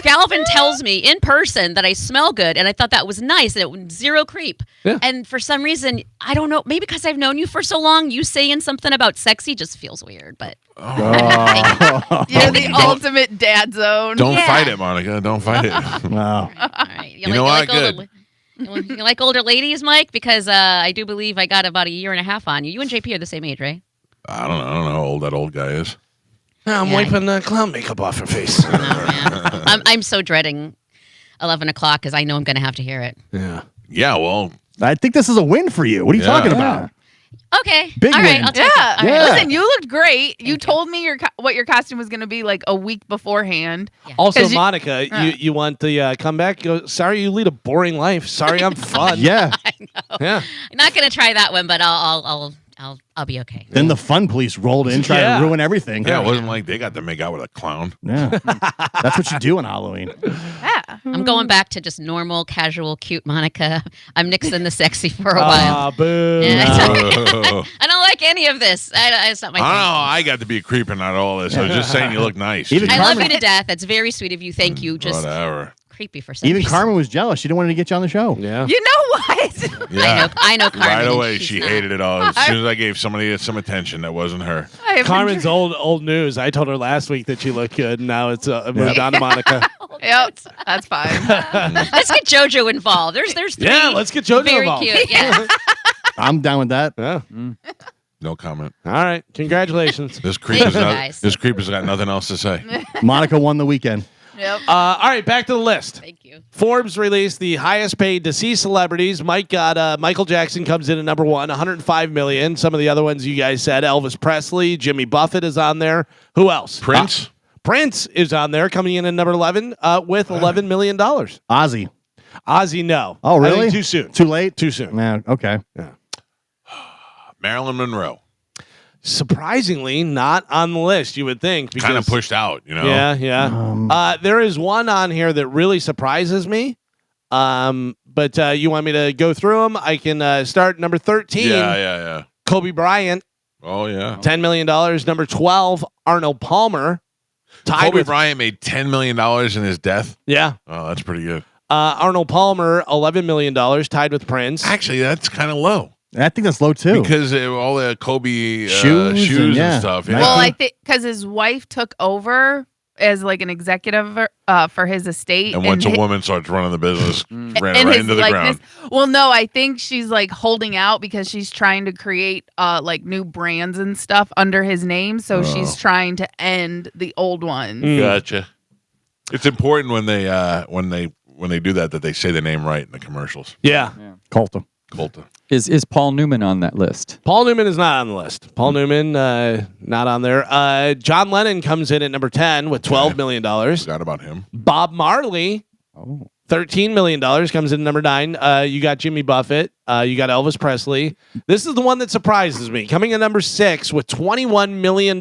Galvin tells me in person that I smell good, and I thought that was nice, and it was zero creep. Yeah. And for some reason, I don't know. Maybe because I've known you for so long, you saying something about sexy just feels weird. But You're the ultimate dad zone. Don't Yeah. fight it, Monica. Don't fight it. Wow. all right, You know what? Good. You like older ladies, Mike? Because I do believe I got about a year and a half on you. You and JP are the same age, right? I don't know how old that old guy is. I'm Yeah. wiping the clown makeup off her face. Oh, man. I'm so dreading. 11 o'clock because I know I'm going to have to hear it. Yeah. Yeah, well, I think this is a win for you. What are you Yeah. talking Yeah. about? Okay. Big All right. win. I'll take it. Yeah. All right. Yeah. Listen, you looked great. You you. told me what your costume was going to be like a week beforehand. Also, 'Cause you- Monica, you want the comeback? Go. Sorry, you lead a boring life. Sorry, I'm fun. Yeah. I know. Yeah. I'm not going to try that one, but I'll be okay. Then the fun police rolled in, trying Yeah. to ruin everything. yeah, it wasn't like they got to make out with a clown. Yeah. That's what you do on Halloween. Yeah. I'm going back to just normal, casual, cute Monica. I'm nixing the sexy for a while. Ah, boo. Yeah. I I don't like any of this. It's not my don't know. thing. I got to be creeping out all this. I was just saying you look nice. Even I love Carmen- you to death. That's very sweet of you. Thank you. Just Whatever. creepy for some Even reason. Carmen was jealous. She didn't want to get you on the show. Yeah. You know what? Yeah. I know Carmen. Right and away, she's she not. hated it all. As soon as I gave somebody some attention, that wasn't her. I have been Carmen's dr- old news. I told her last week that she looked good, and now it's moved on to Monica. Yep. That's fine. Let's get JoJo involved. There's three. Yeah, let's get JoJo very involved. cute. Yeah. I'm down with that. Yeah. No comment. All right. Congratulations. This creep Thank has you, not, guys. this creep has got nothing else to say. Monica won the weekend. Yep. All right. Back to the list. Thank you. Forbes released the highest paid deceased celebrities. Michael Jackson comes in at number 1, 105 million. Some of the other ones you guys said: Elvis Presley, Jimmy Buffett is on there. Who else? Prince? Prince is on there, coming in at number 11 with $11 million. Ozzy. Ozzy, no. Oh, I think really? too soon. Too late? Too soon. Yeah, okay. Marilyn Monroe. Surprisingly, not on the list. You would think because Kind of pushed out, you know? Yeah, yeah. There is one on here that really surprises me. But you want me to go through them? I can start number 13. Yeah. Kobe Bryant, Oh, yeah. $10 million. Number 12, Arnold Palmer. Tied Kobe with, Bryant made $10 million in his death. Yeah. Oh, that's pretty good. Arnold Palmer, $11 million, tied with Prince. Actually, that's kind of low I think that's low too. because of all the Kobe Shoes shoes and- and, yeah. stuff. Nike. Yeah. Well, I think because his wife took over as like an executive for his estate, and once a hi- woman starts running the business, ran and right his into the likeness. ground. Well, no, I think she's like holding out because she's trying to create like new brands and stuff under his name. So she's trying to end the old ones. Gotcha. It's important when they do that they say the name right in the commercials. Yeah. Calta. Calta. Is Paul Newman on that list? Paul Newman is not on the list. Paul Newman, not on there. John Lennon comes in at number 10 with $12 million. Forgot about him. Bob Marley, Oh. $13 million, comes in at number 9. You got Jimmy Buffett. You got Elvis Presley. This is the one that surprises me. Coming in number 6 with $21 million.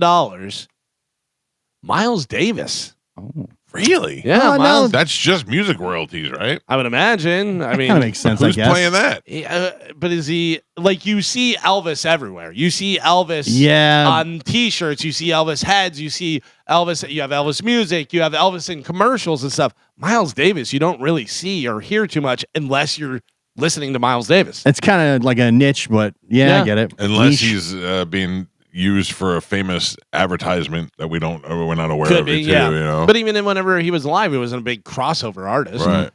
Miles Davis. Oh. Really? Yeah, no. Miles. That's just music royalties, right? I would imagine. I mean, Kind of makes sense, I Who's guess. playing that? but is he like you see Elvis everywhere? You see Elvis Yeah. on T-shirts. You see Elvis heads. You see Elvis. You have Elvis music. You have Elvis in commercials and stuff. Miles Davis, you don't really see or hear too much unless you're listening to Miles Davis. It's kind of like a niche, but yeah, Yeah. I get it. Unless Niche. he's being used for a famous advertisement that we're not aware Could of. be, It too, yeah. You know? But even whenever he was alive, he wasn't a big crossover artist. Right.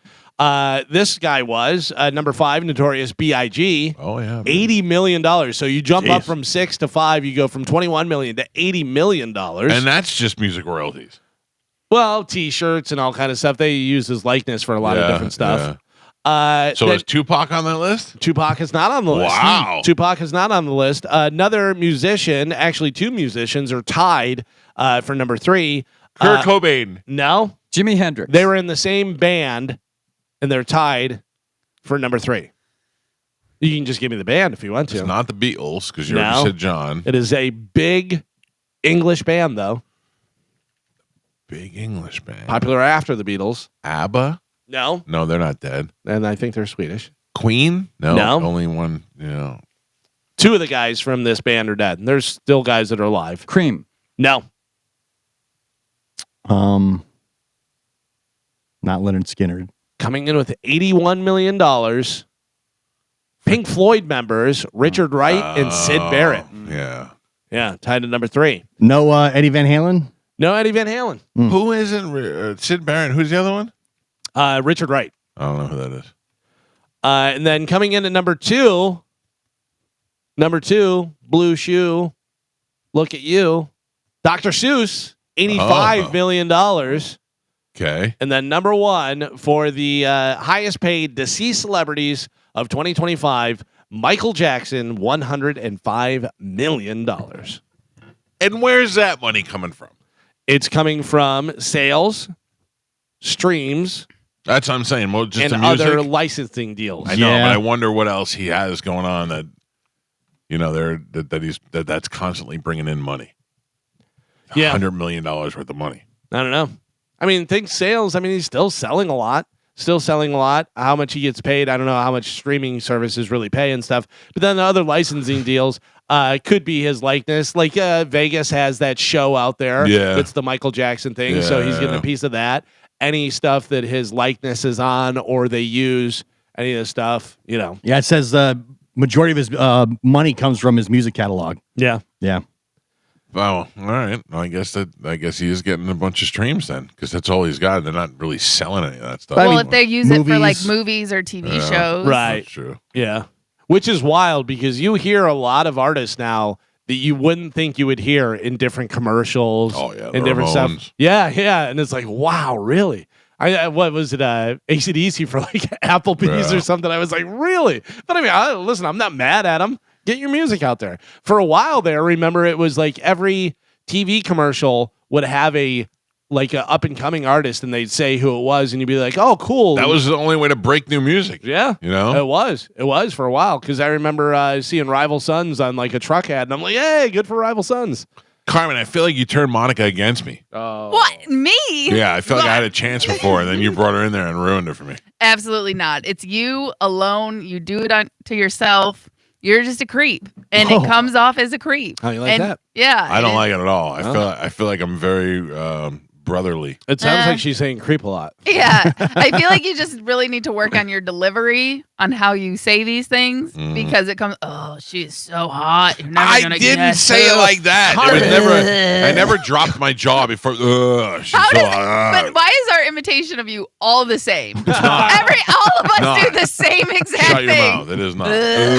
This guy was number 5, Notorious B.I.G. Oh yeah. $80 million. So you jump up Jeez. from 6 to 5. You go from $21 million to $80 million. And that's just music royalties. Well, T-shirts and all kind of stuff. They use his likeness for a lot of Yeah, different stuff. So is Tupac on that list? Tupac is not on the list. Wow. Tupac is not on the list. Another musician, actually 2 musicians, are tied for number 3. Kurt Cobain. No, Jimi Hendrix. they were in the same band, and they're tied for number 3. You can just give me the band if you want to. It's not the Beatles because you No. already said John. It is a big English band, though. Big English band. Popular after the Beatles. ABBA? No, No, they're not dead. and I think they're Swedish. Queen? No. No. Only one. You know. 2 of the guys from this band are dead. And there's still guys that are alive. Cream. No. Not Leonard Skinner. Coming in with $81 million. Pink Floyd members, Richard Wright and Sid Barrett. Yeah. Yeah, tied at number 3. No Eddie Van Halen. No Eddie Van Halen. Who isn't Sid Barrett? Who's the other one? Richard Wright. I don't know who that is. And then coming in at number 2, Blue Shoe, Look at You, Dr. Seuss, $85 million. Okay. And then number 1 for the highest paid deceased celebrities of 2025, Michael Jackson, $105 million. And where's that money coming from? It's coming from sales, streams, That's what I'm saying. Well, just and the music. other licensing deals. I know, Yeah. but I wonder what else he has going on that that's constantly bringing in money. Yeah. $100 million worth of money. I don't know. I mean, think sales. I mean, he's still selling a lot. How much he gets paid, I don't know how much streaming services really pay and stuff. But then the other licensing deals could be his likeness. Like Vegas has that show out there. Yeah. It's the Michael Jackson thing. So he's getting a piece of that. Any stuff that his likeness is on or they use, any of the stuff, Yeah, it says majority of his money comes from his music catalog. Yeah. Yeah. Oh, all right. Well, I guess he is getting a bunch of streams then, because that's all he's got. They're not really selling any of that stuff. Well, mean, if they use it for like movies. movies or TV Yeah. shows. Right. That's true. Yeah. Which is wild because you hear a lot of artists now that you wouldn't think you would hear in different commercials. Oh, yeah, and the different Ramones. stuff. Yeah. And it's like, wow, really? What was it? AC/DC for like Applebee's Yeah. or something. I was like, really? But I mean, listen, I'm not mad at them. Get your music out there. For a while there, remember it was like every TV commercial would have a up and coming artist, and they'd say who it was, and you'd be like, "Oh, cool." That was the only way to break new music. Yeah, You know? it was for a while because I remember seeing Rival Sons on like a truck ad, and I'm like, "Hey, good for Rival Sons." Carmen, I feel like you turned Monica against me. What? Me? Yeah, I feel like I had a chance before, and then you brought her in there and ruined it for me. Absolutely not. It's you alone. You do it to yourself. You're just a creep, and it comes off as a creep. How you like that? Yeah, I don't it- like it at all. I feel like I'm very brotherly. It sounds like she's saying "creep" a lot. Yeah, I feel like you just really need to work on your delivery on how you say these things because it comes. Oh, she's so hot. You're never I gonna didn't guess say it who." like that. It was never. I never dropped my jaw before. She's How so does, hot. but why is our imitation of you all the same? All of us not. do the same exact Shut your thing. mouth. It is not.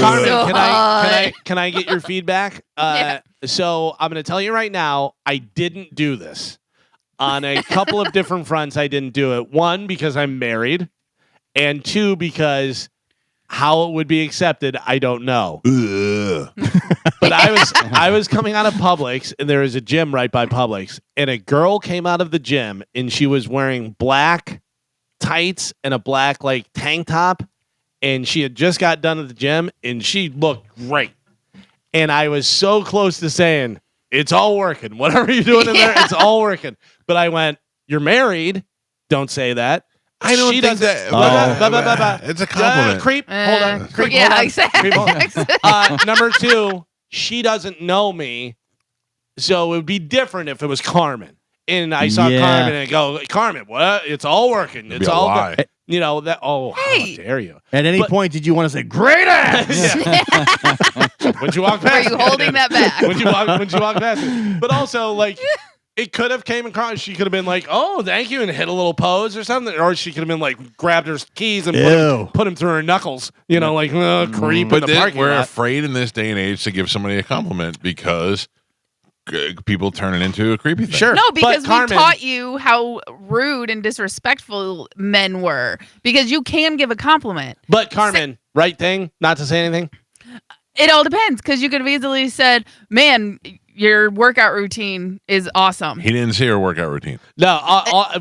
Carmen, So can I get your feedback? Yeah. So I'm going to tell you right now, I didn't do this on a couple of different fronts. I didn't do it. One, because I'm married, and two, because how it would be accepted, I don't know. But I was coming out of Publix, and there was a gym right by Publix, and a girl came out of the gym, and she was wearing black tights and a black tank top, and she had just got done at the gym, and she looked great. And I was so close to saying, "It's all working. Whatever you're doing in there, it's all working." But I went, "You're married. Don't say that." I don't She think doesn't- that. It's a compliment. Creep. Hold on. Creep, Yeah, hold on. exactly. Creep, hold on. Number two, she doesn't know me, so it would be different if it was Carmen. And I saw Yeah. Carmen and I go, "Carmen, what? It's all working. It'd It's be a all lie. good." You know that. Oh, Hey. how dare you? At any But- point, did you want to say "great ass"? When you walk Were past, you holding that back? when you walk past it. But also, it could have came across. She could have been like, "Oh, thank you," and hit a little pose or something, or she could have been like, grabbed her keys and Ew. put him through her knuckles. You know, creep in But the parking we're lot. afraid in this day and age to give somebody a compliment because people turn it into a creepy thing. Sure. No, But because we Carmen- taught you how rude and disrespectful men were. Because you can give a compliment. But Carmen, right thing, not to say anything. It all depends, because you could have easily said, "Man, your workout routine is awesome." He didn't see her workout routine. No,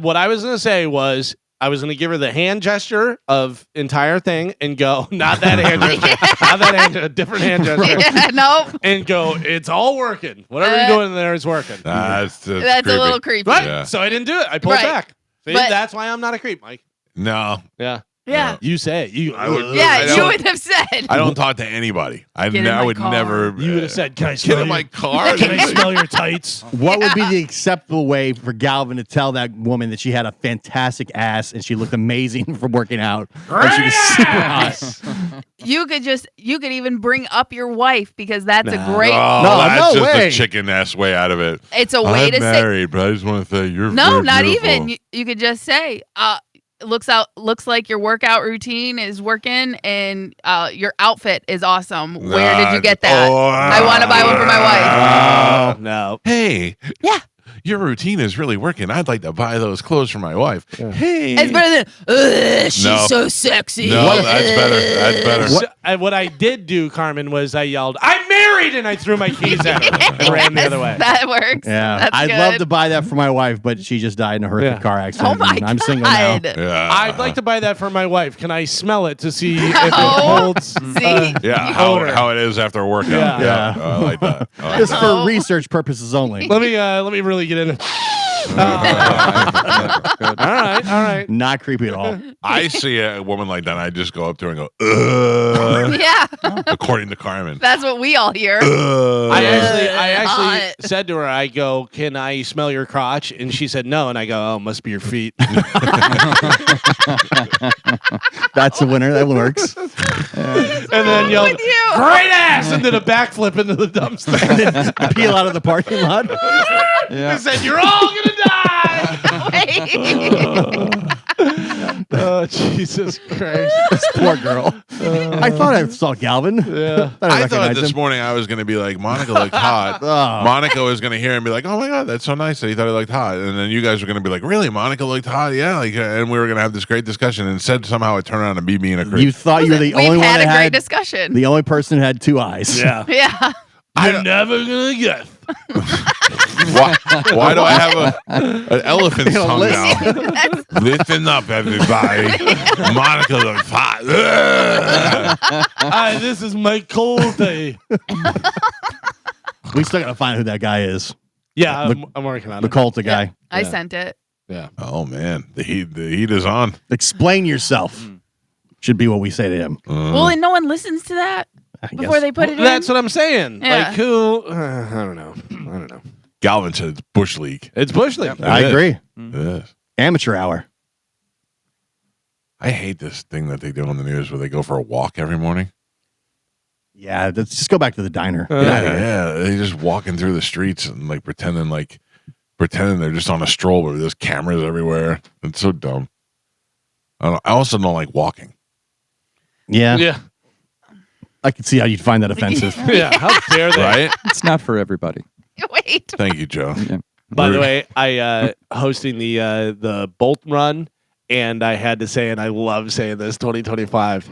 what I was gonna say was I was gonna give her the hand gesture of entire thing and go, not that hand gesture, not that hand, a different hand gesture, Yeah, nope. and go, "It's all working. Whatever you're doing in there is working." That's That's creepy. a little creepy. Right. Yeah. So I didn't do it. I pulled Right. back. See, But- that's why I'm not a creep, Mike. No, Yeah. Yeah. You say it. You. I would- Yeah, I you don't- would have said. I don't talk to anybody. Get in my would car. never. You would have said, "Can I Get smell in my your, car. Can I smell your tights?" What would be the acceptable way for Galvin to tell that woman that she had a fantastic ass and she looked amazing from working out? And she was super hot. You could even bring up your wife, because that's a great. Oh, No, that's no just way. a chicken ass way out of it. It's a way I'm to say. married, but I just want to say you're No, very not beautiful. even. You could just say, looks like your workout routine is working, and your outfit is awesome. Where did you get that? I want to buy one for my wife. No. Hey, Yeah. your routine is really working. I'd like to buy those clothes for my wife. Hey. It's better than, she's No. so sexy. No, that's better. That's better. What I did do, Carmen, was I yelled, "I'm married!" and I threw my keys at her and ran the other way. That works. Yeah, That's I'd good. love to buy that for my wife, but she just died in a horrific car accident. Oh my and I'm God. single now. Yeah. I'd like to buy that for my wife. Can I smell it to see if it Oh. holds? See? Yeah, odor. how it is after a workout. Yeah. Yeah. I like that. I like Just that. Oh. for research purposes only. Let me really get in it. All right. Not creepy at all. I see a woman like that, I just go up to her and go, Yeah, according to Carmen. that's what we all hear. I actually Hot. said to her, I go, "Can I smell your crotch?" And she said no, and I go, "Oh, must be your feet." That's a winner. That works. And then yelled, with you. "Great ass!" and did a backflip into the dumpster. Peel out of the parking lot. I said, "You're all gonna die." Wait. Oh, Jesus Christ. Poor girl. I thought I saw Galvin. Yeah. I thought recognized this him. morning I was going to be like, Monica looked hot. Oh. Monica was going to hear and be like, oh my God, that's so nice that he thought he looked hot. And then you guys were going to be like, really? Monica looked hot? Yeah. Like, and we were going to have this great discussion. And instead, somehow it turned around to me being a creep. You thought you were the We've only one had that a great had discussion. the only person who had two eyes. Yeah. Yeah. You're never gonna guess. Why do I have an elephant's tongue listen. now? Listen up, everybody. Monica looks hot. Hi, this is Mike Calta. We still gotta find who that guy is. Yeah, I'm working on The it. Calta guy. I sent it. Yeah. Oh man, the heat is on. Explain yourself. Should be what we say to him. Well, and no one listens to that I before guess. they put it in. That's what I'm saying. Yeah. Like who? I don't know. Galvin said it's Bush League. It's Bush League. I agree. Yes. Amateur hour. I hate this thing that they do on the news where they go for a walk every morning. Yeah, let's just go back to the diner. Yeah, they just walking through the streets and like pretending they're just on a stroll, but there's cameras everywhere. It's so dumb. I also don't like walking. Yeah. Yeah. I can see how you'd find that offensive. Yeah. How dare they? Right? It's not for everybody. Wait. Thank you, Joe. By the way, I hosting the Bolt Run, and I had to say, and I love saying this, 2025.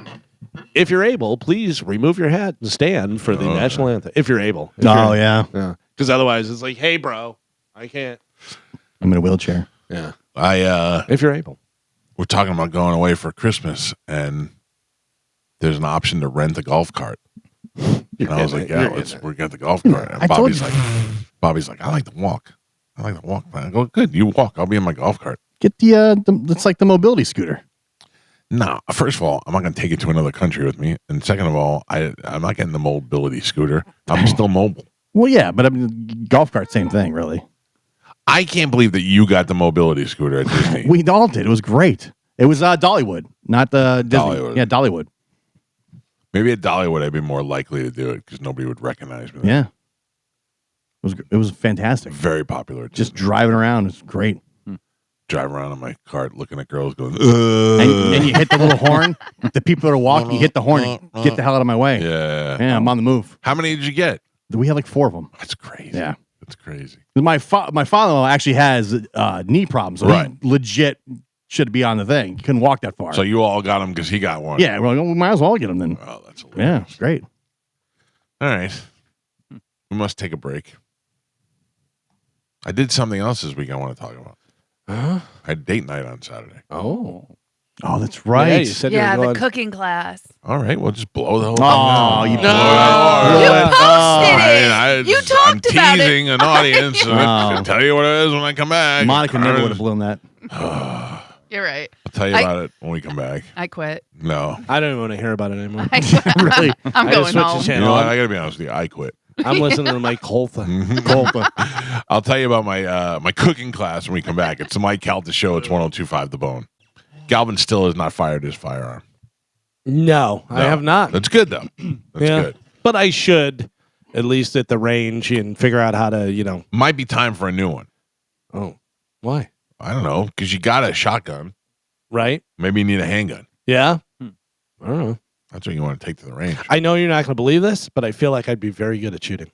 If you're able, please remove your hat and stand for the national anthem. If you're able. Oh, yeah. Because otherwise, it's like, hey, bro, I can't. I'm in a wheelchair. Yeah. If you're able. We're talking about going away for Christmas, and there's an option to rent a golf cart. And I was like, yeah, we got the golf cart. And Bobby's like, I like to walk. I go, good, you walk. I'll be in my golf cart. Get the it's like the mobility scooter. No, first of all, I'm not going to take it to another country with me. And second of all, I'm not getting the mobility scooter. I'm still mobile. Well, yeah, but I mean, golf cart, same thing, really. I can't believe that you got the mobility scooter at Disney. We all did. It was great. It was Dollywood, not the Disney. Dollywood. Yeah, Dollywood. Maybe at Dollywood, I'd be more likely to do it because nobody would recognize me. Yeah. It was fantastic. Very popular. at Just Disney. driving around. It's great. Drive around in my cart looking at girls going, And you hit the little horn. The people that are walking, you hit the horn. Get the hell out of my way. yeah. Yeah, I'm on the move. How many did you get? We had like 4 of them. That's crazy. Yeah. That's crazy. My father-in-law actually has knee problems. So Right. he legit should be on the thing. He couldn't walk that far. So you all got him because he got one. yeah, well, we might as well get him then. Oh, that's hilarious. Yeah, it's great. All right. We must take a break. I did something else this week I want to talk about. Huh? I had date night on Saturday. Oh. Oh, that's right. Yeah, you said you Yeah, were the going. cooking class. All right, we'll just blow the whole Oh, thing. you No. blew it. You Oh, posted it. You talked I'm about it. teasing an audience. and Oh. I'll tell you what it is when I come back. Monica never would have blown that. I'll You're right. tell you about it when we come back. I quit. No. I don't even want to hear about it anymore. I quit. Really? I'm I just going switched the home. You channel. know what? I got to be honest with you. I quit. I'm listening to Mike Calta. I'll tell you about my my cooking class when we come back. It's the Mike Calta Show. It's 102.5 The Bone. Galvin still has not fired his firearm. No, I have not. That's good, though. That's good. But I should, at least at the range, and figure out how to, Might be time for a new one. Oh, why? I don't know, because you got a shotgun. Right? Maybe you need a handgun. Yeah? I don't know. That's what you want to take to the range. I know you're not going to believe this, but I feel like I'd be very good at shooting.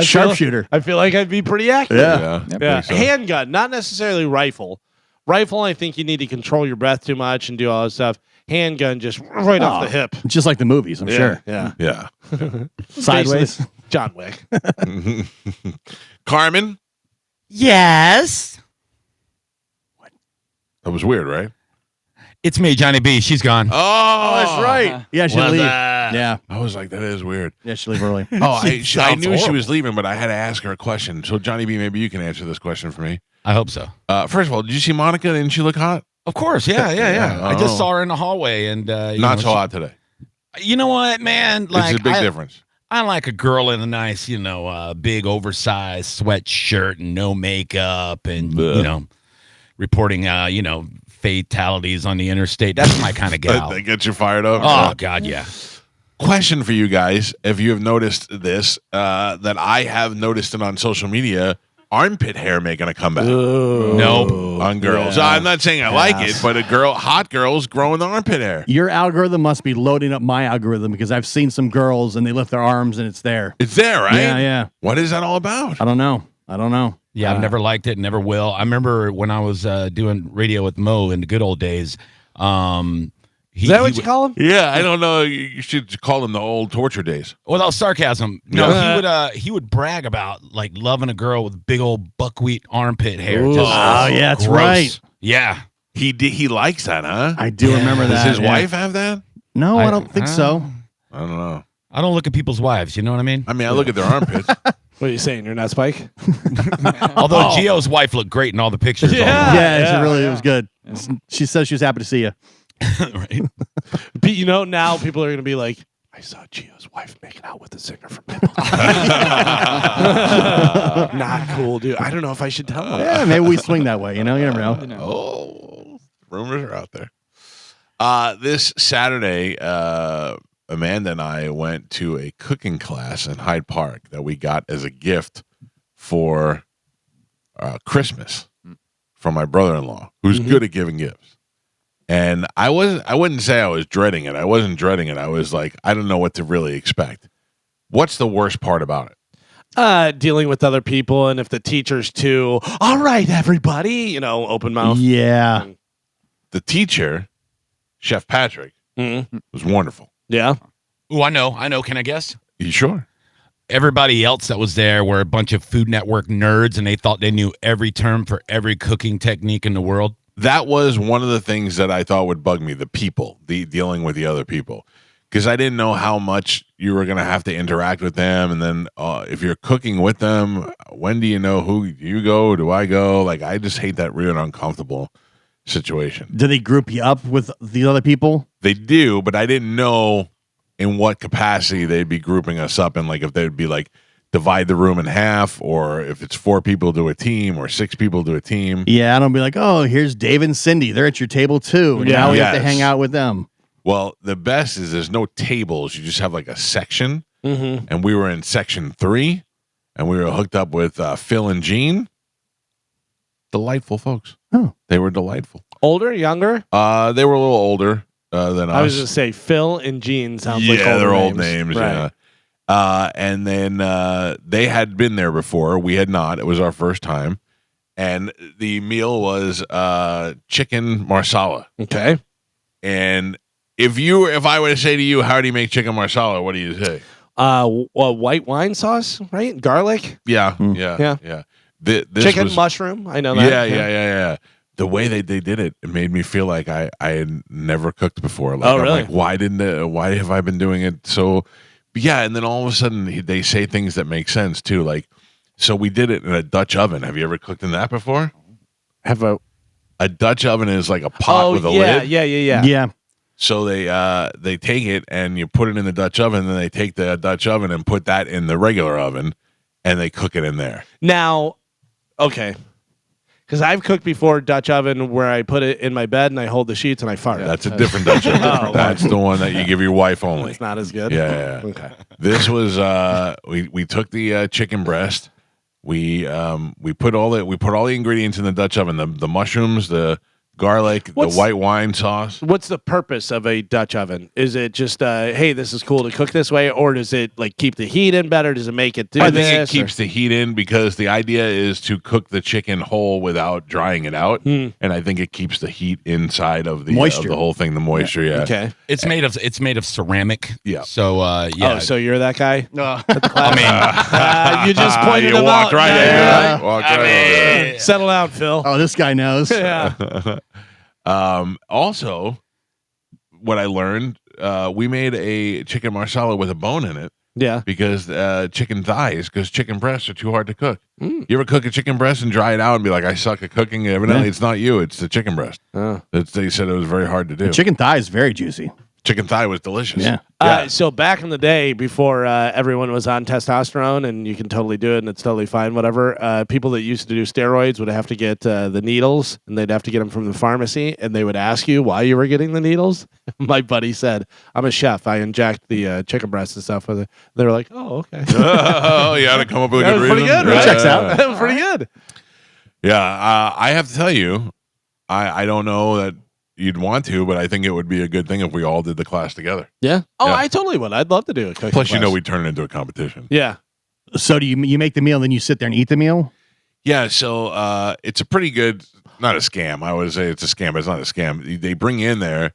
Sharpshooter. I feel like I'd be pretty accurate. Yeah. Yeah. So. Handgun, not necessarily rifle. Rifle, I think you need to control your breath too much and do all that stuff. Handgun, just right off the hip. Just like the movies, I'm sure. Yeah. Yeah. Sideways. John Wick. Carmen, Yes. that was weird, right? It's me, Johnny B. She's gone. Oh, That's right. Yeah, she'll Was leave. that? Yeah. I was like, that is weird. Yeah, she'll leave early. Oh, I sounds knew she horrible. was leaving, but I had to ask her a question. So, Johnny B, maybe you can answer this question for me. I hope so. First of all, did you see Monica? Didn't she look hot? Of course. Yeah. I just Oh. saw her in the hallway, and Not so hot today. You know what, man? Like, It's a big difference. I like a girl in a nice, big oversized sweatshirt and no makeup, and reporting, fatalities on the interstate. That's my kind of gal. That gets you fired up. Oh God, yeah. Question for you guys: if you have noticed this, that I have noticed it on social media, armpit hair making a comeback. Nope. On girls. Yeah. I'm not saying I like it, but hot girls growing the armpit hair. Your algorithm must be loading up my algorithm because I've seen some girls and they lift their arms and it's there. It's there, right? Yeah. What is that all about? I don't know. Yeah, I've never liked it, never will. I remember when I was doing radio with Mo in the good old days. Is that what you call him? Yeah, I don't know. You should call them the old torture days. Well, that was sarcasm. No, he would brag about like loving a girl with big old buckwheat armpit hair. Ooh. Just Oh, yeah, that's gross. right. Yeah. He likes that, huh? I do remember Does that. his yeah. wife have that? No, I don't think so. I don't know. I don't look at people's wives. You know what I mean? I mean, I look at their armpits. What are you saying? You're not Spike? Although Gio's wife looked great in all the pictures. Yeah. Yeah, it was good. She says she was happy to see you. Right? Now people are going to be like, I saw Gio's wife making out with a singer from Pitbull. Not cool, dude. I don't know if I should tell him. Yeah, maybe we swing that way. You never know. Oh, rumors are out there. This Saturday, Amanda and I went to a cooking class in Hyde Park that we got as a gift for Christmas from my brother-in-law, who's good at giving gifts. And I wouldn't say I was dreading it. I wasn't dreading it. I was like, I don't know what to really expect. What's the worst part about it? Dealing with other people, and if the teacher's too, all right, everybody, open mouth. Yeah. The teacher, Chef Patrick, was wonderful. Yeah. Ooh, I know. Can I guess? You sure? Everybody else that was there were a bunch of Food Network nerds, and they thought they knew every term for every cooking technique in the world. That was one of the things that I thought would bug me, the people, the dealing with the other people. Because I didn't know how much you were going to have to interact with them. And then if you're cooking with them, when do you know who you go? Do I go? Like, I just hate that real uncomfortable situation. Do they group you up with the other people? They do, but I didn't know in what capacity they'd be grouping us up in. Like, if they'd be like, divide the room in half, or if it's 4 people to a team or 6 people to a team. Yeah, I don't be like, oh, here's Dave and Cindy. They're at your table too. And now we have to hang out with them. Well, the best is there's no tables. You just have like a section. Mm-hmm. And we were in section 3, and we were hooked up with Phil and Jean. Delightful folks. Oh. They were delightful. Older, younger? They were a little older than us. I was going to say Phil and Jean sounds like older they're names. old names. Right. Yeah. And then they had been there before. We had not. It was our first time. And the meal was chicken marsala. Okay. And if I were to say to you, how do you make chicken marsala? What do you say? White wine sauce, right? Garlic? Yeah. This chicken, was, mushroom. I know that. Yeah. The way they did it, it made me feel like I had never cooked before. Like, really? I'm like, why have I been doing it so... Yeah, and then all of a sudden they say things that make sense too. Like, so we did it in a Dutch oven. Have you ever cooked in that before? A Dutch oven is like a pot with a lid. Yeah. So they take it and you put it in the Dutch oven, and then they take the Dutch oven and put that in the regular oven, and they cook it in there. Now, okay. Because I've cooked before Dutch oven where I put it in my bed and I hold the sheets and I fart. That's a different Dutch oven. That's the one that you give your wife only. It's not as good. Yeah. Okay. This was we took the chicken breast. We put all the ingredients in the Dutch oven. The mushrooms, the garlic, What's- the white wine sauce. What's the purpose of a Dutch oven? Is it just, hey, this is cool to cook this way, or does it like keep the heat in better? Does it make it do I this? think it keeps the heat in because the idea is to cook the chicken whole without drying it out, and I think it keeps the heat inside of the Moisture. the whole thing, the moisture. Yeah. Okay. It's made of ceramic. Yeah. So yeah. Oh, so you're that guy? No. I mean, You just pointed you him walked out. right into Yeah. it. Walked right into it. Settle down, Phil. Oh, this guy knows. Yeah. Also, what I learned, we made a chicken marsala with a bone in it Yeah. because chicken thighs, because chicken breasts are too hard to cook. You ever cook a chicken breast and dry it out and be like, I suck at cooking? Evidently, it's not you; it's the chicken breast. Oh. They said it was very hard to do. Chicken thigh is very juicy. Chicken thigh was delicious. Yeah. So back in the day, before everyone was on testosterone, and you can totally do it, and it's totally fine, whatever. People that used to do steroids would have to get the needles, and they'd have to get them from the pharmacy, and they would ask you why you were getting the needles. My buddy said, "I'm a chef. I inject the chicken breasts and stuff with it." They were like, "Oh, okay." Oh, you had to come up with a That good was reason. pretty good, right? Yeah. Checks out. That was pretty good. Yeah, I have to tell you, I don't know that you'd want to, but I think it would be a good thing if we all did the class together. Yeah. Oh, Yeah. I totally would. I'd love to do a cooking Plus, you know, class. we turn it into a competition. Yeah. So do you make the meal, then you sit there and eat the meal? Yeah, so it's a pretty good, not a scam. I would say it's a scam, but it's not a scam. They bring you in there,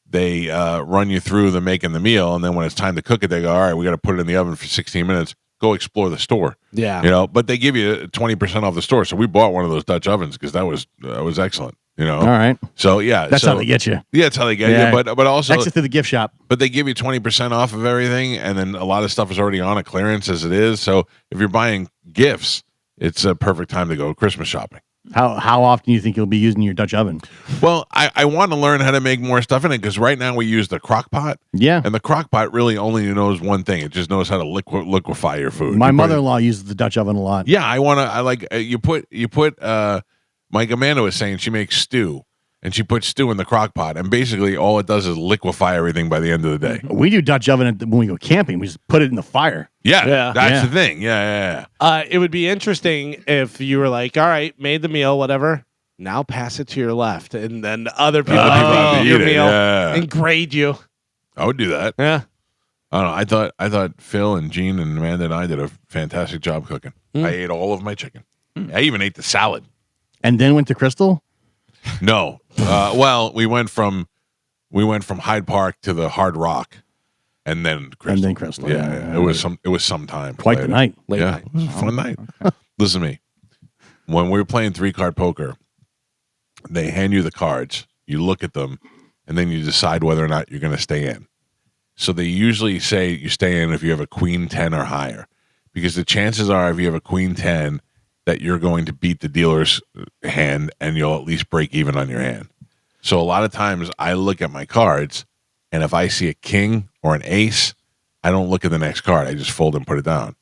they run you through the making the meal, and then when it's time to cook it, they go, all right, we got to put it in the oven for 16 minutes. Go explore the store. Yeah. You know, but they give you 20% off the store. So we bought one of those Dutch ovens because that was excellent. You know, All right. so yeah, That's how they get you. Yeah, that's how they get Yeah. you. But also, Exit through the gift shop. but they give you 20% off of everything, and then a lot of stuff is already on a clearance as it is. So if you're buying gifts, it's a perfect time to go Christmas shopping. How often do you think you'll be using your Dutch oven? Well, I want to learn how to make more stuff in it because right now we use the crock pot, Yeah. and the crock pot really only knows one thing. It just knows how to liquefy your food. My You put it- mother-in-law uses the Dutch oven a lot. Yeah, I like you put Mike Amanda was saying she makes stew. And she puts stew in the crock pot, and basically all it does is liquefy everything by the end of the day. We do Dutch oven when we go camping. We just put it in the fire. Yeah, Yeah. that's Yeah. the thing. Yeah. It would be interesting if you were like, all right, made the meal, whatever. Now pass it to your left, and then other people Other people have can to eat your eat it, meal yeah. and grade you. I would do that. Yeah. I don't know. I thought Phil and Gene and Amanda and I did a fantastic job cooking. I ate all of my chicken. I even ate the salad. And then went to Crystal. No, well, we went from Hyde Park to the Hard Rock, and then Crystal. And then Crystal. Yeah. It was some time. Quite the later. night. Late Yeah, night. it was a fun night. Listen to me. When we were playing 3-card poker, they hand you the cards, you look at them, and then you decide whether or not you're going to stay in. So they usually say you stay in if you have a queen 10 or higher, because the chances are if you have a queen 10 that you're going to beat the dealer's hand and you'll at least break even on your hand. So a lot of times I look at my cards, and if I see a king or an ace, I don't look at the next card. I just fold and put it down.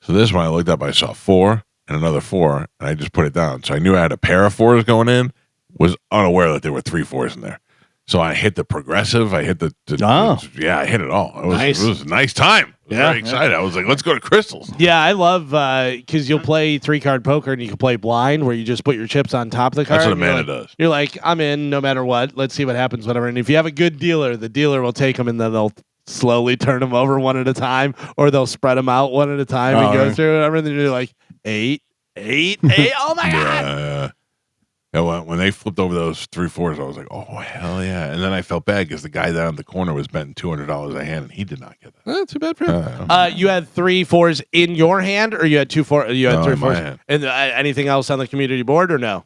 So this one I looked up, I saw 4 and another 4, and I just put it down. So I knew I had a pair of 4s going in, was unaware that there were 3 4s in there. So I hit the progressive. I hit the I hit it all. Nice. It was a nice time. I was very excited. I was like, let's go to Crystal's. Yeah, I love because you'll play 3-card poker and you can play blind where you just put your chips on top of the card. That's what and you're Amanda like- does. You're like, I'm in no matter what. Let's see what happens, whatever. And if you have a good dealer, the dealer will take them and then they'll slowly turn them over one at a time, or they'll spread them out one at a time and go right. through whatever. And then you're like, 8, 8, 8. Oh my God. Yeah, when they flipped over those 3 4s, I was like, oh, hell yeah. And then I felt bad because the guy down in the corner was betting $200 a hand, and he did not get that. Too bad for him. You had 3 4s in your hand, or you had 2 4? You had No, 3 in my 4s. hand. And anything else on the community board, or no?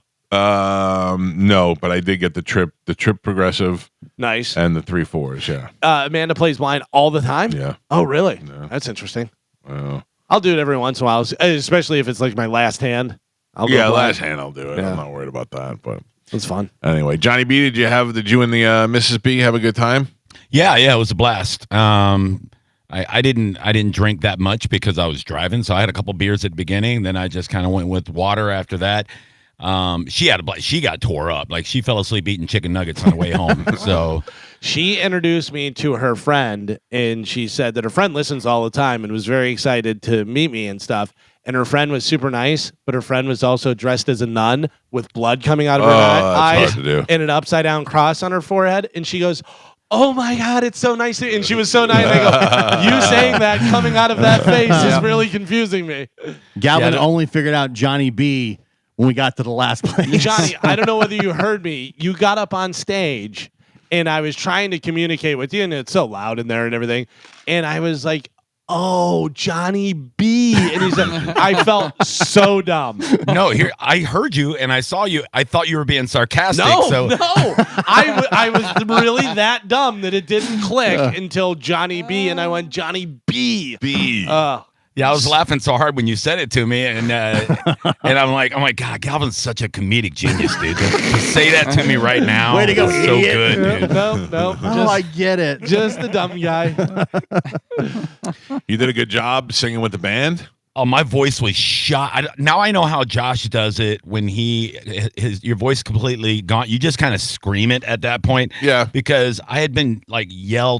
No, but I did get the trip progressive Nice. and the 3 4s, yeah. Amanda plays blind all the time? Yeah. Oh, really? Yeah. That's interesting. Well, I'll do it every once in a while, especially if it's like my last hand. I'll go yeah, blind. last hand I'll do it. Yeah. I'm not worried about that. But It's fun. anyway, Johnny B, did you and the Mrs. B have a good time? Yeah, it was a blast. I didn't drink that much because I was driving, so I had a couple beers at the beginning. Then I just kind of went with water after that. She got tore up. Like she fell asleep eating chicken nuggets on the way home. So She introduced me to her friend, and she said that her friend listens all the time and was very excited to meet me and stuff. and her friend was super nice, but her friend was also dressed as a nun with blood coming out of her that's eyes hard to do. and an upside down cross on her forehead. And she goes, "Oh my God, it's so nice." And she was so nice. I go, "You saying that coming out of that face is really confusing me." Galvin only figured out Johnny B when we got to the last place. Johnny, I don't know whether you heard me. You got up on stage, and I was trying to communicate with you, and it's so loud in there and everything. And I was like, "Oh, Johnny B." And he said, I felt so dumb. No, here I heard you and I saw you. I thought you were being sarcastic. No. I was really that dumb that it didn't click until Johnny B. And I went, "Johnny B." B. Yeah, I was laughing so hard when you said it to me, and I'm like, God, Galvin's such a comedic genius, dude. To say that to me right now, Way to go, is so idiot. good, dude. No. Oh, I get it. Just the dumb guy. You did a good job singing with the band. Oh, my voice was shot. Now I know how Josh does it when your voice completely gone. You just kind of scream it at that point. Yeah. Because I had been like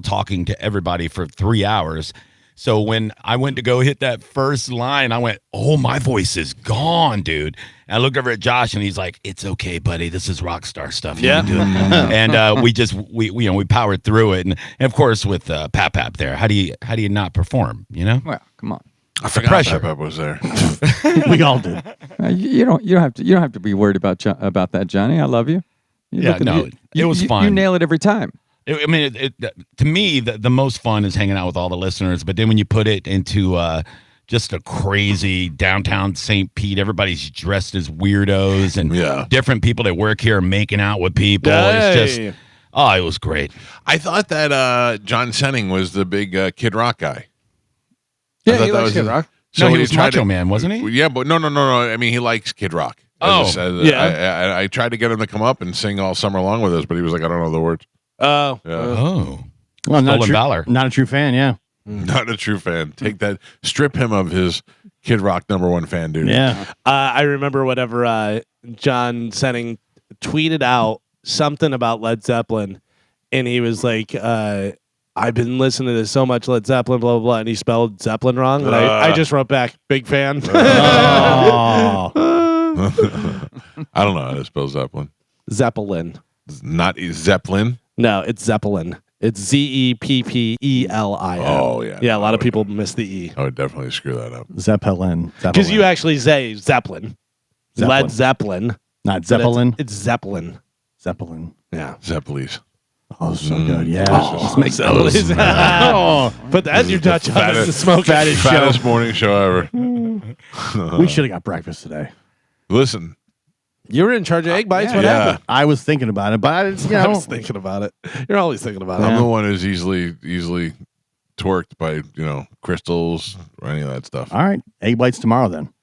talking to everybody for 3 hours. So when I went to go hit that first line, I went, "Oh, my voice is gone, dude." And I looked over at Josh, and he's like, "It's okay, buddy. This is rock star stuff. You can do it." And we powered through it, and of course with Pap there, how do you not perform? You know? Well, come on. I forgot pressure. Pep was there. We all did. You don't have to be worried about that, Johnny. I love you. It was fun. You nail it every time. To me, the most fun is hanging out with all the listeners. But then when you put it into just a crazy downtown St. Pete, everybody's dressed as weirdos and different people that work here are making out with people. Hey. It's just, it was great. I thought that John Senning was the big Kid Rock guy. Yeah, he likes Kid Rock. So when he was Macho Man, wasn't he? Yeah, but no. I mean, he likes Kid Rock. I tried to get him to come up and sing all summer long with us, but he was like, "I don't know the words." Oh. Well, Stolen valor. Not a true fan, yeah. Not a true fan. Take that. Strip him of his Kid Rock #1 fan duty. Yeah. I remember whatever John Senning tweeted out something about Led Zeppelin, and he was like, "I've been listening to so much Led Zeppelin, blah, blah, blah," and he spelled Zeppelin wrong. And I just wrote back, "Big fan." I don't know how to spell Zeppelin. Zeppelin. Not Zeppelin. No, it's Zeppelin. It's Zeppelin. Oh, yeah. Yeah, a lot of people miss the E. I would definitely screw that up. Zeppelin. Because you actually say Zeppelin. Zeppelin. Led Zeppelin. Not Zeppelin. It's Zeppelin. Zeppelin. Yeah. Zeppelis. Oh, so good. Yeah. Let's make those. Put that in your Dutch oven to smoke. Fattest morning show ever. We should have got breakfast today. Listen. You were in charge of egg bites. What Yeah. happened? I was thinking about it, but I was thinking about it. You're always thinking about I'm it. the one who's easily twerked by, crystals or any of that stuff. All right. Egg bites tomorrow then.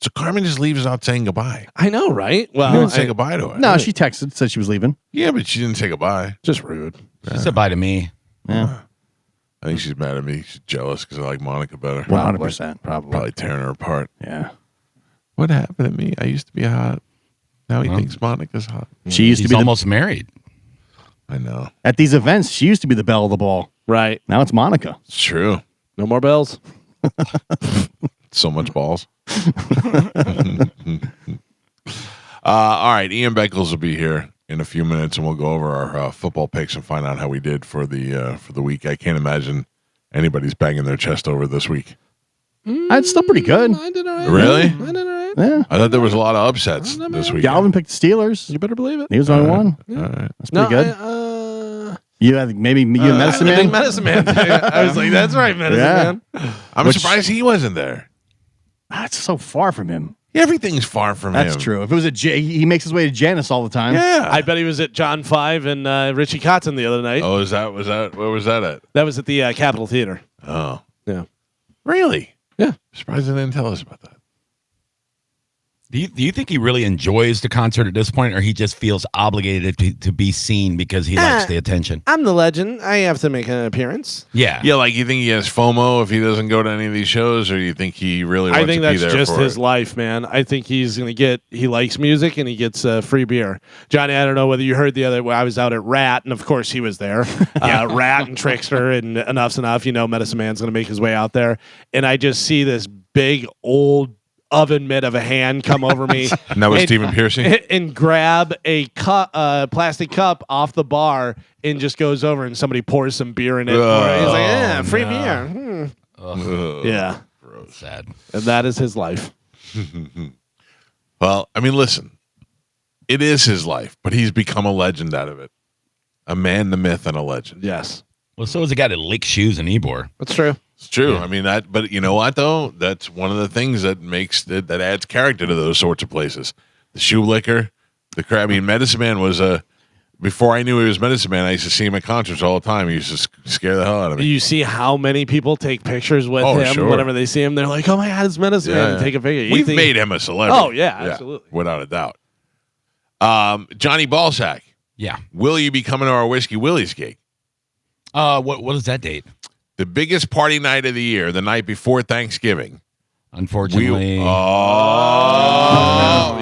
So Carmen just leaves without saying goodbye. I know, right? You Well, didn't say goodbye to her. No, she texted, said she was leaving. Yeah, but she didn't say goodbye. just rude. She said bye to me. Yeah. I think she's mad at me. She's jealous because I like Monica better. 100%. Probably tearing her apart. Yeah. What happened to me? I used to be hot. Now he thinks Monica's hot. She used to He's be almost married. I know. at these events. She used to be the belle of the ball. Right. Now it's Monica. It's true. No more bells. So much balls. All right. Ian Beckles will be here in a few minutes, and we'll go over our football picks and find out how we did for the week. I can't imagine anybody's banging their chest over this week. It's still pretty good. I did all right. Really? I did all right. Yeah. I thought there was a lot of upsets this week. Galvin picked the Steelers. You better believe it. He was the only one. All right. That's pretty good. You had maybe you and Medicine Big Man. Medicine Man. I was like, that's right, Medicine Man. I'm surprised he wasn't there. That's so far from him. Everything's far from him. That's true. If it was he makes his way to Janice all the time. Yeah. I bet he was at John 5 and Richie Kotzen the other night. Oh, was that where was that at? That was at the Capitol Theater. Oh. Yeah. Really? Yeah. Surprised they didn't tell us about that. Do you think he really enjoys the concert at this point, or he just feels obligated to be seen because he likes the attention? I'm the legend. I have to make an appearance. Yeah. Yeah, like you think he has FOMO if he doesn't go to any of these shows, or you think he really wants I think to be that's there just for his it? life, man. I think he likes music and he gets free beer. Johnny, I don't know whether you heard the other way. I was out at Rat, and of course he was there. Rat and Trickster and Enough's Enough. You know, Medicine Man's going to make his way out there. And I just see this big old oven mitt of a hand come over me. And that was Stephen Piercy? And grab a plastic cup off the bar and just goes over and somebody pours some beer in it. He's like, free beer. Yeah. Sad. And that is his life. Well, I mean, listen, it is his life, but he's become a legend out of it. A man, the myth, and a legend. Yes. Well, so is a guy that licks shoes in Ybor. That's true. It's true. I mean but you know what though? That's one of the things that makes that adds character to those sorts of places. The shoe licker, I mean, Medicine Man was before I knew he was Medicine Man, I used to see him at concerts all the time. He used to scare the hell out of me. You see how many people take pictures with him sure. whenever they see him. They're like, "Oh my God, it's Medicine Man!" And take a picture. We've made him a celebrity. Oh yeah, absolutely, without a doubt. Johnny Ballsack. Yeah. Will you be coming to our Whiskey Willie's gig? What is that date? The biggest party night of the year, the night before Thanksgiving. Unfortunately. You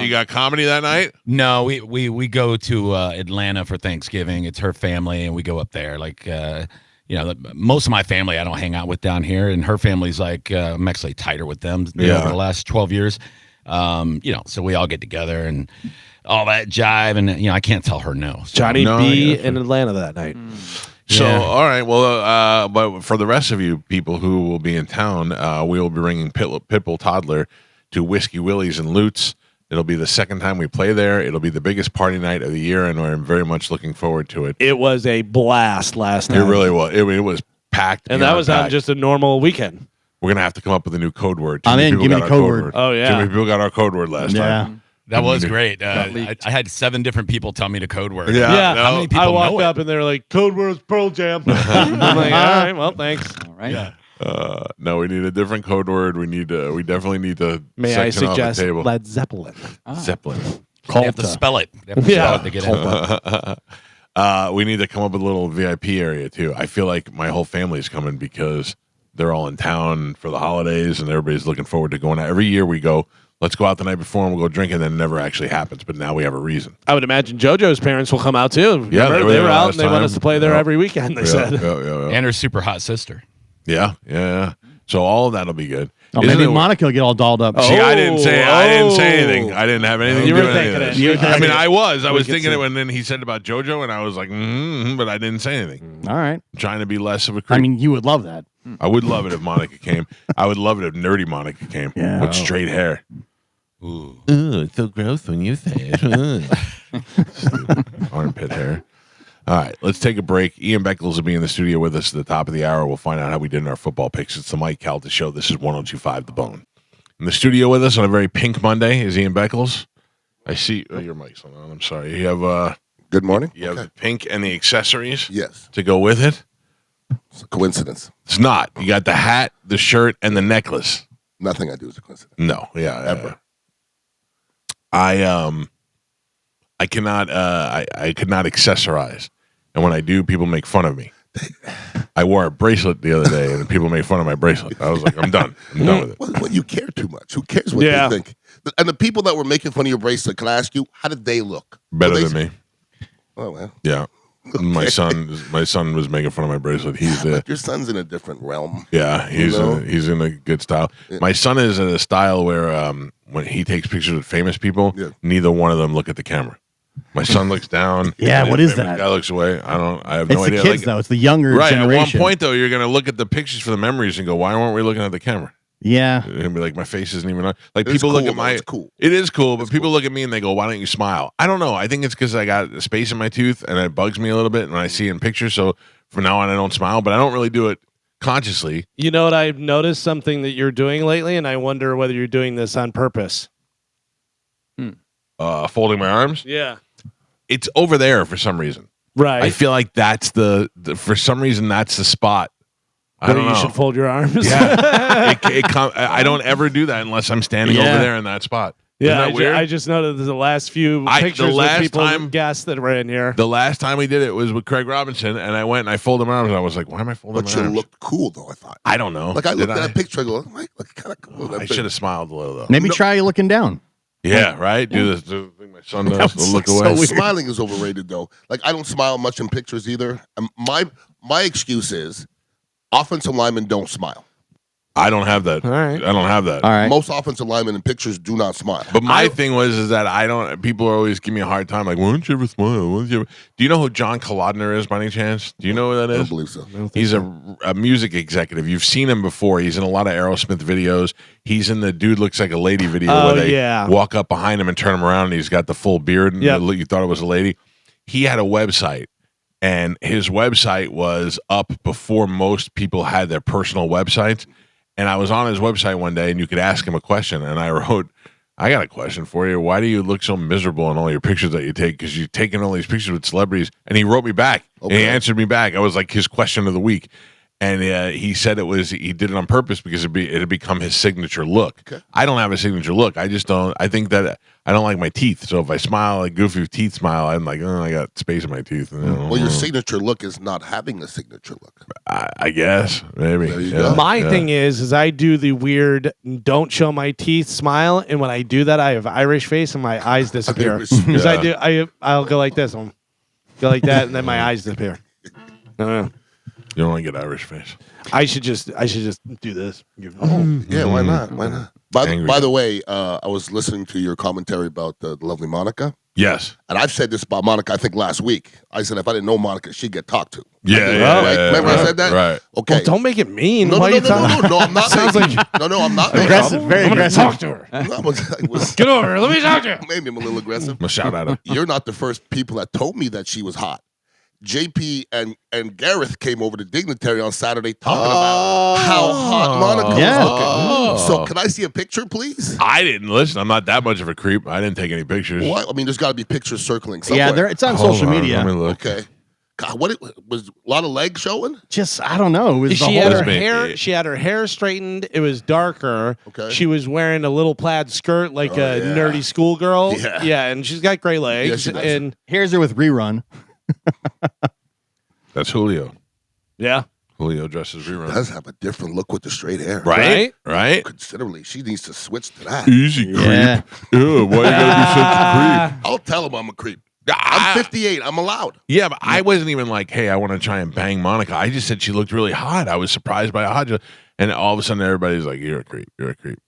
got comedy that night? No, we go to Atlanta for Thanksgiving. It's her family, and we go up there. Like, most of my family I don't hang out with down here, and her family's like, I'm actually tighter with them over the last 12 years. So we all get together and all that jive, and I can't tell her no. So. Johnny B in Atlanta that night. So, all right. Well, but for the rest of you people who will be in town, we will be bringing Pitbull Toddler to Whiskey Willie's in Lutz. It'll be the second time we play there. It'll be the biggest party night of the year, and I'm very much looking forward to it. It was a blast last night. It really was. It was packed. And that was on just a normal weekend. We're going to have to come up with a new code word. I'm in. Give me the code word. Oh, yeah. Too many people got our code word last time. That was great. I had 7 different people tell me the code word. Yeah. How many people I walked know up and they were like, "Code word's Pearl Jam." I'm like, all right, well, thanks. All right. Yeah. No, we need a different code word. We definitely need to May I section off the suggest table. Led Zeppelin? Zeppelin. They have to spell it. They have to spell it to get in. We need to come up with a little VIP area too. I feel like my whole family's coming because they're all in town for the holidays and everybody's looking forward to going out. Every year we go, let's go out the night before and we'll go drink, and then it never actually happens. But now we have a reason. I would imagine JoJo's parents will come out too. Yeah, Remember, they were out and they want us to play there every weekend, they said. And her super hot sister. Yeah. So all of that'll be good. Oh, maybe Monica will get all dolled up. See, I didn't say anything. I didn't have anything You to do were with any thinking of it. this. I mean, I was thinking it see. when then he said about JoJo, and I was like, but I didn't say anything. All right. I'm trying to be less of a creep. I mean, you would love that. I would love it if Monica came. I would love it if nerdy Monica came with straight hair. Ooh. It's so gross when you say it. Stupid armpit hair. All right, let's take a break. Ian Beckles will be in the studio with us at the top of the hour. We'll find out how we did in our football picks. It's the Mike Calta Show. This is 102.5 The Bone. In the studio with us on a very pink Monday is Ian Beckles. I see your mic's on. I'm sorry. You have good morning. You have the pink and the accessories. Yes. To go with it. It's a coincidence. It's not. You got the hat, the shirt, and the necklace. Nothing I do is a coincidence. No. Yeah. Ever. I cannot. I could not accessorize, and when I do, people make fun of me. I wore a bracelet the other day, and people made fun of my bracelet. I was like, I'm done. I'm done with it. Well, you care too much. Who cares what they think? And the people that were making fun of your bracelet, can I ask you, how did they look? Better than me. Oh well. Yeah. Okay. My son was making fun of my bracelet. Your son's in a different realm. Yeah, he's in a good style. Yeah. My son is in a style where when he takes pictures with famous people, neither one of them look at the camera. My son looks down. Yeah, what is that? The guy looks away. I have it's no idea. It's the kids, though. It's the younger generation. At one point, though, you're going to look at the pictures for the memories and go, why weren't we looking at the camera? Yeah. And be like, my face isn't even on. Like, people look at my. It's cool. It is cool, but people look at me and they go, why don't you smile? I don't know. I think it's because I got a space in my tooth and it bugs me a little bit when I see it in pictures. So from now on, I don't smile, but I don't really do it consciously. You know what? I've noticed something that you're doing lately, and I wonder whether you're doing this on purpose. Folding my arms? Yeah. It's over there for some reason. Right. I feel like that's for some reason, that's the spot. I don't know. You should fold your arms. Yeah. I don't ever do that unless I'm standing over there in that spot. Yeah, that weird? I just noticed the last few pictures with people, guests that were in here. The last time we did it was with Craig Robinson, and I went and I folded my arms, and I was like, why am I folding my arms? But you looked cool, though, I thought. I don't know. Like, I looked at that picture, I go, I look kind of cool. I should have smiled a little, though. Maybe try looking down. Yeah, right? Do this. Do the thing my son does. That Look was away. so Smiling is overrated, though. Like, I don't smile much in pictures either. My excuse is offensive linemen don't smile. I don't have that. All right. I don't have that. All right. Most offensive linemen in pictures do not smile. But my thing was that I don't. People are always giving me a hard time. Like, why don't you ever smile? Why don't you ever? Do you know who John Kolodner is, by any chance? Do you know who that I is? don't believe so. He's a music executive. You've seen him before. He's in a lot of Aerosmith videos. He's in the Dude Looks Like a Lady video where they walk up behind him and turn him around, and he's got the full beard, and you thought it was a lady. He had a website, and his website was up before most people had their personal websites. And I was on his website one day, and you could ask him a question, and I wrote, I got a question for you. Why do you look so miserable in all your pictures that you take? Because you're taking all these pictures with celebrities. And he wrote me back. Okay. And he answered me back. I was like his question of the week. And he said he did it on purpose because it had become his signature look. Okay. I don't have a signature look. I just don't. I think that I don't like my teeth. So if I smile, like goofy teeth smile, I'm like, oh, I got space in my teeth. Well, your signature look is not having a signature look. I guess maybe. There you go. My thing is I do the weird don't show my teeth smile, and when I do that, I have Irish face and my eyes disappear. Because I'll go like this, I'll go like that, and then my eyes disappear. You don't want to get Irish face. I should just do this. Yeah, why not? Why not? By the way, I was listening to your commentary about the lovely Monica. Yes. And I've said this about Monica, I think last week. I said if I didn't know Monica, she'd get talked to. Yeah, right? Remember I said that? Right. Okay. Well, don't make it mean. No, Why no, are you talking? no, I'm not. Sounds making, like no, I'm not. Aggressive, very I'm gonna aggressive. talk to her. Get over here. Let me talk to her. Maybe I'm a little aggressive. I'm gonna shout at her. You're not the first people that told me that she was hot. JP and Gareth came over to Dignitary on Saturday talking about how hot Monica was looking. So can I see a picture, please? I didn't listen. I'm not that much of a creep. I didn't take any pictures. What? I mean, there's got to be pictures circling somewhere. Yeah, it's on Hold social on, media. Let me look. Okay. God, what was a lot of legs showing? Just I don't know. It was the She had whole. her hair. She had her hair straightened. It was darker. Okay. She was wearing a little plaid skirt, like a yeah. nerdy schoolgirl. Yeah. And she's got great legs. she does. And Here's her with rerun. That's Julio. yeah, Julio dresses rerun. Does have a different look with the straight hair. Right? Right? Considerably. She needs to switch to that. Easy creep. Yeah. Yeah, why you gotta be such a creep? I'll tell him I'm a creep. I'm 58. I'm allowed. Yeah, but I wasn't even like, hey, I want to try and bang Monica. I just said she looked really hot. I was surprised by how hot. And all of a sudden, everybody's like, you're a creep. You're a creep.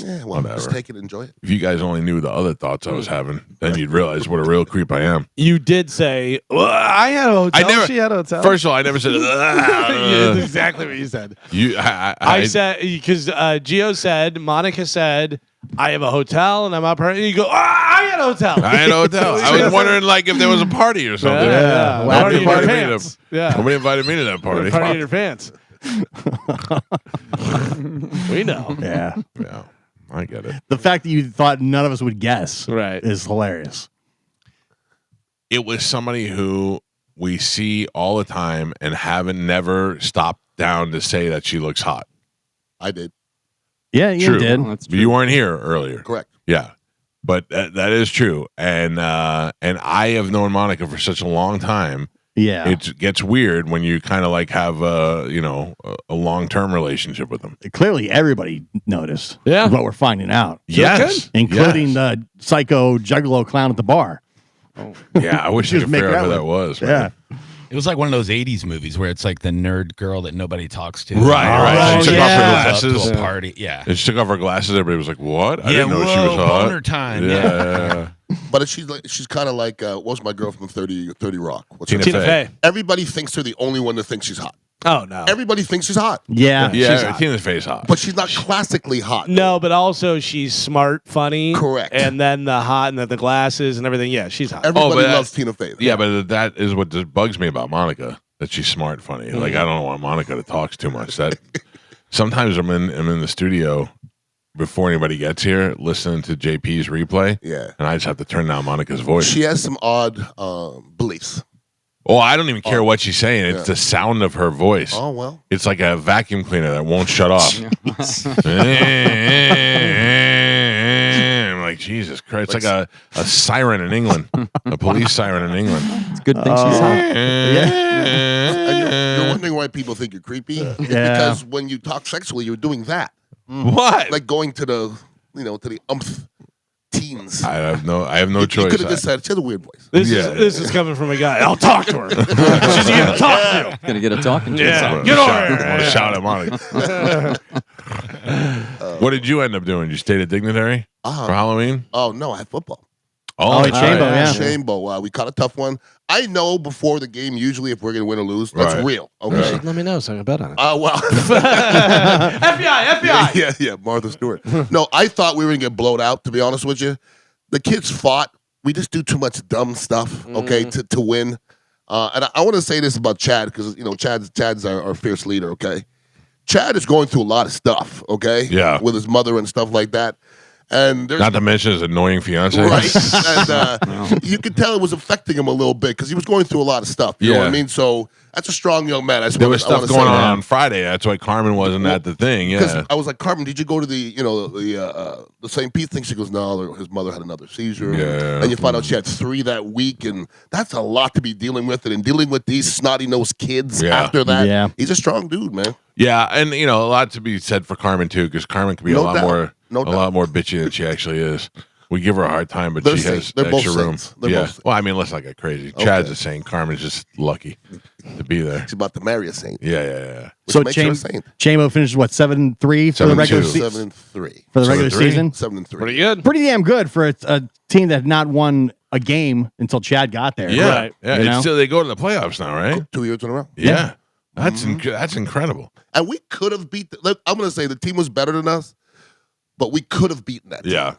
Yeah, well, Whatever. just take it and enjoy it. If you guys only knew the other thoughts I was having, then you'd realize what a real creep I am. you did say I had a hotel. She had a hotel. First of all, I never said. That's exactly what you said. I said because Gio said, Monica said, I have a hotel and I'm up her. And you go, I had a hotel. I had a hotel. I was wondering like if there was a party or something. Yeah. Nobody Party in your invited me to. pants. Yeah. Nobody invited me to that party. Party in your pants. We know. Yeah. Yeah, I get it. The fact that you thought none of us would guess Right. is hilarious. It was somebody who we see all the time and haven't never stopped down to say that she looks hot. I did. Yeah, you True. did. Oh, that's true. You weren't here earlier. Correct. Yeah, but that is true. And I have known Monica for such a long time. Yeah. It gets weird when you kind of like have a long-term relationship with them. Clearly, everybody noticed. Yeah. What we're finding out. Yes, Including yes. the psycho juggalo clown at the bar. Yeah, I wish I Just could make figure out that who one. that was. Yeah. Man. It was like one of those 80s movies where it's like the nerd girl that nobody talks to. Right. Oh, She took off her yeah. glasses. To a party. Yeah. And she took off her glasses. Everybody was like, "What? I Yeah, didn't know she was whoa, hot." boner time. Yeah. But she's kind of like, what was my girl from 30 Rock? What's her Tina name? Fey. Everybody thinks they're the only one that thinks she's hot. Oh no. Everybody thinks she's hot. Yeah. she's Yeah, hot. Tina's face hot. But she's not classically hot. No, but also she's smart, funny. Correct. And then the hot and then the glasses and everything. Yeah, she's hot. Everybody but loves Tina Fey. Yeah, but that is what just bugs me about Monica. That she's smart, funny. Like I don't want Monica to talk too much. That sometimes I'm in the studio before anybody gets here, listening to JP's replay. Yeah. And I just have to turn down Monica's voice. She has some odd beliefs. Oh, I don't even care what she's saying. It's the sound of her voice. Oh, well. It's like a vacuum cleaner that won't shut off. I'm like, Jesus Christ. It's like a siren in England, a police siren in England. It's a good thing she's hot. And you're wondering why people think you're creepy? It's because when you talk sexually, you're doing that. What? Like going to the, to the umph teens. I have no choice. You could have just said, she has a weird voice. This is coming from a guy. I'll talk to her. She's gonna talk to you. Gonna get a talking to. Yeah, get over I here. want to shout at Monica. What did you end up doing? You stayed at Dignitary for Halloween? Oh, no, I had football. Oh, at Chambo, yeah. Chambo. We caught a tough one. I know before the game, usually, if we're going to win or lose. That's real. Okay. Let me know so I can bet on it. Well. FBI. Yeah, Martha Stewart. No, I thought we were going to get blowed out, to be honest with you. The kids fought. We just do too much dumb stuff, okay, to win. And I want to say this about Chad, because, Chad's our fierce leader, okay? Chad is going through a lot of stuff, okay? Yeah. With his mother and stuff like that. And not to mention his annoying fiance. Right. And you could tell it was affecting him a little bit because he was going through a lot of stuff. You know what I mean? So that's a strong young man. There was stuff going on Friday. That's why Carmen wasn't at the thing. Yeah. I was like, Carmen, did you go to the St. Pete thing? She goes, no, his mother had another seizure. Yeah. And you find out she had 3 that week. And that's a lot to be dealing with. And dealing with these snotty-nosed kids after that. Yeah. He's a strong dude, man. Yeah, and a lot to be said for Carmen too, because Carmen can be a lot more bitchy than she actually is. We give her a hard time, but she has extra room. Well, I mean, let's not get crazy. Chad's a saint. Carmen's just lucky to be there. She's about to marry a saint. Yeah. So Chambo finished 7-3 for the regular season. 7-3 for the regular season. 7-3. Pretty good. Pretty damn good for a team that had not won a game until Chad got there. Yeah, Right. yeah. So they go to the playoffs now, right? 2 years in a row. Yeah. That's incredible. And we could have beat. I'm going to say the team was better than us, but we could have beaten that team. Yeah.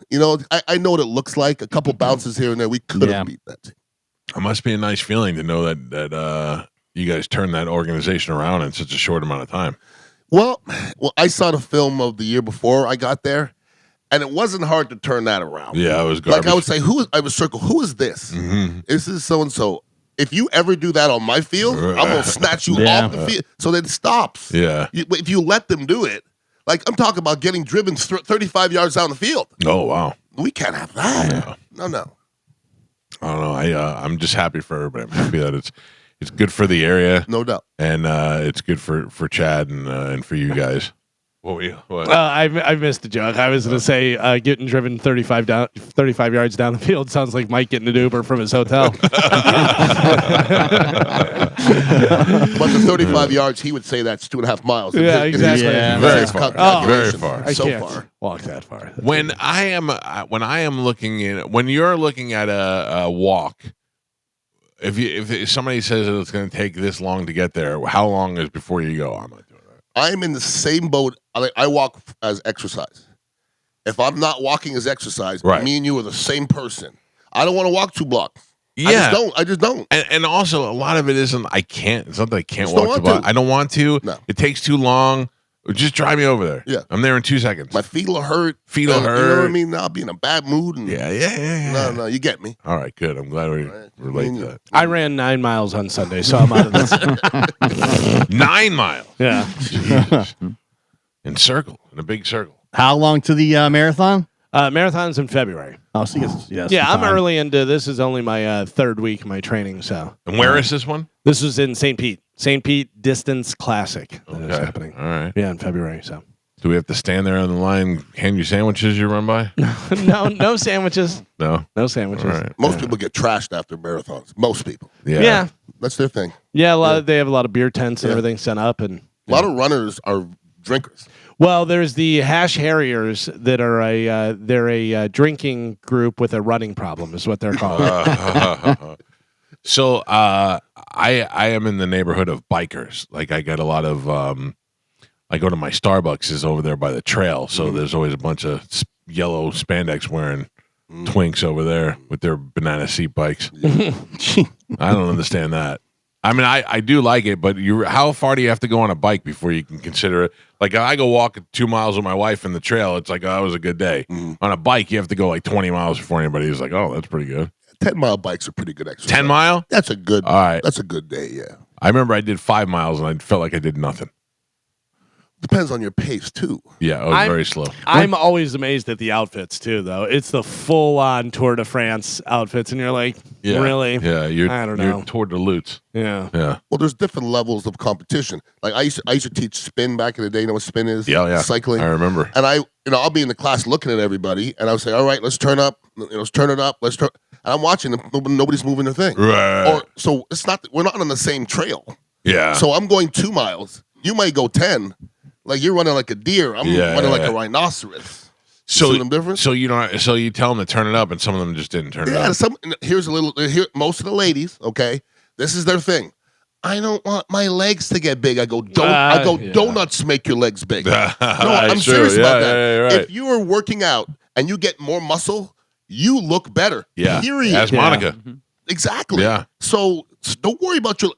I know what it looks like. A couple bounces here and there. We could have beaten that team. It must be a nice feeling to know that you guys turned that organization around in such a short amount of time. Well, I saw the film of the year before I got there, and it wasn't hard to turn that around. Yeah, it was garbage. Like I would say, I would circle, who is this? Mm-hmm. This is so-and-so. If you ever do that on my field, I'm going to snatch you off the field. So then it stops. Yeah. If you let them do it, like I'm talking about getting driven 35 yards down the field. Oh, wow. We can't have that. Yeah. No. I don't know. I'm just happy for everybody. I'm happy that it's good for the area. No doubt. And it's good for Chad and for you guys. What were you? What? I missed the joke. I was going to say getting driven 35 yards down the field sounds like Mike getting an Uber from his hotel. But the 35 yards, he would say that's 2.5 miles. Yeah, exactly. Yeah. Very far. Very far. I So can't far. walk that far. When you're looking at a walk, if somebody says that it's going to take this long to get there, how long is before you go? I'm not doing that. I'm in the same boat. I walk as exercise. If I'm not walking as exercise, me and you are the same person. I don't want to walk 2 blocks. Yeah. I just don't. And also, a lot of it isn't, I can't. It's not that I can't Just walk don't the want block. I don't want to. No. It takes too long. Just drive me over there. Yeah. I'm there in 2 seconds. My feet will hurt. Feet will You know what I hurt. mean? I'll be in a bad mood. And Yeah. No, you get me. All right, good. I'm glad we relate to that. I ran 9 miles on Sunday, so I'm out of this. 9 miles. Yeah. Jesus. In a big circle. How long to the marathon? Marathon's in February. Oh, so you guys, Yeah, I'm early into this. Is only my 3rd week of my training. So. And where is this one? This was in St. Pete. St. Pete Distance Classic. That is happening. All right. Yeah, in February. So. Do we have to stand there on the line, hand you sandwiches you run by? No sandwiches. No sandwiches. All right. Most people get trashed after marathons. Most people. Yeah. That's their thing. Yeah, they have a lot of beer tents and everything set up, and a lot of runners are drinkers. Well, there's the Hash Harriers that are a drinking group with a running problem, is what they're called. So I am in the neighborhood of bikers. Like I get a lot of I go to my Starbucks is over there by the trail, so there's always a bunch of yellow spandex wearing twinks over there with their banana seat bikes. I don't understand that. I mean, I do like it, but how far do you have to go on a bike before you can consider it? Like, if I go walk 2 miles with my wife in the trail, it's like, oh, that was a good day. On a bike, you have to go like 20 miles before anybody's like, oh, that's pretty good. 10-mile bikes are pretty good exercise. 10 mile? That's a good. All right. That's a good day. Yeah. I remember I did 5 miles and I felt like I did nothing. Depends on your pace too. Yeah, it was very slow. I'm always amazed at the outfits too, though. It's the full-on Tour de France outfits, and you're like, really? Yeah, I don't know. You're Tour de Lutz. Yeah. Well, there's different levels of competition. Like I used to teach spin back in the day. You know what spin is? Yeah. Cycling. I remember. And I'll be in the class looking at everybody, and I'll say, "All right, let's turn up. Let's turn it up. Let's turn." And I'm watching them. Nobody's moving their thing. Right. So it's not. We're not on the same trail. Yeah. So I'm going 2 miles. You might go 10. Like you're running like a deer. I'm running like a rhinoceros. So see them different? So you tell them to turn it up, and some of them just didn't turn it up. Here's a little. Most of the ladies, okay, this is their thing. I don't want my legs to get big. I go, donuts make your legs big. No, I'm serious about that. Right. If you are working out and you get more muscle, you look better. Yeah. Period. Ask Monica. Mm-hmm. Exactly. Yeah. So don't worry about your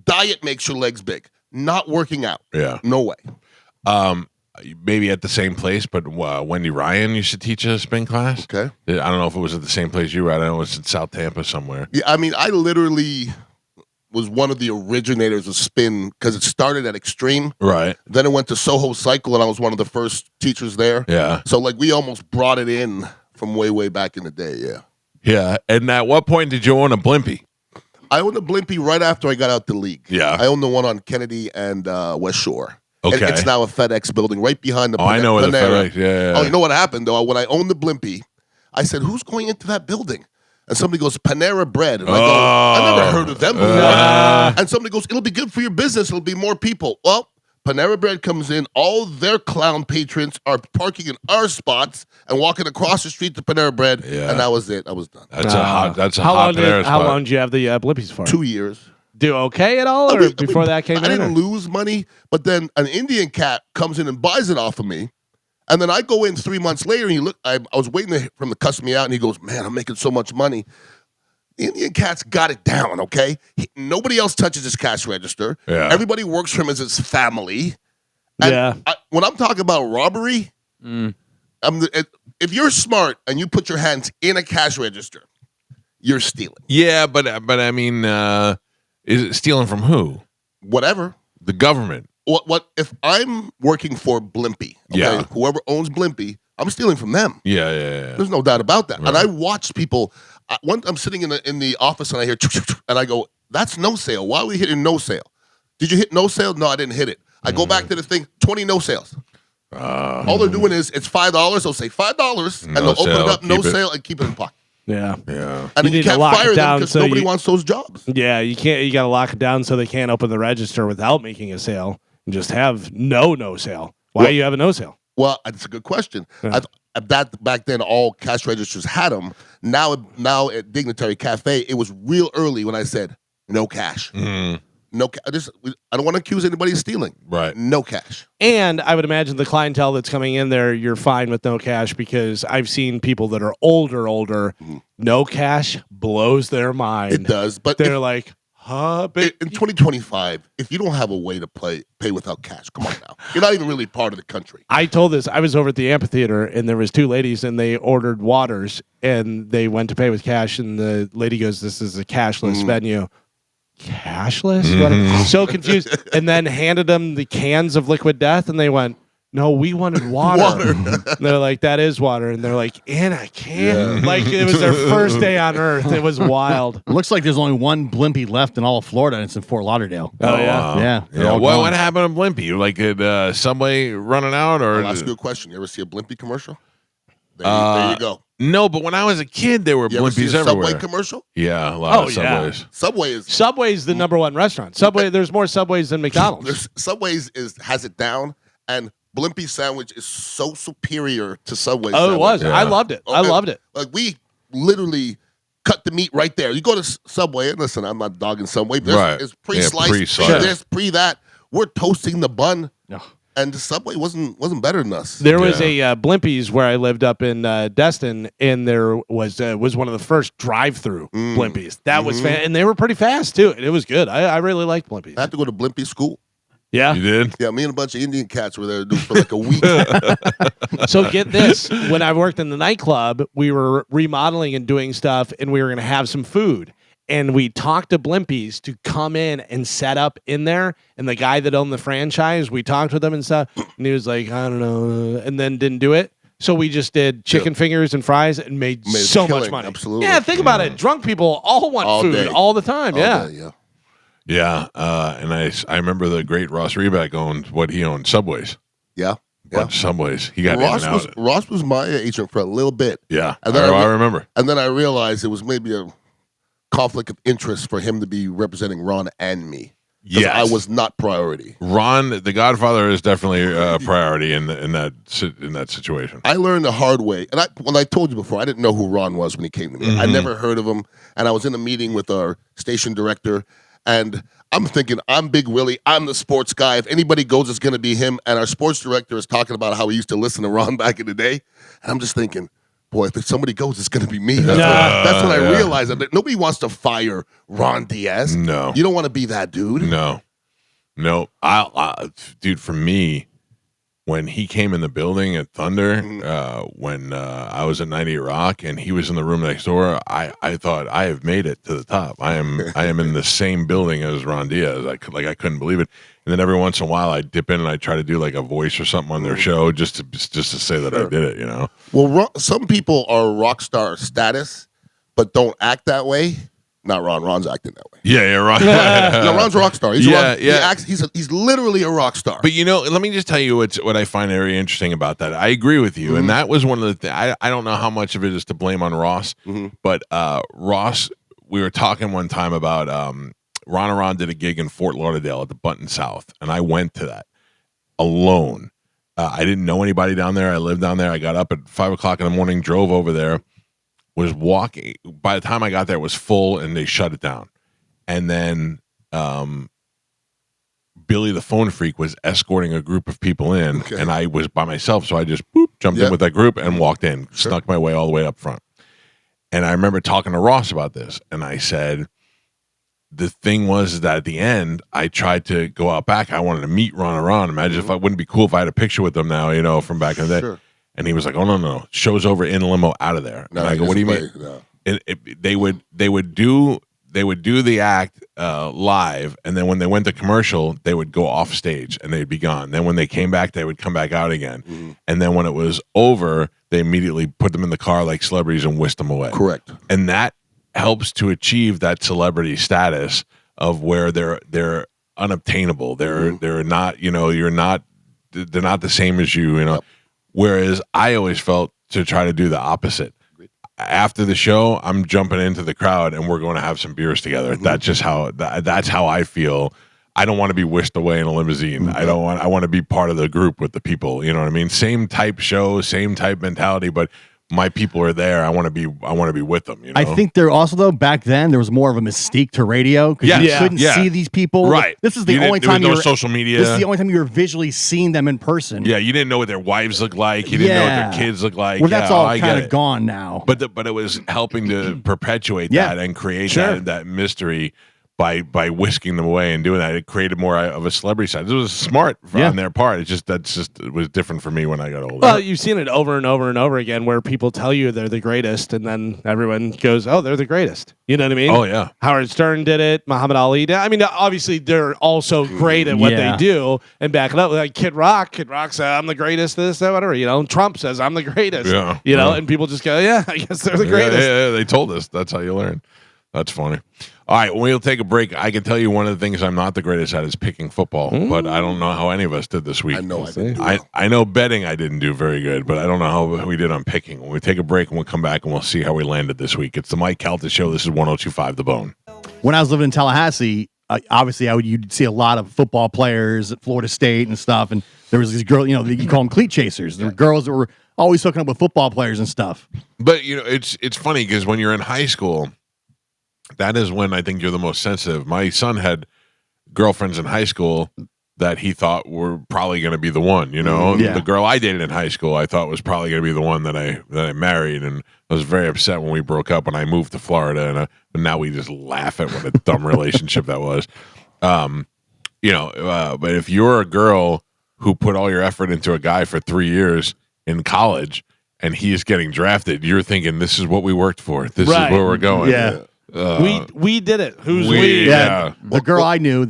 diet makes your legs big. Not working out. Yeah. No way. Maybe at the same place, but Wendy Ryan used to teach a spin class. Okay. I don't know if it was at the same place you were at. I know it was in South Tampa somewhere. Yeah, I mean, I literally was one of the originators of spin because it started at Extreme. Right. Then it went to Soho Cycle, and I was one of the first teachers there. Yeah. So, like, we almost brought it in from way back in the day, yeah. Yeah. And at what point did you own a Blimpie? I owned a Blimpie right after I got out the league. Yeah. I owned the one on Kennedy and West Shore. Okay. It's now a FedEx building right behind the I know where the Panera. FedEx, yeah. Oh, you know what happened, though? When I owned the Blimpie, I said, who's going into that building? And somebody goes, Panera Bread. And I go, I never heard of them before. And somebody goes, it'll be good for your business. It'll be more people. Well, Panera Bread comes in. All their clown patrons are parking in our spots and walking across the street to Panera Bread. Yeah. And that was it. I was done. That's a hot How Panera spot. long did you have the Blippies for? 2 years. Do okay at all, or before that came in? I didn't lose money, but then an Indian cat comes in and buys it off of me. And then I go in 3 months later, and I was waiting for him to cuss me out, and he goes, man, I'm making so much money. The Indian cat's got it down, okay? Nobody else touches his cash register. Yeah. Everybody works for him as his family. And when I'm talking about robbery, if you're smart and you put your hands in a cash register, you're stealing. Yeah, but I mean, is it stealing from who? Whatever. The government. What if I'm working for Blimpie? Okay? Yeah. Whoever owns Blimpie, I'm stealing from them. Yeah. There's no doubt about that. Right. And I watched people. I'm sitting in the office and I hear, and I go, "That's no sale. Why are we hitting no sale? Did you hit no sale? No, I didn't hit it. I go back to the thing, 20 no sales. All they're doing is it's $5. They'll say $5, and they'll open it up, no sale, and keep it in the pocket. Yeah. And you can't fire them because nobody wants those jobs. Yeah, you can't. You got to lock it down so they can't open the register without making a sale and just have no sale. Why do you have a no sale? Well, that's a good question. Yeah. That back then, all cash registers had them. Now at Dignitary Cafe, it was real early when I said no cash. No, I don't want to accuse anybody of stealing. Right. No cash. And I would imagine the clientele that's coming in there, you're fine with no cash because I've seen people that are older. No cash blows their mind. It does, but they're like, huh? But in 2025, if you don't have a way to pay without cash, come on now. You're not even really part of the country. I told this. I was over at the amphitheater, and there was two ladies, and they ordered waters, and they went to pay with cash, and the lady goes, "This is a cashless venue." Cashless? So confused. And then handed them the cans of Liquid Death, and they went, "No, we wanted water." And they're like, "That is water." And they're like, "In a can?" Like it was their first day on Earth. It was wild. It looks like there's only one Blimpie left in all of Florida, and it's in Fort Lauderdale. Oh, yeah? Yeah. What happened to Blimpie? Like at Subway running out, or That's a good question. You ever see a Blimpie commercial? There you go. No, but when I was a kid, there were You ever see Blimpies a everywhere. Subway commercial? Yeah, a lot of Subways. Subway's the number one restaurant. Subway. There's more Subways than McDonald's. Subway's has it down, and Blimpie sandwich is so superior to Subway. Oh, sandwich. it was. I loved it. I loved it. Like we literally cut the meat right there. You go to Subway, and listen, I'm not dogging Subway. But it's pre-sliced. pre-sliced. There's pre that. We're toasting the bun. And the Subway wasn't better than us. There was a Blimpies where I lived up in Destin, and there was one of the first drive-through Blimpies. That was and they were pretty fast too. And it was good. I really liked Blimpies. I had to go to Blimpie school. Yeah, you did. Yeah, me and a bunch of Indian cats were there for like a week. So get this: when I worked in the nightclub, we were remodeling and doing stuff, and we were going to have some food. and we talked to Blimpies to come in and set up in there. And the guy that owned the franchise, we talked with him and stuff, and he was like, I don't know, and then didn't do it. So we just did chicken fingers and fries and made so much money. Absolutely. Yeah, think about it. Drunk people all want All food day. all the time. All Yeah. day, yeah. Yeah, and I remember the great Ross Reback owned what he owned, Subways. Yeah. Bunch of Subways. He got Ross in and out. Ross was my agent for a little bit. Yeah, And then I remember. And then I realized it was maybe a conflict of interest for him to be representing Ron and me. Yes. I was not priority. Ron, the Godfather, is definitely a priority in that situation. I learned the hard way. And when I told you before, I didn't know who Ron was when he came to me. I never heard of him. And I was in a meeting with our station director. And I'm thinking, I'm Big Willie. I'm the sports guy. If anybody goes, it's going to be him. And our sports director is talking about how he used to listen to Ron back in the day. And I'm just thinking, boy, if somebody goes, it's going to be me. That's when I realized that nobody wants to fire Ron Diaz. No. You don't want to be that dude. No. Dude, for me, when he came in the building at Thunder, when I was at 98 Rock and he was in the room next door, I thought, I have made it to the top. I am in the same building as Ron Diaz. I couldn't believe it. And then every once in a while, I dip in and I try to do like a voice or something on their show just to say that I did it. You know. Well, some people are rock star status, but don't act that way. Not Ron. Ron's acting that way. Yeah, Ron. No, Ron's a rock star. He's Yeah. He acts, he's literally a rock star. But let me just tell you what I find very interesting about that. I agree with you, and that was one of the things. I don't know how much of it is to blame on Ross, but Ross, we were talking one time about Ron and Ron did a gig in Fort Lauderdale at the Button South, and I went to that alone. I didn't know anybody down there. I lived down there. I got up at 5 o'clock in the morning, drove over there, was walking. By the time I got there, it was full, and they shut it down. And then Billy the Phone Freak was escorting a group of people in, and I was by myself, so I just jumped in with that group and walked in, snuck my way all the way up front. And I remember talking to Ross about this, and I said, the thing was that at the end, I tried to go out back. I wanted to meet Ron and Ron. Imagine if it wouldn't be cool if I had a picture with them now, from back in the day. Sure. And he was like, "Oh no, show's over, in limo, out of there." And I go, "What do you mean?" No. They would do the act live, and then when they went to commercial, they would go off stage and they'd be gone. Then when they came back, they would come back out again. And then when it was over, they immediately put them in the car like celebrities and whisked them away. Correct. And that helps to achieve that celebrity status of where they're unobtainable. They're not, they're not the same as you, Yep. Whereas I always felt to try to do the opposite. After the show, I'm jumping into the crowd and we're going to have some beers together. That's just that's how I feel. I don't want to be whisked away in a limousine. I want to be part of the group with the people. You know what I mean? Same type show, same type mentality, but my people are there. I want to be with them. I think there also, though, back then there was more of a mystique to radio because you couldn't see these people. Right. This is the only time there was no social media. This is the only time you were visually seeing them in person. Yeah, you didn't know what their wives looked like. You didn't know what their kids looked like. Well, that's all I kind get of it. gone now. But it was helping to perpetuate that and create that mystery by whisking them away and doing that. It created more of a celebrity side. It was smart on their part. It was different for me when I got older. Well, you've seen it over and over and over again where people tell you they're the greatest, and then everyone goes, "Oh, they're the greatest." You know what I mean? Oh yeah. Howard Stern did it. Muhammad Ali did. I mean, obviously they're also great at what they do and back it up. Like Kid Rock. Kid Rock said, "I'm the greatest." This, that, whatever. Trump says, "I'm the greatest." Yeah. And people just go, "Yeah, I guess they're the greatest." Yeah, they told us. That's how you learn. That's funny. All right, we'll take a break. I can tell you one of the things I'm not the greatest at is picking football, but I don't know how any of us did this week. I know I didn't do well. I know betting I didn't do very good, but I don't know how we did on picking. When we take a break and we'll come back and we'll see how we landed this week. It's the Mike Calta Show. This is 102.5 The Bone. When I was living in Tallahassee, obviously you'd see a lot of football players at Florida State and stuff, and there was these girls, you call them cleat chasers. There were girls that were always hooking up with football players and stuff. But, it's funny because when you're in high school, that is when I think you're the most sensitive. My son had girlfriends in high school that he thought were probably going to be the one, The girl I dated in high school, I thought was probably going to be the one that I married. And I was very upset when we broke up and I moved to Florida. And now we just laugh at what a dumb relationship that was. But if you're a girl who put all your effort into a guy for 3 years in college and he is getting drafted, you're thinking, this is what we worked for. This is where we're going. Yeah. We did it. Who's we? We, yeah. The girl I knew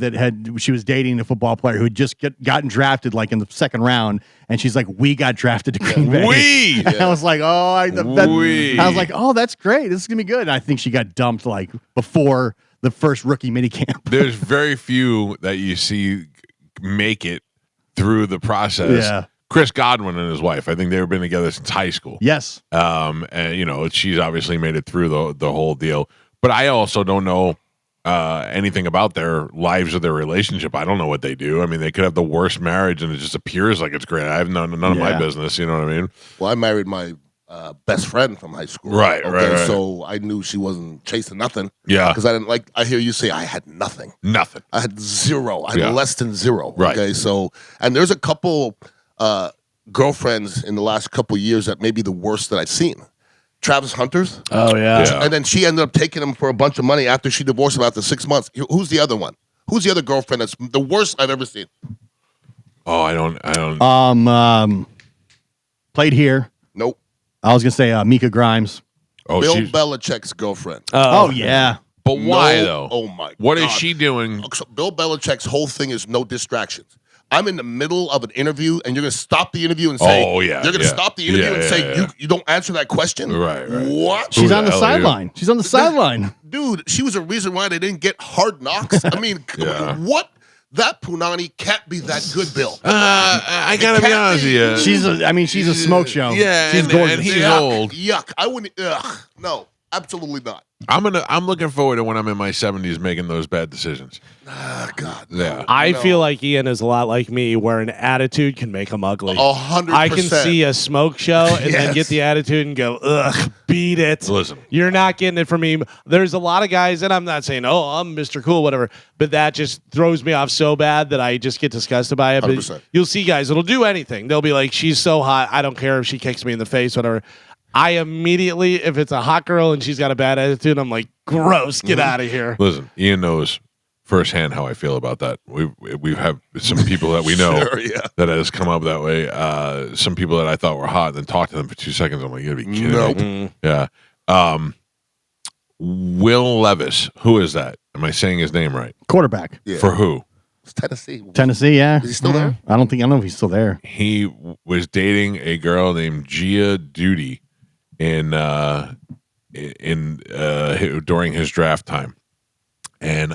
she was dating a football player who had just gotten drafted like in the second round, and she's like, "We got drafted to Green Bay." We. And I was like, "Oh, I was like, oh, that's great. This is gonna be good." And I think she got dumped like before the first rookie minicamp. There's very few that you see make it through the process. Yeah. Chris Godwin and his wife, I think they've been together since high school. Yes. And she's obviously made it through the whole deal. But I also don't know anything about their lives or their relationship. I don't know what they do. I mean, they could have the worst marriage and it just appears like it's great. I have none of my business. You know what I mean? Well, I married my best friend from high school. Right. So I knew she wasn't chasing nothing. Yeah. Because I hear you say I had nothing. Nothing. I had zero. I had less than zero. Right. Okay. So, and there's a couple girlfriends in the last couple years that may be the worst that I've seen. Travis Hunter's. Oh, yeah. And then she ended up taking him for a bunch of money after she divorced him after 6 months. Who's the other one? Who's the other girlfriend that's the worst I've ever seen? Oh, I don't. Played here. Nope. I was gonna say Mika Grimes. Oh, Bill Belichick's girlfriend. Oh yeah. But why though? Oh my! What God. is she doing? So Bill Belichick's whole thing is no distractions. I'm in the middle of an interview, and you're going to stop the interview and say, You're going to stop the interview and say, You don't answer that question? Right. What? She's on the sideline. She's on the sideline. Dude, she was a reason why they didn't get Hard Knocks. I mean, what? That Punani can't be that good, Bill. I got to be honest with you. She's a smoke show. Yeah, she's gorgeous. And he's old. Yuck. I wouldn't. No, absolutely not. I'm looking forward to when I'm in my 70s making those bad decisions. God. Yeah. I feel like Ian is a lot like me, where an attitude can make him ugly. 100%. I can see a smoke show and then get the attitude and go, ugh, beat it. Listen. You're not getting it from me. There's a lot of guys, and I'm not saying, I'm Mr. Cool, whatever, but that just throws me off so bad that I just get disgusted by it. 100%. But you'll see guys that'll do anything. They'll be like, she's so hot, I don't care if she kicks me in the face, whatever. I immediately, if it's a hot girl and she's got a bad attitude, I'm like, gross, get out of here. Listen, Ian knows firsthand how I feel about that. We have some people that we know that has come up that way. Some people that I thought were hot, and then talked to them for 2 seconds. I'm like, you gotta be kidding me. Yeah. Will Levis, who is that? Am I saying his name right? Quarterback. Yeah. For who? It's Tennessee. Tennessee, yeah. Is he still there? I don't know if he's still there. He was dating a girl named Gia Duty during his draft time, and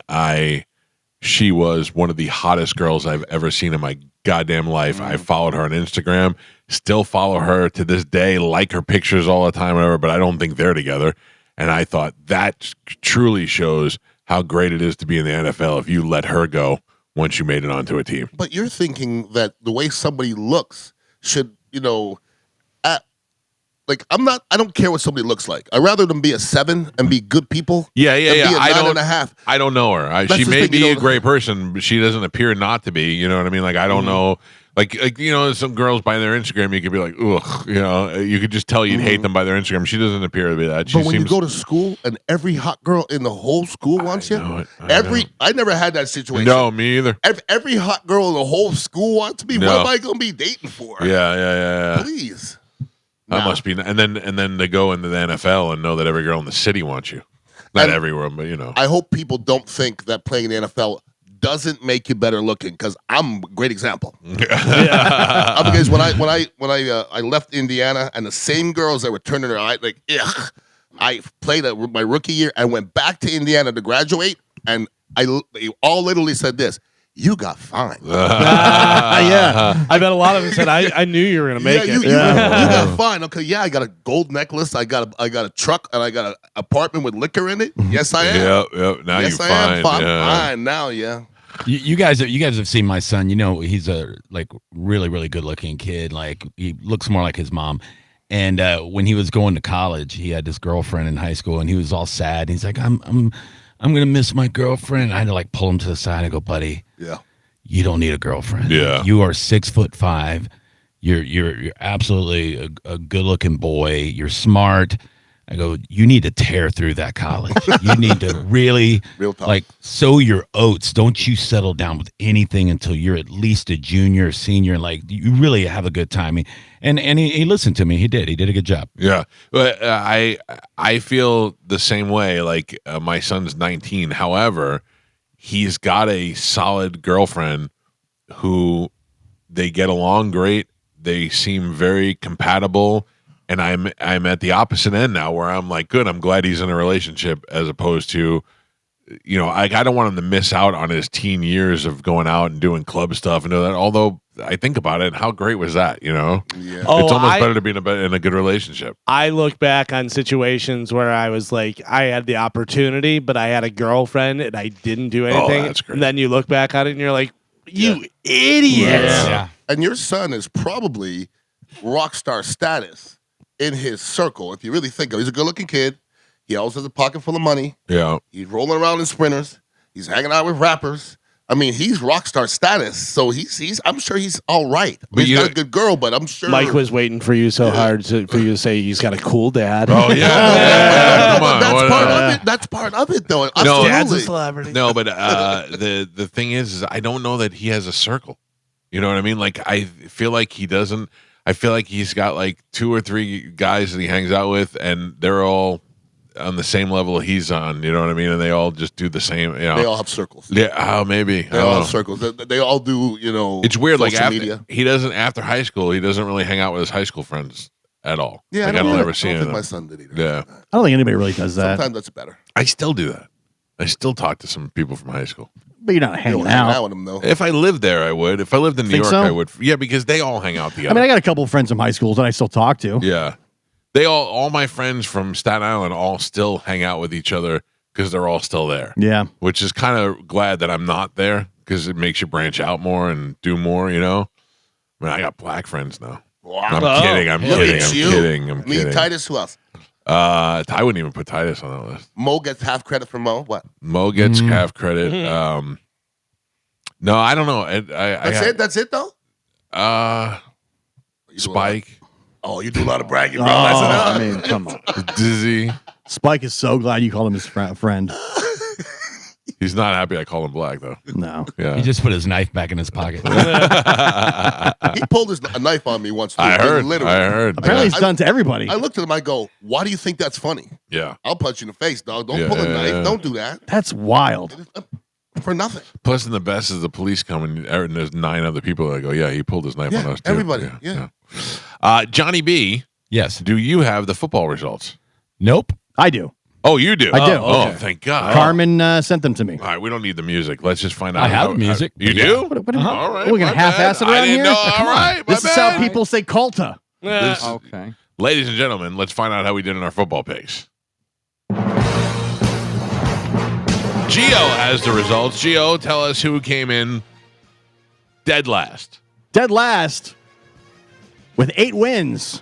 she was one of the hottest girls I've ever seen in my goddamn life. I followed her on Instagram, still follow her to this day, like her pictures all the time, whatever, but I don't think they're together. And I thought that truly shows how great it is to be in the NFL if you let her go once you made it onto a team. But you're thinking that the way somebody looks should, I don't care what somebody looks like. I'd rather them be a 7 and be good people. Yeah. Be a 9.5. I don't know her. She may be a great person, but she doesn't appear not to be. You know what I mean? Like, I don't know. Like some girls by their Instagram, you could be like, ugh. You could just tell you'd hate them by their Instagram. She doesn't appear to be that. But when you go to school and every hot girl in the whole school wants you, I never had that situation. No, me either. Every hot girl in the whole school wants me. No. What am I going to be dating for? Yeah. Please. That must be, and then they go into the NFL and know that every girl in the city wants you. Not everyone, but I hope people don't think that playing in the NFL doesn't make you better looking, because I'm a great example. Because when I left Indiana, and the same girls that were turning their eye like, ugh, I played my rookie year and went back to Indiana to graduate, and they all literally said this: "You got fine." Yeah, I bet a lot of them said, "I knew you were gonna make it." You got fine. Okay, yeah, I got a gold necklace, I got a truck, and I got an apartment with liquor in it. Yes, I am. Yep. Now yes, you're I fine. am. Fine now. Yeah. You guys have seen my son. He's a really, really good looking kid. Like, he looks more like his mom. And when he was going to college, he had this girlfriend in high school, and he was all sad. He's like, I'm gonna miss my girlfriend. I had to pull him to the side and go, buddy. Yeah. You don't need a girlfriend. Yeah. You are 6'5". You're absolutely a good looking boy. You're smart. I go, you need to tear through that college. You need to really Real talk. like sow your oats. Don't you settle down with anything until you're at least a junior or senior. Like you really have a good time. And he listened to me. He did. He did a good job. Yeah, but I feel the same way. Like my son's 19. However, he's got a solid girlfriend who they get along great. They seem very compatible. And I'm at the opposite end now where I'm like, good, I'm glad he's in a relationship as opposed to, I don't want him to miss out on his teen years of going out and doing club stuff and all that. Although I think about it, how great was that, Yeah. It's almost better to be in a good relationship. I look back on situations where I was like, I had the opportunity, but I had a girlfriend and I didn't do anything. That's great. And then you look back on it and you're like, you idiots. Yeah. And your son is probably rock star status in his circle. If you really think of it, he's a good-looking kid. He always has a pocket full of money. Yeah. He's rolling around in sprinters. He's hanging out with rappers. I mean, he's rock star status. So he's I'm sure he's all right. But He's got a good girl, but I'm sure Mike was waiting for you so hard for you to say he's got a cool dad. Oh, yeah. Come on. That's part of it. That's part of it, though. No, Absolutely. Dad's a celebrity. No, but the thing is I don't know that he has a circle. You know what I mean? Like, I feel like he doesn't. I feel like he's got like 2 or 3 guys that he hangs out with, and they're all on the same level he's on. You know what I mean? And they all just do the same. They all have circles. Yeah. Oh, maybe. They all have circles. They all do, It's weird. Like social after, media. he doesn't after high school. He doesn't really hang out with his high school friends at all. Yeah, like, I don't ever see think him. my son did either. Yeah. I don't think anybody really does that. Sometimes that's better. I still do that. I still talk to some people from high school. But you're not You hanging don't hang out out. with them, though. If I lived there, I would. If I lived in New Think York, so? I would. Yeah, because they all hang out I together. mean, I got a couple of friends from high school that I still talk to. Yeah. They all my friends from Staten Island all still hang out with each other because they're all still there. Yeah. Which is kind of glad that I'm not there because it makes you branch out more and do more, I mean, I got black friends now. Wow. I'm kidding. I'm Look kidding. at I'm you. kidding. I'm Me, kidding. Titus, who else? I wouldn't even put Titus on that list. Mo gets half credit for Mo. What? Mo gets half credit. No, I don't know. That's it, though? You do a lot- Spike, Oh, you do a lot of bragging, bro. Oh, That's I enough. mean, come on. Dizzy. Spike is so glad you called him his friend. He's not happy I call him black though. No. Yeah. He just put his knife back in his pocket. He pulled a knife on me once. Too. I heard. Literally. I heard. Apparently, Yeah. it's done to everybody. I looked at him. I go, "Why do you think that's funny? Yeah. I'll punch you in the face, dog. Don't Yeah, pull a yeah, knife. yeah. Don't do that That's wild. for nothing." Plus, and the best is the police come and there's 9 other people that go, yeah, he pulled his knife Yeah, on us too. everybody, yeah. Johnny B, Yes. do you have the football results? Nope. I do. Oh, you do? I do. Oh, Okay. thank God. Carmen sent them to me. All right, we don't need the music. Let's just find out. I have music. You Yeah. do? What All right. We're going my to half-ass it bad. around I didn't here? know. All Come on. right. This my is how bad. people say Calta. Okay. Ladies and gentlemen, let's find out how we did in our football picks. Gio has the results. Gio, tell us who came in dead last. Dead last with 8 wins.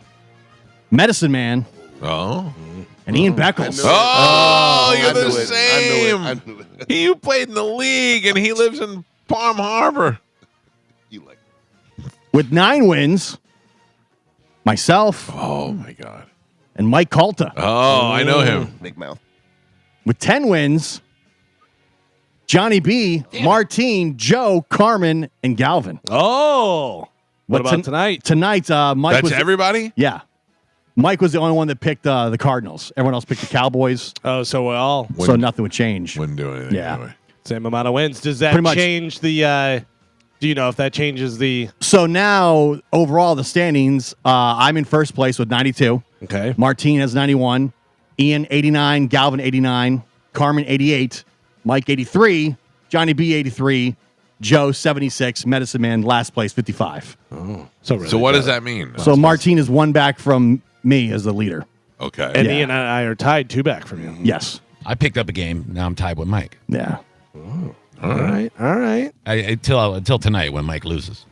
Medicine Man Oh. and Ian Beckles. Oh, you're I the knew it. same. I knew it. You played in the league, and he lives in Palm Harbor. You like With 9 wins, myself Oh, my God. and Mike Calta. Oh, I know him. big mouth. With 10 wins, Johnny B, Martine, Joe, Carmen, and Galvin. Oh. What But about tonight? Tonight, Mike That's was everybody? yeah. Mike was the only one that picked the Cardinals. Everyone else picked the Cowboys, Oh, so we all so nothing would change. Wouldn't do anything. Yeah. Anyway. same amount of wins. Does that Pretty much. change the do you know if that changes the So now, overall, the standings, I'm in first place with 92. Okay. Martine has 91. Ian, 89. Galvin, 89. Carmen, 88. Mike, 83. Johnny B, 83. Joe, 76. Medicine Man, last place, 55. So really So what does that mean? So Martine is 1 back from me as the leader. Okay. And Yeah. Ian and I are tied 2 back from you. Yes. I picked up a game. Now I'm tied with Mike. Yeah. All right. All right. Until tonight when Mike loses.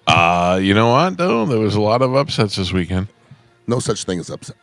You know what, though? There was a lot of upsets this weekend. No such thing as upset.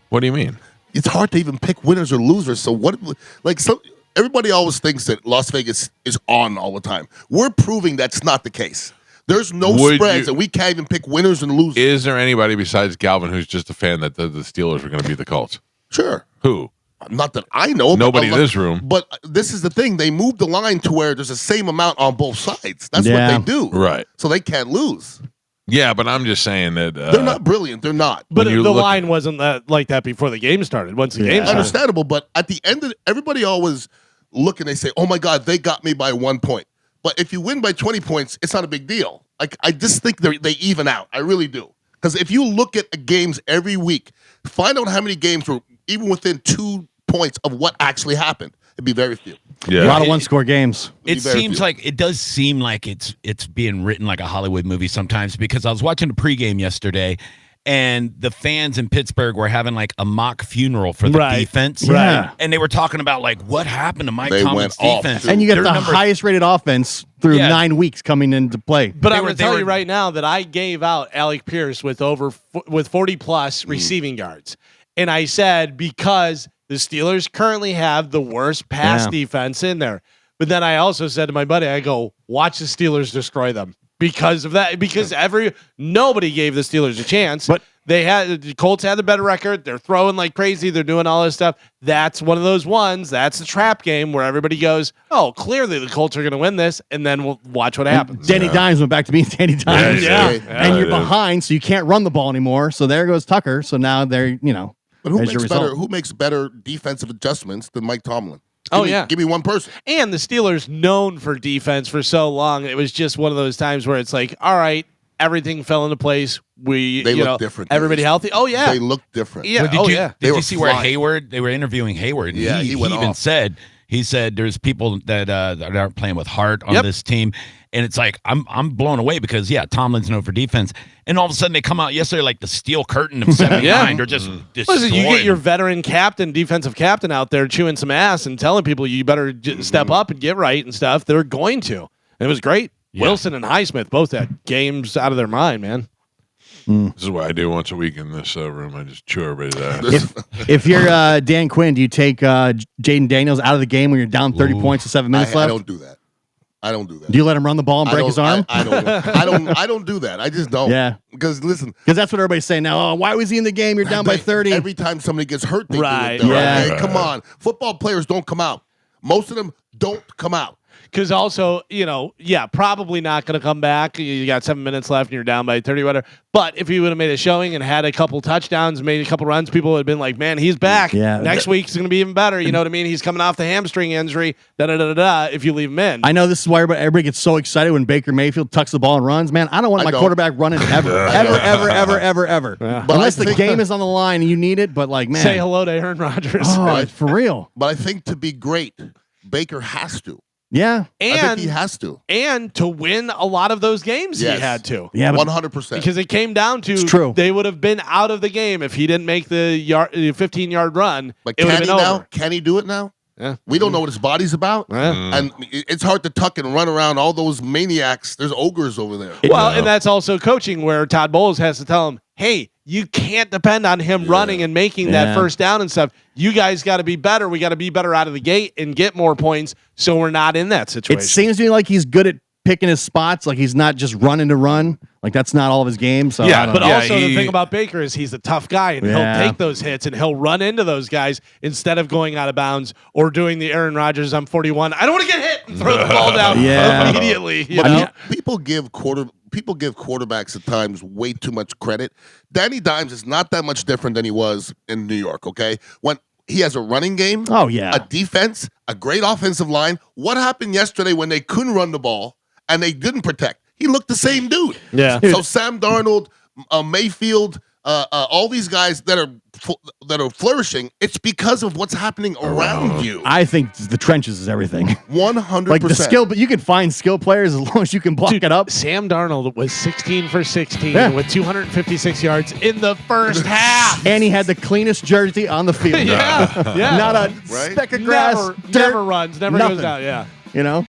What do you mean? It's hard to even pick winners or losers. So what? Like so, everybody always thinks that Las Vegas is on all the time. We're proving that's not the case. There's no Would spreads, you- and we can't even pick winners and losers. Is there anybody besides Galvin who's just a fan that the Steelers are going to beat the Colts? Sure. Who? Not that I know. Nobody in but this room. But this is the thing. They moved the line to where there's the same amount on both sides. That's Yeah. what they do. Right. So they can't lose. Yeah, but I'm just saying that They're not brilliant. They're not. But When you the look- line wasn't like that before the game started. Once the game started. Understandable, but at the end of everybody always look and they say, "Oh my God, they got me by 1 point." But if you win by 20 points, it's not a big deal. Like I just think they even out. I really do. Because if you look at games every week, find out how many games were even within 2 points of what actually happened. It'd be very few. Yeah. A lot of one-score games. It seems like it does seem like it's being written like a Hollywood movie sometimes, because I was watching the pregame yesterday and the fans in Pittsburgh were having like a mock funeral for the defense. Right. And they were talking about like what happened to Mike They Tomlin's went off, defense. too. And you get Their the number- highest-rated offense through 9 weeks coming into play. But They I'm were- going to they tell were- you right now that I gave out Alec Pierce with 40 plus receiving yards, and I said because the Steelers currently have the worst pass defense in there. But then I also said to my buddy, I go, watch the Steelers destroy them because of that. Because nobody gave the Steelers a chance. But the Colts had the better record. They're throwing like crazy. They're doing all this stuff. That's one of those ones. That's the trap game where everybody goes, oh, clearly the Colts are going to win this, and then we'll watch what happens. Danny Dimes went back to being Danny Dimes. Yeah. And you're behind, so you can't run the ball anymore. So there goes Tucker. So now they're, But who as your makes better? result. Who makes better defensive adjustments than Mike Tomlin? Oh, yeah. Give me one person. And the Steelers known for defense for so long. It was just one of those times where it's like, all right, everything fell into place. They look different. Everybody healthy. Oh yeah, They look different. yeah. Well, Oh yeah. They Did were you see where flying. Hayward? They were interviewing Hayward. And Yeah, he went even off. said there's people that aren't playing with heart on Yep. this team, and it's like I'm blown away because Tomlin's known for defense, and all of a sudden they come out yesterday like the steel curtain of '79. Yeah. They're just Listen, you get destroying your them. veteran captain, defensive captain out there chewing some ass and telling people you better step up and get right and stuff. They're going to. And it was great. Yeah. Wilson and Highsmith both had games out of their mind, man. This is what I do once a week in this room. I just chew everybody that. If you're Dan Quinn, do you take Jaden Daniels out of the game when you're down 30 points with 7 minutes I left? don't do that. I don't do that. Do you let him run the ball and break his arm? I don't do that. I just don't. Yeah. Because listen, Because that's what everybody's saying now. Oh, why was he in the game? You're down by 30. Every time somebody gets hurt, they Right. do it. Yeah. Okay? Come on. Football players don't come out. Most of them don't come out. Because also, probably not going to come back. You got 7 minutes left and you're down by 30, whatever. But if he would have made a showing and had a couple touchdowns, made a couple runs, people would have been like, man, he's back. Yeah. Next week's going to be even better. You know what I mean? He's coming off the hamstring injury, if you leave him in. I know this is why everybody gets so excited when Baker Mayfield tucks the ball and runs. Man, I don't want I my don't. quarterback running ever. But Unless I the think- game is on the line and you need it. But like, man. Say hello to Aaron Rodgers. Oh, for real. But I think to be great, Baker has to. Yeah. I think And he has to. and to win a lot of those games, Yes. he had to. Yeah, but 100%. Because it came down to It's true. they would have been out of the game if he didn't make the 15-yard run. But it would can have he been now? over. Can he do it now? Yeah. We don't know what his body's about. Yeah. And it's hard to tuck and run around all those maniacs. There's ogres over there. Well, and that's also coaching where Todd Bowles has to tell him, hey, you can't depend on him running and making that first down and stuff. You guys got to be better. We got to be better out of the gate and get more points so we're not in that situation. It seems to me like he's good at picking his spots. Like he's not just running to run. Like that's not all of his game. So Yeah, I don't But know. also the thing about Baker is he's a tough guy and Yeah. he'll take those hits and he'll run into those guys instead of going out of bounds or doing the Aaron Rodgers, I'm 41. I don't want to get hit and throw the ball down Yeah. immediately. You But know? people give quarterbacks at times way too much credit. Danny Dimes is not that much different than he was in New York, okay? When he has a running game, Oh, yeah. a defense, a great offensive line. What happened yesterday when they couldn't run the ball and they didn't protect? He looked the same dude. Yeah. So Sam Darnold, Mayfield, all these guys that are flourishing, it's because of what's happening around you. I think the trenches is everything. 100%. Like the skill, but you can find skill players as long as you can block it up. Sam Darnold was 16 for 16 Yeah. with 256 yards in the first half. And he had the cleanest jersey on the field. Yeah. Not a Right? speck of grass, Never, dirt, never runs, never nothing. goes out. Yeah. You know?